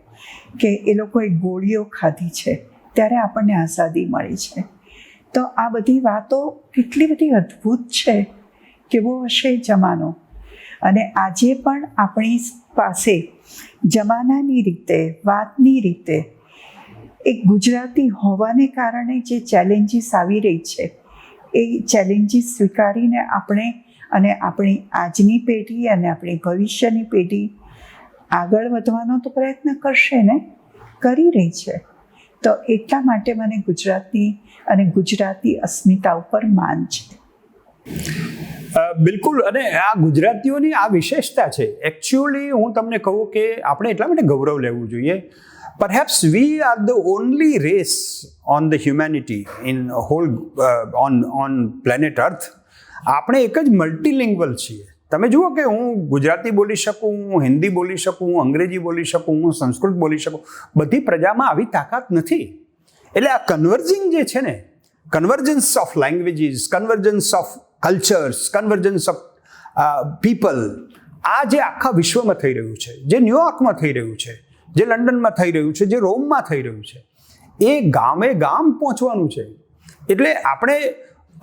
કે એ લોકોએ ગોળીઓ ખાધી છે ત્યારે આપણને આઝાદી મળી છે. તો આ બધી વાતો કેટલી બધી અદ્ભુત છે. કેવો હશે જમાનો. અને આજે પણ આપણી પાસે જમાનાની રીતે, વાતની રીતે, એક ગુજરાતી હોવાને કારણે જે ચેલેન્જીસ આવી રહી છે એ ચેલેન્જીસ સ્વીકારીને આપણે અને આપણી આજની પેઢી અને આપણી ભવિષ્યની પેઢી આગળ વધવાનો તો પ્રયત્ન કરશે ને, કરી રહી છે. તો એટલા માટે મને ગુજરાતની અને ગુજરાતી અસ્મિતા ઉપર માન છે. બિલકુલ. અને આ ગુજરાતીઓની આ વિશેષતા છે. એકચ્યુઅલી હું તમને કહું કે આપણે એટલા માટે ગૌરવ લેવું જોઈએ. Perhaps we are the only race on the humanity in whole on planet Earth. આપણે એક જ મલ્ટીલિંગ્વલ છીએ. તમે જુઓ કે હું ગુજરાતી બોલી શકું, હું હિન્દી બોલી શકું, હું અંગ્રેજી બોલી શકું, હું સંસ્કૃત બોલી શકું. બધી પ્રજામાં આવી તાકાત નથી. એટલે આ કન્વર્જિંગ જે છે ને, convergence of languages, convergence of cultures, convergence of people, આ જે આખા વિશ્વમાં થઈ રહ્યું છે, જે ન્યુયોર્કમાં થઈ રહ્યું છે, જે લંડનમાં થઈ રહ્યું છે, જે રોમમાં થઈ રહ્યું છે, એ ગામે ગામ પહોંચવાનું છે. એટલે આપણે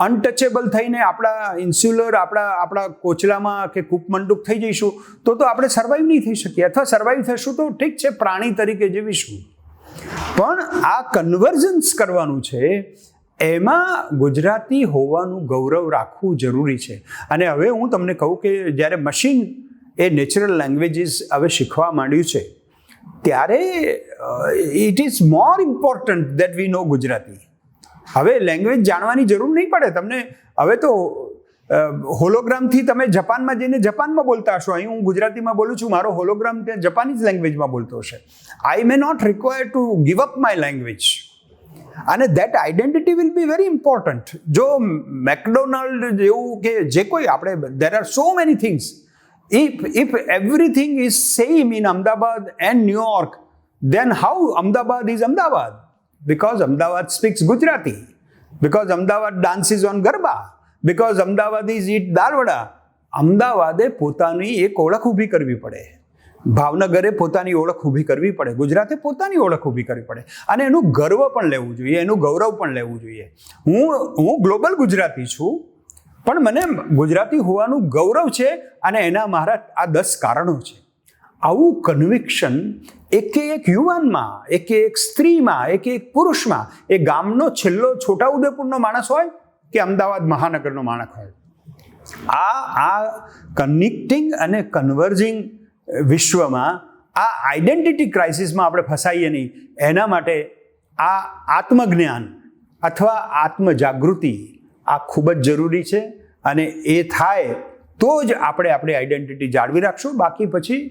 અનટચેબલ થઈને આપણા ઇન્સ્યુલર, આપણા કોચલામાં કે કૂપમંડુક થઈ જઈશું તો આપણે સર્વાઈવ નહીં થઈ શકીએ. અથવા સર્વાઈવ થશું તો ઠીક છે, પ્રાણી તરીકે જીવીશું. પણ આ કન્વર્જન્સ કરવાનું છે, એમાં ગુજરાતી હોવાનું ગૌરવ રાખવું જરૂરી છે. અને હવે હું તમને કહું કે જ્યારે મશીન એ નેચરલ લેંગ્વેજીસ હવે શીખવા માંડ્યું છે, ત્યારે it is more important that we know Gujarati. હવે લેંગ્વેજ જાણવાની જરૂર નહીં પડે તમને. હવે તો હોલોગ્રામથી તમે જાપાનમાં જઈને જાપાનમાં બોલતા હશો. અહીં હું ગુજરાતીમાં બોલું છું, મારો હોલોગ્રામ ત્યાં જાપાનીઝ લેંગ્વેજમાં બોલતો હશે. I may not require to give up my language. અને that identity will be very important. જો મેકડોનાલ્ડ જેવું કે જે કોઈ આપણે, there are so many things. If everything is same in Ahmedabad and New York, then how Ahmedabad is Ahmedabad? Because Ahmedabad speaks Gujarati. Because Ahmedabad dances on Garba. Because Ahmedabadis eat dal vada. અમદાવાદે પોતાની એક ઓળખ ઊભી કરવી પડે. ભાવનગરે પોતાની ઓળખ ઊભી કરવી પડે. ગુજરાતે પોતાની ઓળખ ઊભી કરવી પડે. અને એનું ગર્વ પણ લેવું જોઈએ, એનું ગૌરવ પણ લેવું જોઈએ. હું ગ્લોબલ ગુજરાતી છું, પણ મને ગુજરાતી હોવાનું ગૌરવ છે. અને એના મારા આ 10 કારણો છે. આવું કન્વિક્શન એક યુવાનમાં, એક સ્ત્રીમાં, એક પુરુષમાં, એ ગામનો છેલ્લો છોટાઉદેપુરનો માણસ હોય કે અમદાવાદ મહાનગરનો માણસ હોય. આ કનેક્ટિંગ અને કન્વર્જિંગ વિશ્વમાં આ આઈડેન્ટિટી ક્રાઇસિસમાં આપણે ફસાઈએ નહીં, એના માટે આ આત્મજ્ઞાન અથવા આત્મજાગૃતિ આ ખૂબ જ જરૂરી છે. અને એ થાય તો જ આપણે આપણી આઈડેન્ટિટી જાળવી રાખશું. બાકી પછી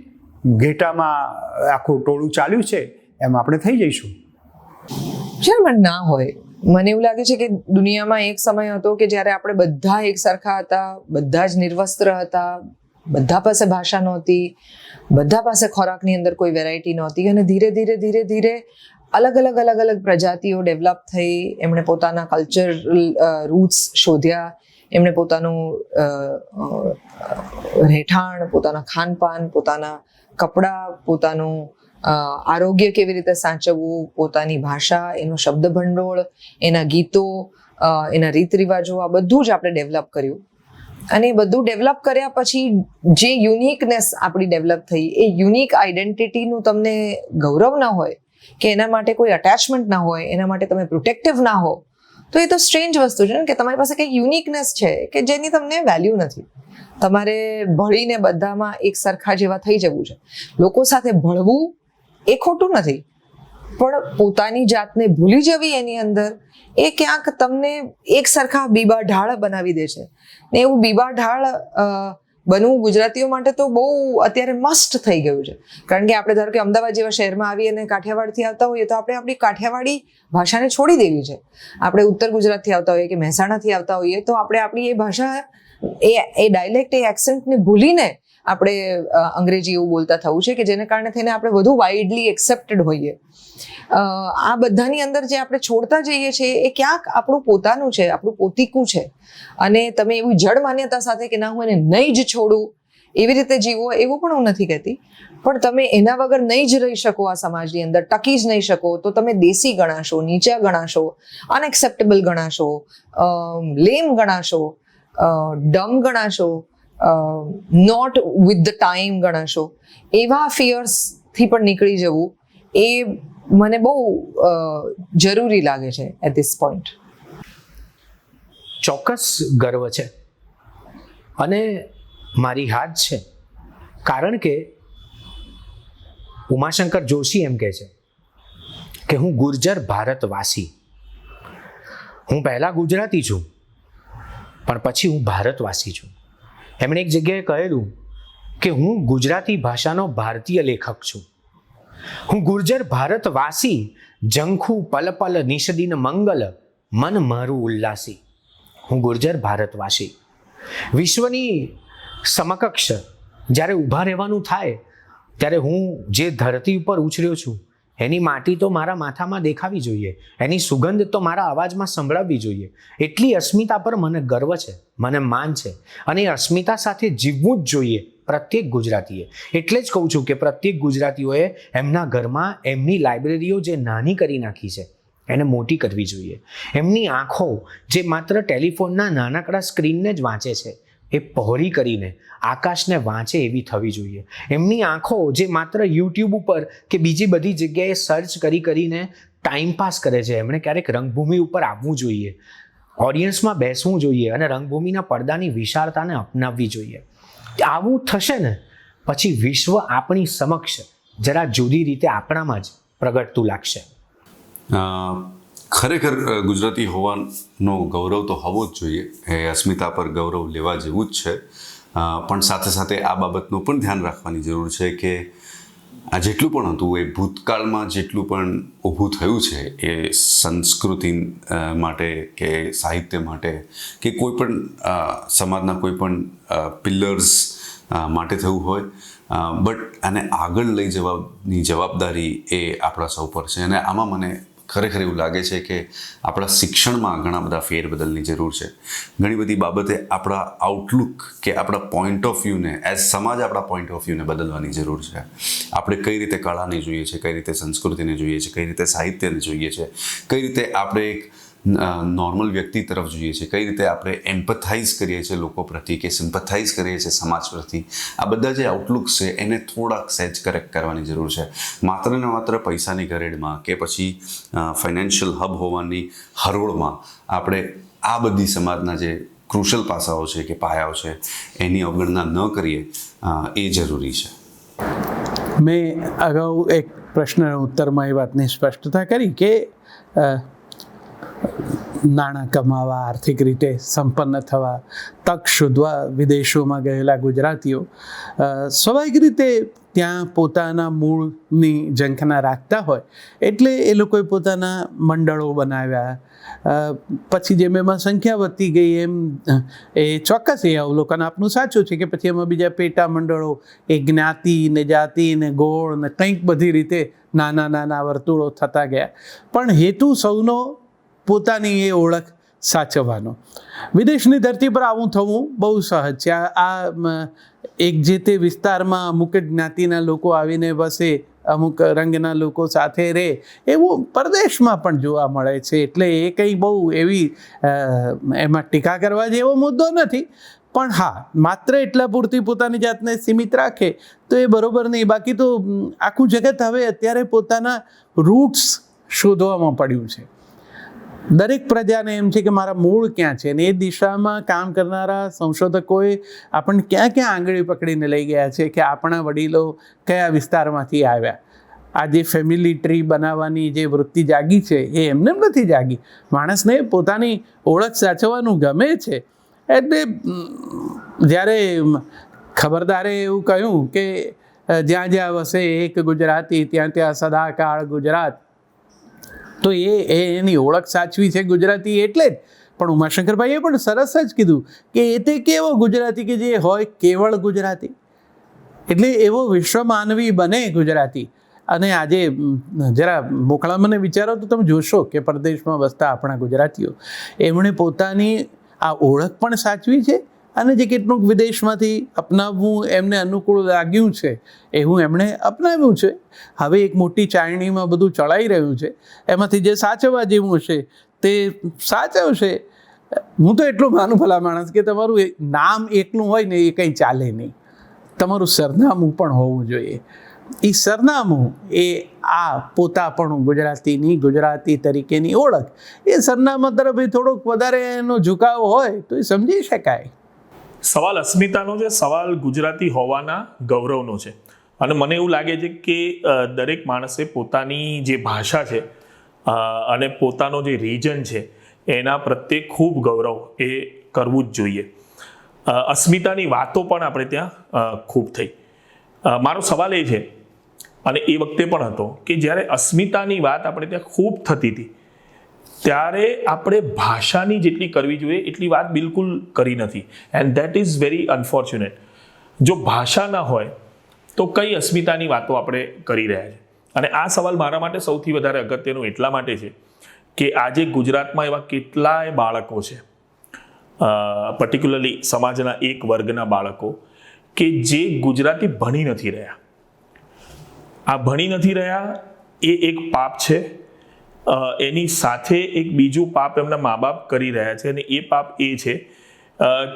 ઘેટામાં આખું ટોળું ચાલ્યું છે એમ આપણે થઈ જઈશું. પણ ના હોય. મને એવું લાગે છે કે દુનિયામાં એક સમય હતો કે જ્યારે આપણે બધા એક સરખા હતા, બધા જ નિર્વસ્ત્ર હતા, બધા પાસે ભાષા નહોતી, બધા પાસે ખોરાકની અંદર કોઈ વેરાયટી નહોતી, અને ધીરે ધીરે ધીરે ધીરે અલગ અલગ પ્રજાતિઓ ડેવલપ થઈ. એમણે પોતાના કલ્ચરલ રૂટ્સ શોધ્યા, એમણે પોતાનું રહેઠાણ, પોતાના ખાનપાન, પોતાના કપડાં, પોતાનું આરોગ્ય કેવી રીતે સાચવવું, પોતાની ભાષા, એનું શબ્દ ભંડોળ, એના ગીતો, એના રીત રિવાજો, આ બધું જ આપણે ડેવલપ કર્યું. અને એ બધું ડેવલપ કર્યા પછી જે યુનિકનેસ આપણી ડેવલપ થઈ, એ યુનિક આઈડેન્ટિટીનું તમને ગૌરવ ના હોય, કે એના માટે કોઈ અટેચમેન્ટ ના હોય, એના માટે તમે પ્રોટેક્ટિવ ના હો, તો એ તો સ્ટ્રેન્જ વસ્તુ છે ને, કે તમારી પાસે કંઈક યુનિકનેસ છે કે જેની તમને વેલ્યુ નથી. તમારે ભળીને બધામાં એક સરખા જેવા થઈ જવું છે. લોકો સાથે ભળવું એ ખોટું નથી, પણ પોતાની જાતને ભૂલી જવી એની અંદર એ ક્યાંક તમને એક સરખા બીબા ઢાળ બનાવી દે છે. ને એવું બીબા ઢાળ બનવું ગુજરાતીઓ માટે તો બહુ અત્યારે મસ્ટ થઈ ગયું છે. કારણ કે આપણે ધારો કે અમદાવાદ જેવા શહેરમાં આવીએ અને કાઠિયાવાડથી આવતા હોઈએ તો આપણે આપણી કાઠિયાવાડી ભાષાને છોડી દેવી છે. આપણે ઉત્તર ગુજરાતથી આવતા હોઈએ કે મહેસાણાથી આવતા હોઈએ તો આપણે આપણી એ ભાષા, એ ડાયલેક્ટ, એ એક્સેન્ટને ભૂલીને આપણે અંગ્રેજી એવું બોલતા થવું છે, કે જેને કારણે થઈને આપણે વધુ વાઇડલી એક્સેપ્ટેડ હોઈએ. આ બધાની અંદર જે આપણે છોડતા જઈએ છીએ એ ક્યાંક આપણું પોતાનું છે, આપણું પોતીકું છે. અને તમે એવી જડ માન્યતા સાથે કે ના હું એને નહીં જ છોડું, એવી રીતે જીવો, એવું પણ હું નથી કહેતી, પણ તમે એના વગર નહીં જ રહી શકો, આ સમાજની અંદર ટકી જ નહીં શકો, તો તમે દેશી ગણાશો, નીચા ગણાશો, અનએક્સેપ્ટેબલ ગણાશો, લેમ ગણાશો, ડમ ગણાશો, નોટ વિથ ધ ટાઈમ ગણાશો. એવા ફિયર્સથી પણ નીકળી જવું એ મને બહુ જરૂરી લાગે છે એટ ધીસ પોઈન્ટ. ચોક્કસ ગર્વ છે અને મારી હાથ છે, કારણ કે ઉમાશંકર જોશી એમ કહે છે કે હું ગુર્જર ભારતવાસી. હું પહેલા ગુજરાતી છું પણ પછી હું ભારતવાસી છું. એમણે એક જગ્યાએ કહેલું કે હું ગુજરાતી ભાષાનો ભારતીય લેખક છું. હું ગુર્જર ભારતવાસી, જંખું પલ પલ નિષદિન મંગલ, મન મારું ઉલ્લાસી. હું ગુર્જર ભારતવાસી. વિશ્વની સમકક્ષ જ્યારે ઊભા રહેવાનું થાય ત્યારે હું જે ધરતી ઉપર ઉછર્યો છું એની માટી તો મારા માથામાં દેખાવી જોઈએ, એની સુગંધ તો મારા અવાજમાં સંભળાવવી જોઈએ. એટલી અસ્મિતા પર મને ગર્વ છે, મને માન છે, અને એ અસ્મિતા સાથે જીવવું જ જોઈએ પ્રત્યેક ગુજરાતીએ. એટલે જ કહું છું કે પ્રત્યેક ગુજરાતીઓએ એમના ઘરમાં એમની લાઇબ્રેરીઓ જે નાની કરી નાખી છે એને મોટી કરવી જોઈએ. એમની આંખો જે માત્ર ટેલિફોનના નાનકડા સ્ક્રીનને જ વાંચે છે એ પહોળી કરીને આકાશને વાંચે એવી થવી જોઈએ. એમની આંખો જે માત્ર યુટ્યુબ ઉપર કે બીજી બધી જગ્યાએ સર્ચ કરીને ટાઈમપાસ કરે છે, એમણે ક્યારેક રંગભૂમિ ઉપર આવવું જોઈએ, ઓડિયન્સમાં બેસવું જોઈએ અને રંગભૂમિના પડદાની વિશાળતાને અપનાવવી જોઈએ. આવું થશે ને પછી વિશ્વ આપણી સમક્ષ જરા જુદી રીતે આપણામાં જ પ્રગટતું લાગશે. ખરેખર ગુજરાતી હોવાનો ગૌરવ તો હોવો જ જોઈએ, એ અસ્મિતા પર ગૌરવ લેવા જેવું જ છે. પણ સાથે સાથે આ બાબતનું પણ ધ્યાન રાખવાની જરૂર છે કે આ જેટલું પણ હતું એ ભૂતકાળમાં જેટલું પણ ઊભું થયું છે એ સંસ્કૃતિ માટે કે સાહિત્ય માટે કે કોઈ પણ સમાજના કોઈ પણ પિલર્સ માટે થયું હોય, બટ આને આગળ લઈ જવાની જવાબદારી એ આપણા સૌ પર છે. અને આમાં મને ખરેખર એવું લાગે છે કે આપણા શિક્ષણમાં ઘણા બધા ફેરબદલની જરૂર છે. ઘણી બધી બાબતે આપણા આઉટલુક કે આપણા પોઈન્ટ ઓફ વ્યૂને એઝ સમાજ આપણા પોઈન્ટ ઓફ વ્યૂને બદલવાની જરૂર છે. આપણે કઈ રીતે કળાને જોઈએ છે, કઈ રીતે સંસ્કૃતિને જોઈએ છે, કઈ રીતે સાહિત્યને જોઈએ છે, કઈ રીતે આપણે એક નોર્મલ વ્યક્તિ તરફ જોઈએ છીએ, કઈ રીતે આપણે એમ્પથાઇઝ કરીએ છીએ લોકો પ્રત્યે કે સિમ્પથાઇઝ કરીએ છીએ સમાજ પ્રત્યે, આ બધા જે આઉટલુક્સ છે એને થોડાક સહેજ કરેક્ટ કરવાની જરૂર છે. માત્ર ને માત્ર પૈસાની ઘરેડમાં કે પછી ફાઇનાન્શિયલ હબ હોવાની હરોળમાં આપણે આ બધી સમાજના જે ક્રુશલ પાસાઓ છે કે પાયાઓ છે એની અવગણના ન કરીએ એ જરૂરી છે. મેં અગાઉ એક પ્રશ્નના ઉત્તરમાં એ વાતની સ્પષ્ટતા કરી કે નાણાં કમાવા, આર્થિક રીતે સંપન્ન થવા, તક શોધવા વિદેશોમાં ગયેલા ગુજરાતીઓ સ્વાભાવિક રીતે ત્યાં પોતાના મૂળની ઝંખના રાખતા હોય એટલે એ લોકોએ પોતાના મંડળો બનાવ્યા. પછી જેમ એમાં સંખ્યા વધતી ગઈ એમ એ ચોક્કસ એ અવલોકન આપનું સાચું છે કે પછી એમાં બીજા પેટા મંડળો, એ જ્ઞાતિ ને જાતિ ને ગોળ ને કંઈક બધી રીતે નાના નાના વર્તુળો થતા ગયા. પણ હેતુ સૌનો પોતાની એ ઓળખ સાચવવાનો. વિદેશની ધરતી પર આવું થવું બહુ સહજ છે. આ એક જે તે વિસ્તારમાં અમુક જ્ઞાતિના લોકો આવીને વસે, અમુક રંગના લોકો સાથે રહે, એવું પરદેશમાં પણ જોવા મળે છે. એટલે એ કંઈ બહુ એવી એમાં ટીકા કરવા જેવો મુદ્દો નથી. પણ હા, માત્ર એટલા પૂરતી પોતાની જાતને સીમિત રાખે તો એ બરોબર નહીં. બાકી તો આખું જગત હવે અત્યારે પોતાના રૂટ્સ શોધવામાં પડ્યું છે. દરેક પ્રજાને એમ છે કે મારા મૂળ ક્યાં છે, અને એ દિશામાં કામ કરનારા સંશોધકોએ આપણને ક્યાં ક્યાં આંગળી પકડીને લઈ ગયા છે કે આપણા વડીલો કયા વિસ્તારમાંથી આવ્યા. આ જે ફેમિલી ટ્રી બનાવવાની જે વૃત્તિ જાગી છે એ એમને નથી જાગી. માણસને પોતાની ઓળખ સાચવવાનું ગમે છે. એટલે જ્યારે ખબરદારે એવું કહ્યું કે જ્યાં જ્યાં વસે એક ગુજરાતી ત્યાં ત્યાં સદાકાળ ગુજરાત, તો એની ઓળખ સાચવી છે ગુજરાતી એટલે જ. પણ ઉમાશંકરભાઈએ પણ સરસ જ કીધું કે એ તે કેવો ગુજરાતી કે જે હોય કેવળ ગુજરાતી, એટલે એવો વિશ્વમાનવી બને ગુજરાતી. અને આજે જરા મોકળા મને વિચારો તો તમે જોશો કે પરદેશમાં વસતા આપણા ગુજરાતીઓ એમણે પોતાની આ ઓળખ પણ સાચવી છે, અને જે કેટલુંક વિદેશમાંથી અપનાવવું એમને અનુકૂળ લાગ્યું છે એવું એમણે અપનાવ્યું છે. હવે એક મોટી ચાળણીમાં બધું ચડાઈ રહ્યું છે, એમાંથી જે સાચવવા જેવું હશે તે સાચવશે. હું તો એટલું માનું ભલા માણસ કે તમારું નામ એકલું હોય ને એ કંઈ ચાલે નહીં, તમારું સરનામું પણ હોવું જોઈએ. એ સરનામું એ આ પોતાપણું ગુજરાતીની, ગુજરાતી તરીકેની ઓળખ, એ સરનામા તરફ થોડોક વધારે એનો ઝુકાવ હોય તો એ સમજી શકાય. સવાલ અસ્મિતાનો છે, સવાલ ગુજરાતી હોવાના ગૌરવનો છે. અને મને એવું લાગે છે કે દરેક માણસે પોતાની જે ભાષા છે અને પોતાનો જે રિજન છે એના પ્રત્યે ખૂબ ગૌરવ એ કરવું જ જોઈએ. અસ્મિતાની વાતો પણ આપણે ત્યાં ખૂબ થઈ. મારો સવાલ એ છે, અને એ વખતે પણ હતો, કે જ્યારે અસ્મિતાની વાત આપણે ત્યાં ખૂબ થતી હતી ત્યારે આપણે ભાષાની જેટલી કરવી જોઈએ એટલી વાત બિલકુલ કરી નથી. And that is very unfortunate. જો ભાષા ના હોય તો કઈ અસ્મિતાની વાતો આપણે કરી રહ્યા છે. અને આ સવાલ મારા માટે સૌથી વધારે અગત્યનું એટલા માટે છે કે આજે ગુજરાતમાં એવા કેટલાય બાળકો છે, પર્ટિક્યુલરલી સમાજના એક વર્ગના બાળકો કે જે ગુજરાતી ભણી નથી રહ્યા. આ ભણી નથી રહ્યા એ એક પાપ છે. એની સાથે એક બીજું પાપ એમના મા બાપ કરી રહ્યા છે, અને એ પાપ એ છે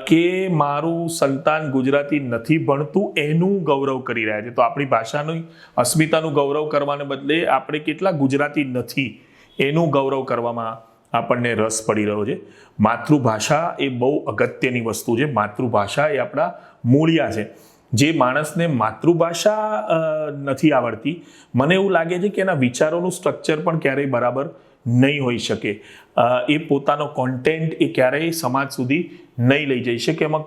કે મારું સંતાન ગુજરાતી નથી ભણતું એનું ગૌરવ કરી રહ્યા છે. તો આપણી ભાષાનું અસ્મિતાનું ગૌરવ કરવાને બદલે આપણે કેટલા ગુજરાતી નથી એનું ગૌરવ કરવામાં આપણને રસ પડી રહ્યો છે. માતૃભાષા એ બહુ અગત્યની વસ્તુ છે. માતૃભાષા એ આપણા મૂળિયા છે. જે માણસને માતૃભાષા નથી આવડતી, મને એવું લાગે છે કે એના વિચારોનું સ્ટ્રક્ચર પણ ક્યારેય બરાબર નહીં હોઈ શકે. એ પોતાનો કોન્ટેન્ટ એ ક્યારેય સમાજ સુધી નહીં લઈ જઈ શકે, એમાં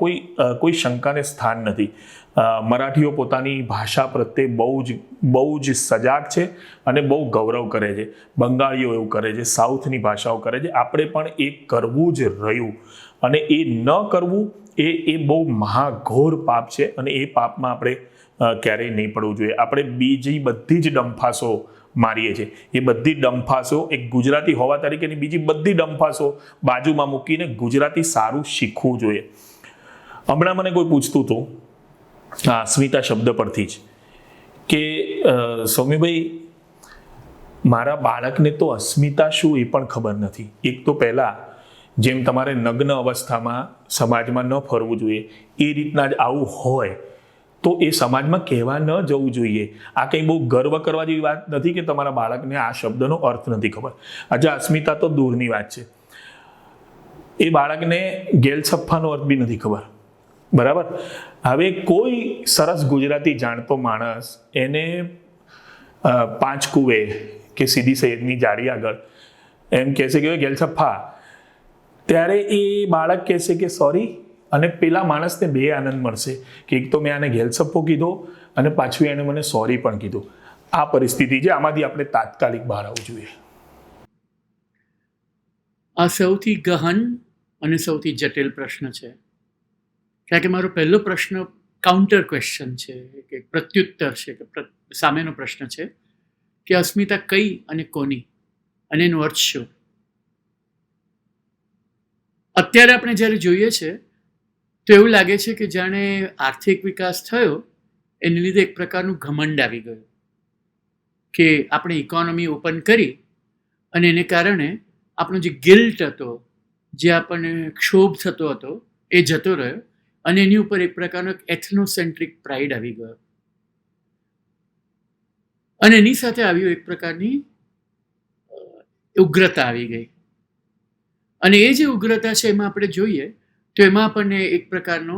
કોઈ શંકાને સ્થાન નથી. મરાઠીઓ પોતાની ભાષા પ્રત્યે બહુ જ સજાગ છે અને બહુ ગૌરવ કરે છે. બંગાળીઓ એવું કરે છે, સાઉથની ભાષાઓ કરે છે. આપણે પણ એ કરવું જ રહ્યું, અને એ ન કરવું એ બહુ મહાઘોર પાપ છે, અને એ પાપમાં આપણે ક્યારેય નહીં પડવું જોઈએ. આપણે બીજી બધી જ ડંફાસો મારીએ છીએ, એ બધી ડંફાસો એક ગુજરાતી હોવા તરીકેની બીજી બધી ડંફાસો બાજુમાં મૂકીને ગુજરાતી સારું શીખવું જોઈએ. હમણાં મને કોઈ પૂછતું હતું અસ્મિતા શબ્દ પરથી જ કે સૌમ્યભાઈ મારા બાળકને તો અસ્મિતા શું એ પણ ખબર નથી. એક તો પહેલાં જેમ તમારે નગ્ન અવસ્થામાં સમાજમાં ન ફરવું જોઈએ એ રીતના જ આવું હોય તો એ સમાજમાં કહેવા ન જવું જોઈએ. આ કંઈ બહુ ગર્વ કરવા જેવી વાત નથી કે તમારા બાળકને આ શબ્દનો અર્થ નથી ખબર. આજે અસ્મિતા તો દૂરની વાત છે, એ બાળકને ગેલસફાનો અર્થ બી નથી ખબર. બરાબર. હવે કોઈ સરસ ગુજરાતી જાણતો માણસ એને 5 કુવે કે સીધી સૈયદની જાળી આગળ એમ કહેશે કે ગેલસફા, ત્યારે એ બાળક કહેશે કે સોરી, અને પેલા માણસને બે આનંદ મળશે કે એક તો મેં આને ગેલસફો કીધો અને પાછું એણે મને સોરી પણ કીધું. આ પરિસ્થિતિ છે, આમાંથી આપણે તાત્કાલિક બહાર આવવું જોઈએ. આ સૌથી ગહન અને સૌથી જટિલ પ્રશ્ન છે, કારણ કે મારો પહેલો પ્રશ્ન કાઉન્ટર ક્વેશ્ચન છે, કે પ્રત્યુત્તર છે, કે સામેનો પ્રશ્ન છે કે અસ્મિતા કઈ અને કોની અને એનો અર્થ શું. અત્યારે આપણે જ્યારે જોઈએ છે તો એવું લાગે છે કે જાણે આર્થિક વિકાસ થયો એને લીધે એક પ્રકારનું ઘમંડ આવી ગયું કે આપણે ઇકોનોમી ઓપન કરી અને એને કારણે આપણો જે ગિલ્ટ હતો, જે આપણને ક્ષોભ થતો હતો, એ જતો રહ્યો અને એની ઉપર એક પ્રકારનો એથનોસેન્ટ્રિક પ્રાઇડ આવી ગયો અને એની સાથે આવ્યું એક પ્રકારની ઉગ્રતા આવી ગઈ. અને એ જે ઉગ્રતા છે એમાં આપણે જોઈએ તો એમાં આપણને એક પ્રકારનો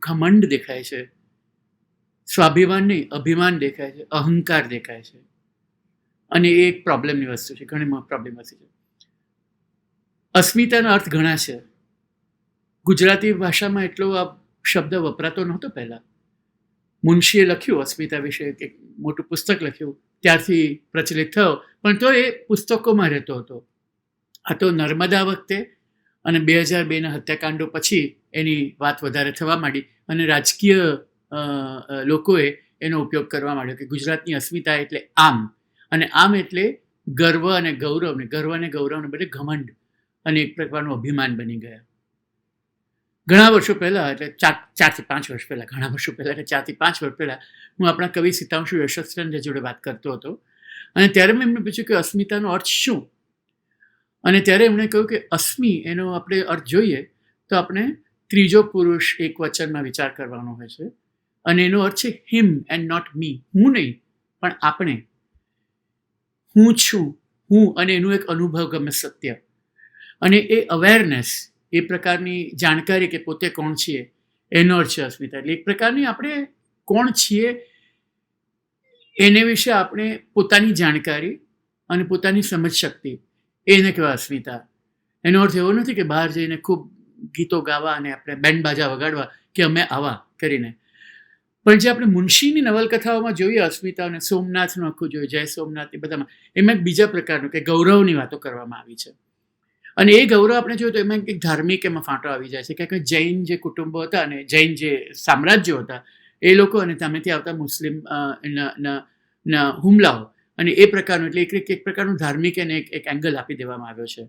ઘમંડ દેખાય છે, સ્વાભિમાન નહીં અભિમાન દેખાય છે, અહંકાર દેખાય છે. અને એ એક પ્રોબ્લેમની વસ્તુ છે, ઘણી પ્રોબ્લેમ વસ્તુ છે. અસ્મિતાનો અર્થ ઘણા છે. ગુજરાતી ભાષામાં એટલો આ શબ્દ વપરાતો નહોતો પહેલાં. મુનશીએ લખ્યું અસ્મિતા વિશે, એક મોટું પુસ્તક લખ્યું, ત્યારથી પ્રચલિત થયો, પણ તો એ પુસ્તકોમાં રહેતો હતો. આ તો નર્મદા વખતે અને 2002ના હત્યાકાંડો પછી એની વાત વધારે થવા માંડી અને રાજકીય લોકોએ એનો ઉપયોગ કરવા માંડ્યો કે ગુજરાતની અસ્મિતા એટલે આમ, અને આમ એટલે ગર્વ અને ગૌરવને બદલે ઘમંડ અને એક પ્રકારનું અભિમાન બની ગયા. ઘણા વર્ષો પહેલાં, એટલે 4 થી 5 વર્ષ પહેલાં, ઘણા વર્ષો પહેલાં એટલે 4 થી 5 વર્ષ પહેલાં હું આપણા કવિ સીતાંશુ યશસ્ચંદ્ર જોડે વાત કરતો હતો અને ત્યારે મેં એમને પૂછ્યું કે અસ્મિતાનો અર્થ શું. અને ત્યારે એમણે કહ્યું કે અસ્મિ એનો આપણે અર્થ જોઈએ તો આપણે ત્રીજો પુરુષ એક વચનમાં વિચાર કરવાનો હોય છે અને એનો અર્થ છે હિમ એન્ડ નોટ મી. હું નહીં પણ આપણે, હું છું, હું અને એનું એક અનુભવગમ્ય સત્ય અને એ અવેરનેસ, એ પ્રકારની જાણકારી કે પોતે કોણ છીએ એનો અર્થ છે અસ્મિતા. એટલે એક પ્રકારની આપણે કોણ છીએ એને વિશે આપણે પોતાની જાણકારી અને પોતાની સમજ શક્તિ, એને કહેવાય અસ્મિતા. એનો અર્થ એવો નથી કે બહાર જઈને ખૂબ ગીતો ગાવા અને આપણે બેન્ડ બાજા વગાડવા કે અમે આવા કરીને. પણ જે આપણે મુનશીની નવલકથાઓમાં જોઈએ અસ્મિતા, અને સોમનાથનું આખું જોઈએ, જય સોમનાથ, એ બધામાં એમાં એક બીજા પ્રકારનું કે ગૌરવની વાતો કરવામાં આવી છે. અને એ ગૌરવ આપણે જોઈએ તો એમાં એક ધાર્મિક એમાં ફાંટો આવી જાય છે કે જૈન જે કુટુંબો હતા અને જૈન જે સામ્રાજ્યો હતા એ લોકો અને સામેથી આવતા મુસ્લિમ ના હુમલાઓ અને એ પ્રકારનું, એટલે એક પ્રકારનું ધાર્મિક એને એક એંગલ આપી દેવામાં આવ્યો છે.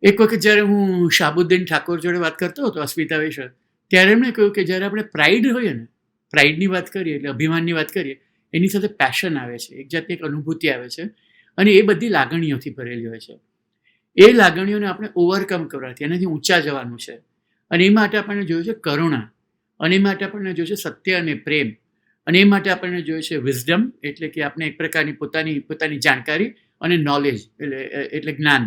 એક વખત જ્યારે હું શાહબુદ્દીન ઠાકોર જોડે વાત કરતો હતો અસ્મિતા વિશે, ત્યારે એમણે કહ્યું કે જ્યારે આપણે પ્રાઇડ હોઈએ ને, પ્રાઇડની વાત કરીએ એટલે અભિમાનની વાત કરીએ, એની સાથે પેશન આવે છે, એક જાતની એક અનુભૂતિ આવે છે અને એ બધી લાગણીઓથી ભરેલી હોય છે. એ લાગણીઓને આપણે ઓવરકમ કરવાથી એનાથી ઊંચા જવાનું છે અને એ માટે આપણને જોયું છે કરુણા, અને એ માટે આપણને જોયું છે સત્ય અને પ્રેમ, અને એ માટે આપણને જોયું છે વિઝડમ, એટલે કે આપણે એક પ્રકારની પોતાની જાણકારી અને નોલેજ એટલે જ્ઞાન,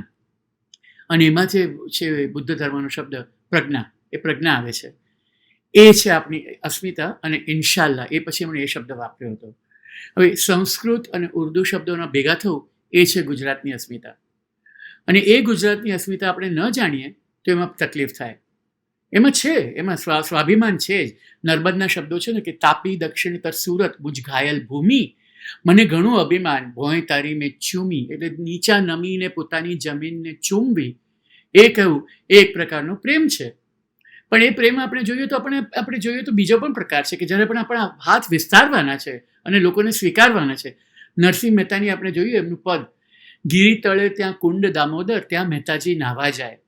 અને એમાં છે બુદ્ધ ધર્મનો શબ્દ પ્રજ્ઞા, એ પ્રજ્ઞા આવે છે. એ છે આપણી અસ્મિતા. અને ઇન્શાલ્લાહ એ પછી એમણે એ શબ્દ વાપર્યો હતો. હવે સંસ્કૃત અને ઉર્દુ શબ્દોના ભેગા થવું એ છે ગુજરાતની અસ્મિતા. અને એ ગુજરાતની અસ્મિતા આપણે ન જાણીએ તો એમાં તકલીફ થાય. એમાં છે, એમાં સ્વાભિમાન છે જ. નર્મદના શબ્દો છે ને કે તાપી દક્ષિણ તર સુરત મુજ ઘાયલ ભૂમિ, મને ઘણું અભિમાન ભોંય તારી મેં ચૂમી, એટલે નીચા નમીને પોતાની જમીનને ચૂમવી, એ કહ્યું એ એક પ્રકારનો પ્રેમ છે. પણ એ પ્રેમ આપણે જોઈએ તો બીજો પણ પ્રકાર છે કે જ્યારે પણ આપણા હાથ વિસ્તારવાના છે અને લોકોને સ્વીકારવાના છે. નરસિંહ મહેતાની આપણે જોઈએ એમનું પદ, ગીરી તળે ત્યાં કુંડ દામોદર, ત્યાં મહેતાજી નાવા જાય,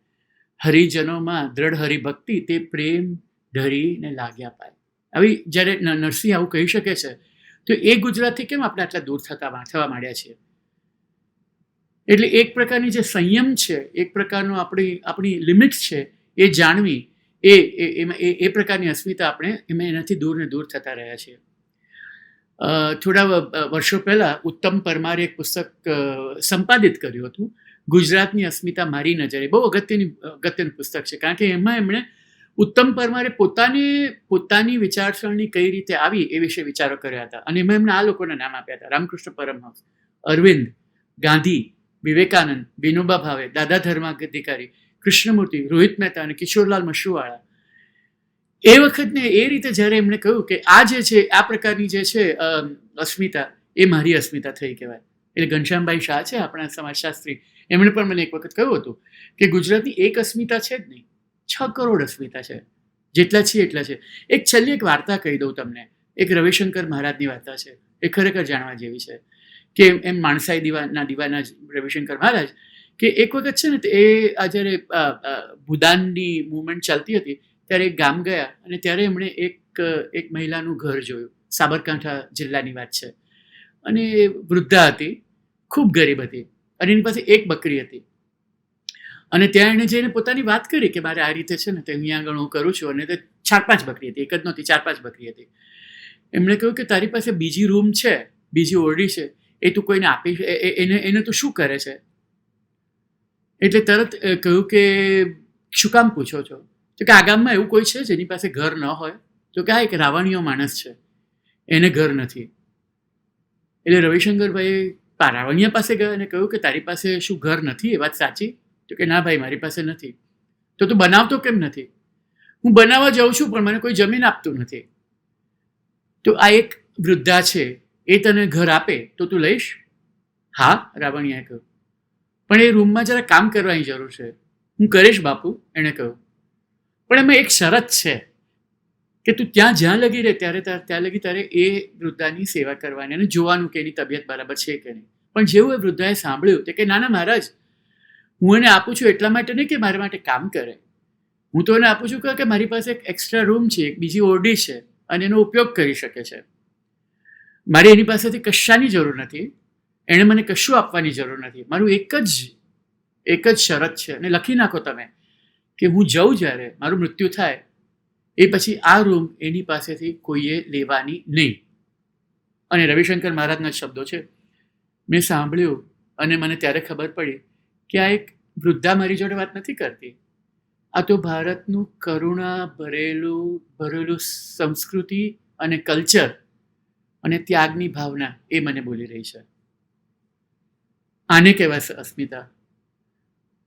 હરિજનોમાં દ્રઢ હરિભક્તિ, તે પ્રેમ ઢરીને લાગ્યા પાય. આવી જ્યારે નરસિંહ આવું કહી શકે છે તો એ ગુજરાતથી કેમ આપણે આટલા દૂર થવા માંડ્યા છીએ? એટલે એક પ્રકારની જે સંયમ છે, એક પ્રકારનો આપણી લિમિટ છે, એ જાણવી, એ પ્રકારની અસ્મિતા આપણે એનાથી દૂર ને દૂર થતા રહ્યા છીએ. થોડા વર્ષો પહેલાં ઉત્તમ પરમારે એક પુસ્તક સંપાદિત કર્યું હતું, ગુજરાતની અસ્મિતા મારી નજરે. બહુ અગત્યનું પુસ્તક છે, કારણ કે એમાં એમણે ઉત્તમ પરમારે પોતાની વિચારસરણી કઈ રીતે આવી એ વિશે વિચારો કર્યા હતા. અને એમાં એમણે આ લોકોના નામ આપ્યા હતા: રામકૃષ્ણ પરમહંસ, અરવિંદ, ગાંધી, વિવેકાનંદ, વિનોબા ભાવે, દાદા ધર્માધિકારી, કૃષ્ણમૂર્તિ, રોહિત મહેતા અને કિશોરલાલ મશરૂવાળા. એ વખતને એ રીતે જ્યારે એમણે કહ્યું કે આ જે છે, આ પ્રકારની જે છે અસ્મિતા, એ મારી અસ્મિતા થઈ કહેવાય. એટલે ઘનશ્યામભાઈ શાહ છે આપણા સમાજશાસ્ત્રી, એમણે પણ મને એક વખત કહ્યું હતું કે ગુજરાતની એક અસ્મિતા છે જ નહીં, 6 કરોડ અસ્મિતા છે. જેટલા છે એટલા છે. એક છેલ્લી એક વાર્તા કહી દઉં તમને. એક રવિશંકર મહારાજની વાર્તા છે, એ ખરેખર જાણવા જેવી છે. કે એમ માણસાઈ દીવાના રવિશંકર મહારાજ, કે એક વખત છે ને એ જ્યારે ભૂદાનની મુવમેન્ટ ચાલતી હતી ત્યારે એક ગામ ગયા અને ત્યારે એમણે એક મહિલાનું ઘર જોયું. સાબરકાંઠા જિલ્લાની વાત છે. અને એ વૃદ્ધા હતી, ખૂબ ગરીબ હતી, અને એની પાસે એક બકરી હતી. અને ત્યાં એણે જઈને પોતાની વાત કરી કે મારે આ રીતે છે ને તે અહીંયા આગળ હું કરું છું. અને તે 4-5 બકરી હતી, એક જ નહોતી, 4-5 બકરી હતી. એમણે કહ્યું કે તારી પાસે બીજી રૂમ છે, બીજી ઓરડી છે, એ તું કોઈને આપી, એને તું શું કરે છે? એટલે તરત કહ્યું કે શું કામ પૂછો છો? તો કે આ ગામમાં એવું કોઈ છે જેની પાસે ઘર ન હોય? તો કે હા, એક રાવણીયો માણસ છે, એને ઘર નથી. એટલે રવિશંકરભાઈ રાવણીયા પાસે ગયા અને કહ્યું કે તારી પાસે શું ઘર નથી? એ વાત સાચી? તો કે ના ભાઈ, મારી પાસે નથી. તો તું બનાવતો કેમ નથી? હું બનાવવા જાઉં છું પણ મને કોઈ જમીન આપતું નથી. તો આ એક વૃદ્ધા છે, એ તને ઘર આપે તો તું લઈશ? હા, રાવણીયાએ કહ્યું, પણ એ રૂમમાં જરા કામ કરવાની જરૂર છે. હું કરીશ બાપુ, એણે કહ્યું, પણ એમાં એક શરત છે કે તું જ્યાં લગી રહે ત્યાં લગી તારે એ વૃદ્ધાની સેવા કરવાની અને જોવાનું કે એની તબિયત બરાબર છે કે નહીં. પણ જેવું એ વૃદ્ધાએ સાંભળ્યું તે કે ના ના મહારાજ, હું એને આપું છું એટલા માટે નહીં કે મારા માટે કામ કરે. હું તો એને આપું છું કે મારી પાસે એક એક્સ્ટ્રા રૂમ છે, એક બીજી ઓરડી છે અને એનો ઉપયોગ કરી શકે છે. મારે એની પાસેથી કશાની જરૂર નથી, એણે મને કશું આપવાની જરૂર નથી. મારું એક જ શરત છે, અને લખી નાખો તમે, કે હું જઉં જ્યારે મારું મૃત્યુ થાય એ પછી આ રૂમ એની પાસેથી કોઈએ લેવાની નહીં. અને રવિશંકર મહારાજના શબ્દો છે. મેં સાંભળ્યું અને મને ત્યારે ખબર પડી કે આ એક વૃદ્ધા મારી જોડે વાત નથી કરતી, આ તો ભારતનું કરુણા ભરેલું સંસ્કૃતિ અને કલ્ચર અને ત્યાગની ભાવના એ મને બોલી રહી છે. આને કહેવાય અસ્મિતા.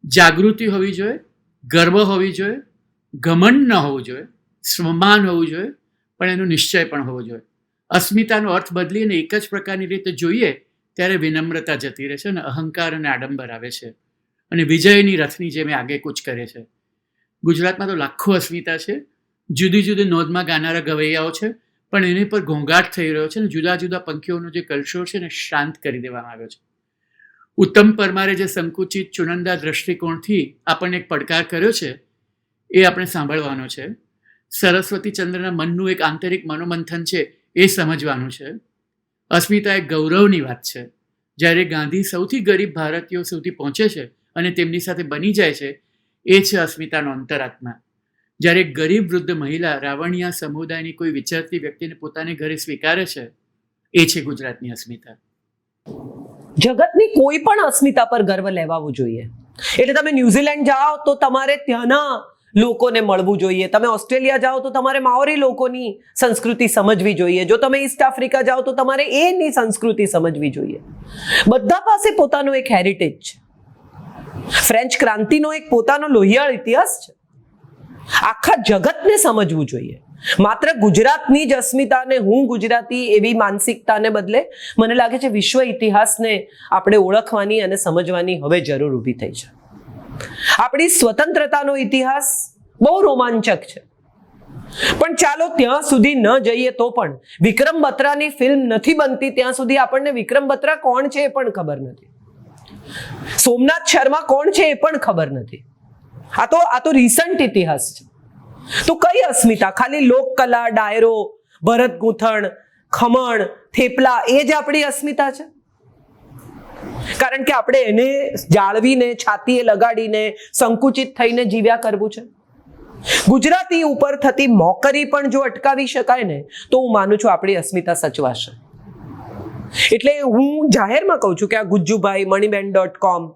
જાગૃતિ હોવી જોઈએ, ગર્વ હોવી જોઈએ, ઘમંડ ન હોવું જોઈએ, સ્વમાન હોવું જોઈએ, પણ એનો નિશ્ચય પણ હોવો જોઈએ. અસ્મિતાનો અર્થ બદલીને એક જ પ્રકારની રીતે જોઈએ ત્યારે વિનમ્રતા જતી રહે છે અને અહંકાર અને આડંબર આવે છે અને વિજયની રથની જેમ આગે કૂચ કરે છે. ગુજરાતમાં તો લાખો અસ્મિતા છે, જુદી જુદી નોંધમાં ગાનારા ગવૈયાઓ છે, પણ એની પર ઘોંઘાટ થઈ રહ્યો છે અને જુદા જુદા પંખીઓનો જે કલશોર છે ને શાંત કરી દેવામાં આવ્યો છે. ઉત્તમ પરમારે જે સંકુચિત ચુનંદા દ્રષ્ટિકોણથી આપણને એક પડકાર કર્યો છે એ આપણે સાંભળવાનો છે. સરસ્વતી ચંદ્રના મનનું એક આંતરિક મનોમંથન છે એ સમજવાનું છે. અસ્મિતા એક ગૌરવની વાત છે. જ્યારે ગાંધી સૌથી ગરીબ ભારતીયો સુધી પહોંચે છે અને તેમની સાથે બની જાય છે, એ છે અસ્મિતાનો અંતરાત્મા. જ્યારે એક ગરીબ વૃદ્ધ મહિલા રાવણીયા સમુદાયની કોઈ વિચરતી વ્યક્તિને પોતાને ઘરે સ્વીકારે છે, એ છે ગુજરાતની અસ્મિતા. જગતની કોઈ પણ અસ્મિતા પર ગર્વ લેવાવું જોઈએ. એટલે તમે ન્યુઝીલેન્ડ જાઓ તો તમારે ત્યાંના લોકોને મળવું જોઈએ, તમે ઓસ્ટ્રેલિયા જાઓ તો તમારે માઓરી લોકોની સંસ્કૃતિ સમજવી જોઈએ, જો તમે ઈસ્ટ આફ્રિકા જાઓ તો તમારે એની સંસ્કૃતિ સમજવી જોઈએ. બધા પાસે પોતાનો એક હેરિટેજ છે. ફ્રેન્ચ ક્રાંતિનો એક પોતાનો લોહિયાળ ઇતિહાસ છે. આખા જગતને સમજવું જોઈએ. માત્ર ગુજરાતની જ અસ્મિતાને હું ગુજરાતી એવી માનસિકતાને બદલે મને લાગે છે વિશ્વ ઇતિહાસને આપણે ઓળખવાની અને સમજવાની હવે જરૂર ઊભી થઈ છે. આપણી સ્વતંત્રતાનો ઇતિહાસ બહુ રોમાંચક છે, પણ ચાલો ત્યાં સુધી ન જઈએ તો પણ વિક્રમ બત્રાની ફિલ્મ નથી બનતી ત્યાં સુધી આપણને વિક્રમ બત્રા કોણ છે એ પણ ખબર નથી, સોમનાથ શર્મા કોણ છે એ પણ ખબર નથી. આ તો રિસન્ટ ઇતિહાસ છે. તો કઈ અસ્મિતા? ખાલી લોક કલા, ડાયરો, ભરત ગૂંથણ, ખમણ, થેપલા એ જ આપણી અસ્મિતા છે? કારણ કે આપણે એને જાળવીને છાતીએ લગાડીને સંકુચિત થઈને જીવ્યા કરવું છે. ગુજરાતી ઉપર થતી મોકરી પણ જો અટકાવી શકાય ને તો હું માનું છું આપણી અસ્મિતા સચવાશે. એટલે હું જાહેરમાં કહું છું કે આ ગુજ્જુભાઈ મણીબેન.com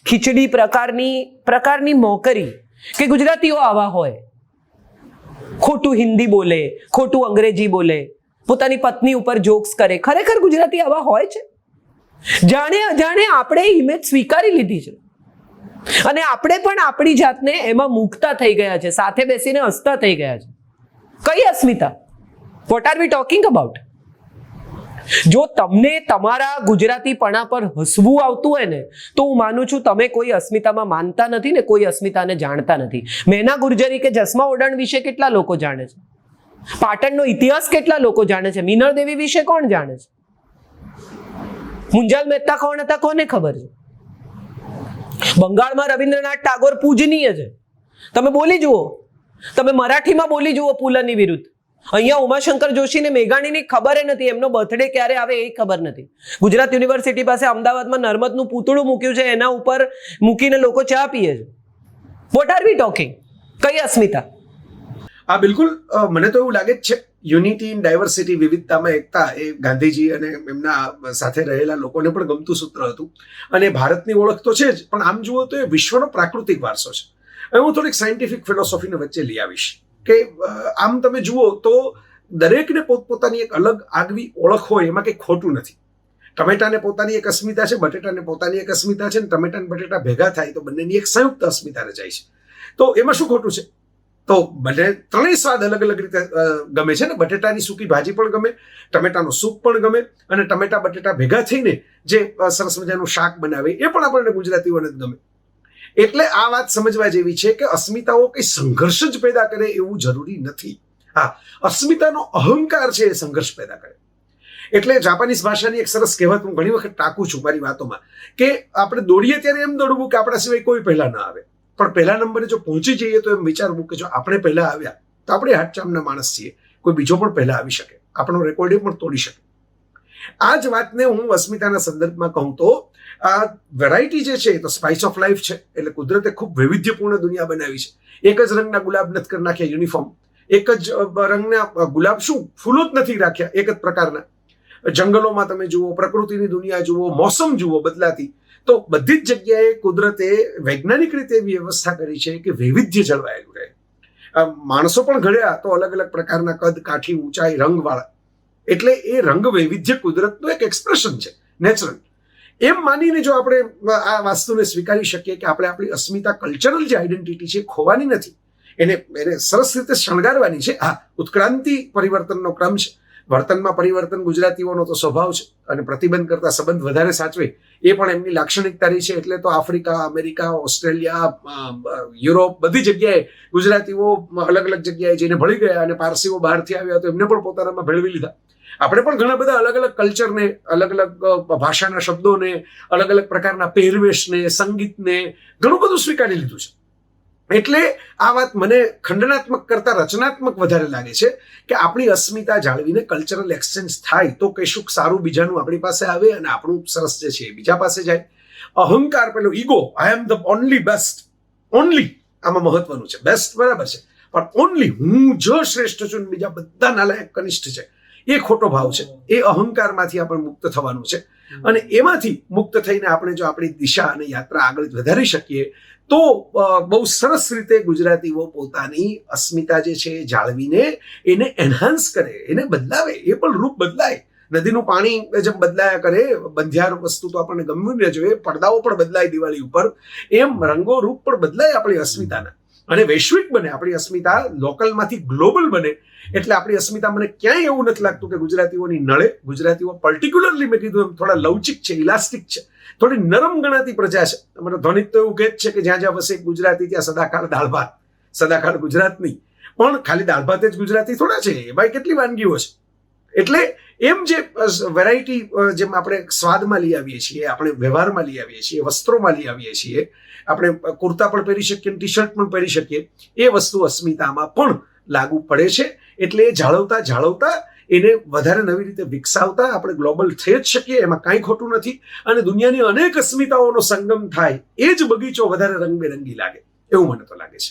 ખીચડી પ્રકારની મોકરી કે ગુજરાતીઓ આવા હોય, ખોટું હિન્દી બોલે, ખોટું અંગ્રેજી બોલે, પોતાની પત્ની ઉપર જોક્સ કરે, ખરેખર ગુજરાતી આવા હોય છે? જાણે અજાણે આપણે ઇમેજ સ્વીકારી લીધી છે અને આપણે પણ આપણી જાતને એમાં મૂકતા થઈ ગયા છે, સાથે બેસીને હસતા થઈ ગયા છે. કઈ અસ્મિતા? What are we talking about? જો તમને તમારા ગુજરાતીપણા પર હસવું આવતું હોય ને તો હું માનું છું તમે કોઈ અસ્મિતામાં માનતા નથી ને કોઈ અસ્મિતાને જાણતા નથી. મેના ગુર્જરી કે જસમા ઓડણ વિશે કેટલા લોકો જાણે છે? પાટણનો ઇતિહાસ કેટલા લોકો જાણે છે? મીનળ દેવી વિશે કોણ જાણે છે? મુંજાલ મહેતા કોણ હતા કોને ખબર છે? બંગાળમાં રવિન્દ્રનાથ ટાગોર પૂજનીય છે, તમે બોલી જુઓ, તમે મરાઠીમાં બોલી જુઓ પુલની વિરુદ્ધ. અહીંયા ઉમાશંકર જોશીને મેઘાણીની ખબર નથી, એમનો બર્થડે ક્યારે આવે એ ખબર નથી. ગુજરાત યુનિવર્સિટી પાસે અમદાવાદમાં નર્મદનું પૂતળું મૂક્યું છે, એના ઉપર મૂકીને લોકો ચા પીએ છે. What are we talking? કઈ અસ્મિતા? આ બિલકુલ મને તો એવું લાગે જ છે, યુનિટી ઇન ડાયવર્સિટી, વિવિધતામાં એકતા, એ ગાંધીજી અને એમના સાથે રહેલા લોકોને પણ ગમતું સૂત્ર હતું અને ભારતની ઓળખ તો છે જ, પણ આમ જુઓ તો એ વિશ્વનો પ્રાકૃતિક વારસો છે. હવે હું થોડીક સાયન્ટિફિક ફિલોસોફીને વચ્ચે લઈ આવીશ કે આમ તમે જુઓ તો દરેકને પોતપોતાની એક અલગ આગવી ઓળખ હોય, એમાં કંઈ ખોટું નથી. ટમેટાને પોતાની એક અસ્મિતા છે, બટેટાને પોતાની એક અસ્મિતા છે, અને ટમેટા અને બટેટા ભેગા થાય તો બંનેની એક સંયુક્ત અસ્મિતા રચાય છે. તો એમાં શું ખોટું છે? તો બંને ત્રણેય સ્વાદ અલગ અલગ રીતે ગમે છે ને. બટેટાની સૂકી ભાજી પણ ગમે, ટમેટાનો સૂપ પણ ગમે, અને ટમેટા બટેટા ભેગા થઈને જે સરસ મજાનું શાક બનાવે એ પણ આપણને ગુજરાતીઓને જ ગમે. એટલે આ વાત સમજવા જેવી છે કે અસ્મિતાઓ કંઈ સંઘર્ષ જ પેદા કરે એવું જરૂરી નથી. હા, અસ્મિતાનો અહંકાર છે એ સંઘર્ષ પેદા કરે. એટલે જાપાનીઝ ભાષાની એક સરસ કહેવત હું ઘણી વખત ટાંકું છું મારી વાતોમાં કે આપણે દોડીએ ત્યારે એમ દોડવું કે આપણા સિવાય કોઈ પહેલા ના આવે, પણ પહેલા નંબરે જો પહોંચી જઈએ તો એમ વિચારવું કે જો આપણે પહેલા આવ્યા તો આપણે હાથચામના માણસ છીએ, કોઈ બીજો પણ પહેલા આવી શકે, આપણો રેકોર્ડ પણ તોડી શકે. આ જ વાતને હું અસ્મિતાના સંદર્ભમાં કહું તો આ વેરાયટી જે છે એ તો સ્પાઇસ ઓફ લાઈફ છે. એટલે કુદરતે ખૂબ વૈવિધ્યપૂર્ણ દુનિયા બનાવી છે. એક જ રંગના ગુલાબ નથી કરી નાખ્યા યુનિફોર્મ, એક જ રંગના ગુલાબ શું ફૂલો જ નથી રાખ્યા એક જ પ્રકારના. જંગલોમાં તમે જુઓ, પ્રકૃતિની દુનિયા જુઓ, મોસમ જુઓ બદલાતી, તો બધી જ જગ્યાએ કુદરતે વૈજ્ઞાનિક રીતે એવી વ્યવસ્થા કરી છે કે વૈવિધ્ય જળવાયેલું રહે. માણસો પણ ઘડ્યા તો અલગ અલગ પ્રકારના કદ, કાઠી, ઊંચાઈ, રંગવાળા. એટલે એ રંગ વૈવિધ્ય કુદરતનું એક એક્સપ્રેશન છે, નેચરલ. એમ માનીને જો આપણે આ વાસ્તુને સ્વીકારી શકીએ કે આપણે આપણી અસ્મિતા, કલ્ચરલ જે આઈડેન્ટિટી છે ખોવાની નથી, એને સરસ રીતે શણગારવાની છે. હા, ઉત્ક્રાંતિ પરિવર્તનનો ક્રમ છે, વર્તનમાં પરિવર્તન ગુજરાતીઓનો તો સ્વભાવ છે, અને પ્રતિબંધ કરતા સંબંધ વધારે સાચવે એ પણ એમની લાક્ષણિકતા રહી છે. એટલે તો આફ્રિકા, અમેરિકા, ઓસ્ટ્રેલિયા, યુરોપ બધી જગ્યાએ ગુજરાતીઓ અલગ અલગ જગ્યાએ જઈને ભળી ગયા, અને પારસીઓ બહારથી આવ્યા તો એમને પણ પોતાનામાં ભેળવી લીધા. આપણે પણ ઘણા બધા અલગ અલગ કલ્ચરને, અલગ અલગ ભાષાના શબ્દોને, અલગ અલગ પ્રકારના પહેરવેશને, સંગીતને ઘણું બધું સ્વીકારી લીધું છે. એટલે આ વાત મને ખંડનાત્મક કરતા રચનાત્મક વધારે લાગે છે કે આપણી અસ્મિતા જાળવીને કલ્ચરલ એક્સચેન્જ થાય તો કશુંક સારું બીજાનું આપણી પાસે આવે અને આપણું સરસ જે છે એ બીજા પાસે જાય. અહંકાર, પેલો ego, I am the only best, only આમાં મહત્વનું છે. બેસ્ટ બરાબર છે, પણ ઓનલી હું જ શ્રેષ્ઠ છું, બીજા બધા નાલાયક કનિષ્ઠ છે, એ ખોટો ભાવ છે. એ અહંકારમાંથી આપણે મુક્ત થવાનું છે, અને એમાંથી મુક્ત થઈને આપણે જો આપણી દિશા અને યાત્રા આગળ વધારી શકીએ તો બહુ સરસ રીતે ગુજરાતીઓ પોતાની અસ્મિતા જે છે એ જાળવીને એને એન્હાન્સ કરે, એને બદલાવે. એ પણ રૂપ બદલાય. નદીનું પાણી જેમ બદલાયા કરે, બંધિયાર વસ્તુ તો આપણને ગમવું ન જોઈએ, પડદાઓ પણ બદલાય દિવાળી ઉપર, એમ રંગો રૂપ પણ બદલાય આપણી અસ્મિતાના, અને વૈશ્વિક બને આપણી અસ્મિતા, લોકલમાંથી ગ્લોબલ બને. એટલે આપણી અસ્મિતા, મને ક્યાંય એવું નથી લાગતું કે ગુજરાતીઓની નળે. ગુજરાતીઓ પર્ટિક્યુલરલી મેં કીધું એમ થોડા લવચિક છે, ઇલાસ્ટિક છે, થોડી નરમ ગણાતી પ્રજા છે. અમારો ધ્વનિત તો એવું કહે જ છે કે જ્યાં જ્યાં વસે ગુજરાતી ત્યાં સદાકાળ દાળ ભાત. સદાકાળ ગુજરાત નહીં, પણ ખાલી દાળ ભાત જ ગુજરાતી થોડા છે, એમાં કેટલી વાનગીઓ છે. એટલે એમ જે વેરાયટી, જેમ આપણે સ્વાદમાં લઈ આવીએ છીએ, આપણે વ્યવહારમાં લઈ આવીએ છીએ, વસ્ત્રોમાં લઈ આવીએ છીએ, આપણે કુર્તા પણ પહેરી શકીએ, ટી શર્ટ પણ પહેરી શકીએ, એ વસ્તુ અસ્મિતામાં પણ લાગુ પડે છે. એટલે જાળવતા જાળવતા એને વધારે નવી રીતે વિકસાવતા આપણે ગ્લોબલ થઈ જ શકીએ, એમાં કાંઈ ખોટું નથી. અને દુનિયાની અનેક અસ્મિતાઓનો સંગમ થાય, એ જ બગીચો વધારે રંગબેરંગી લાગે, એવું મને તો લાગે છે.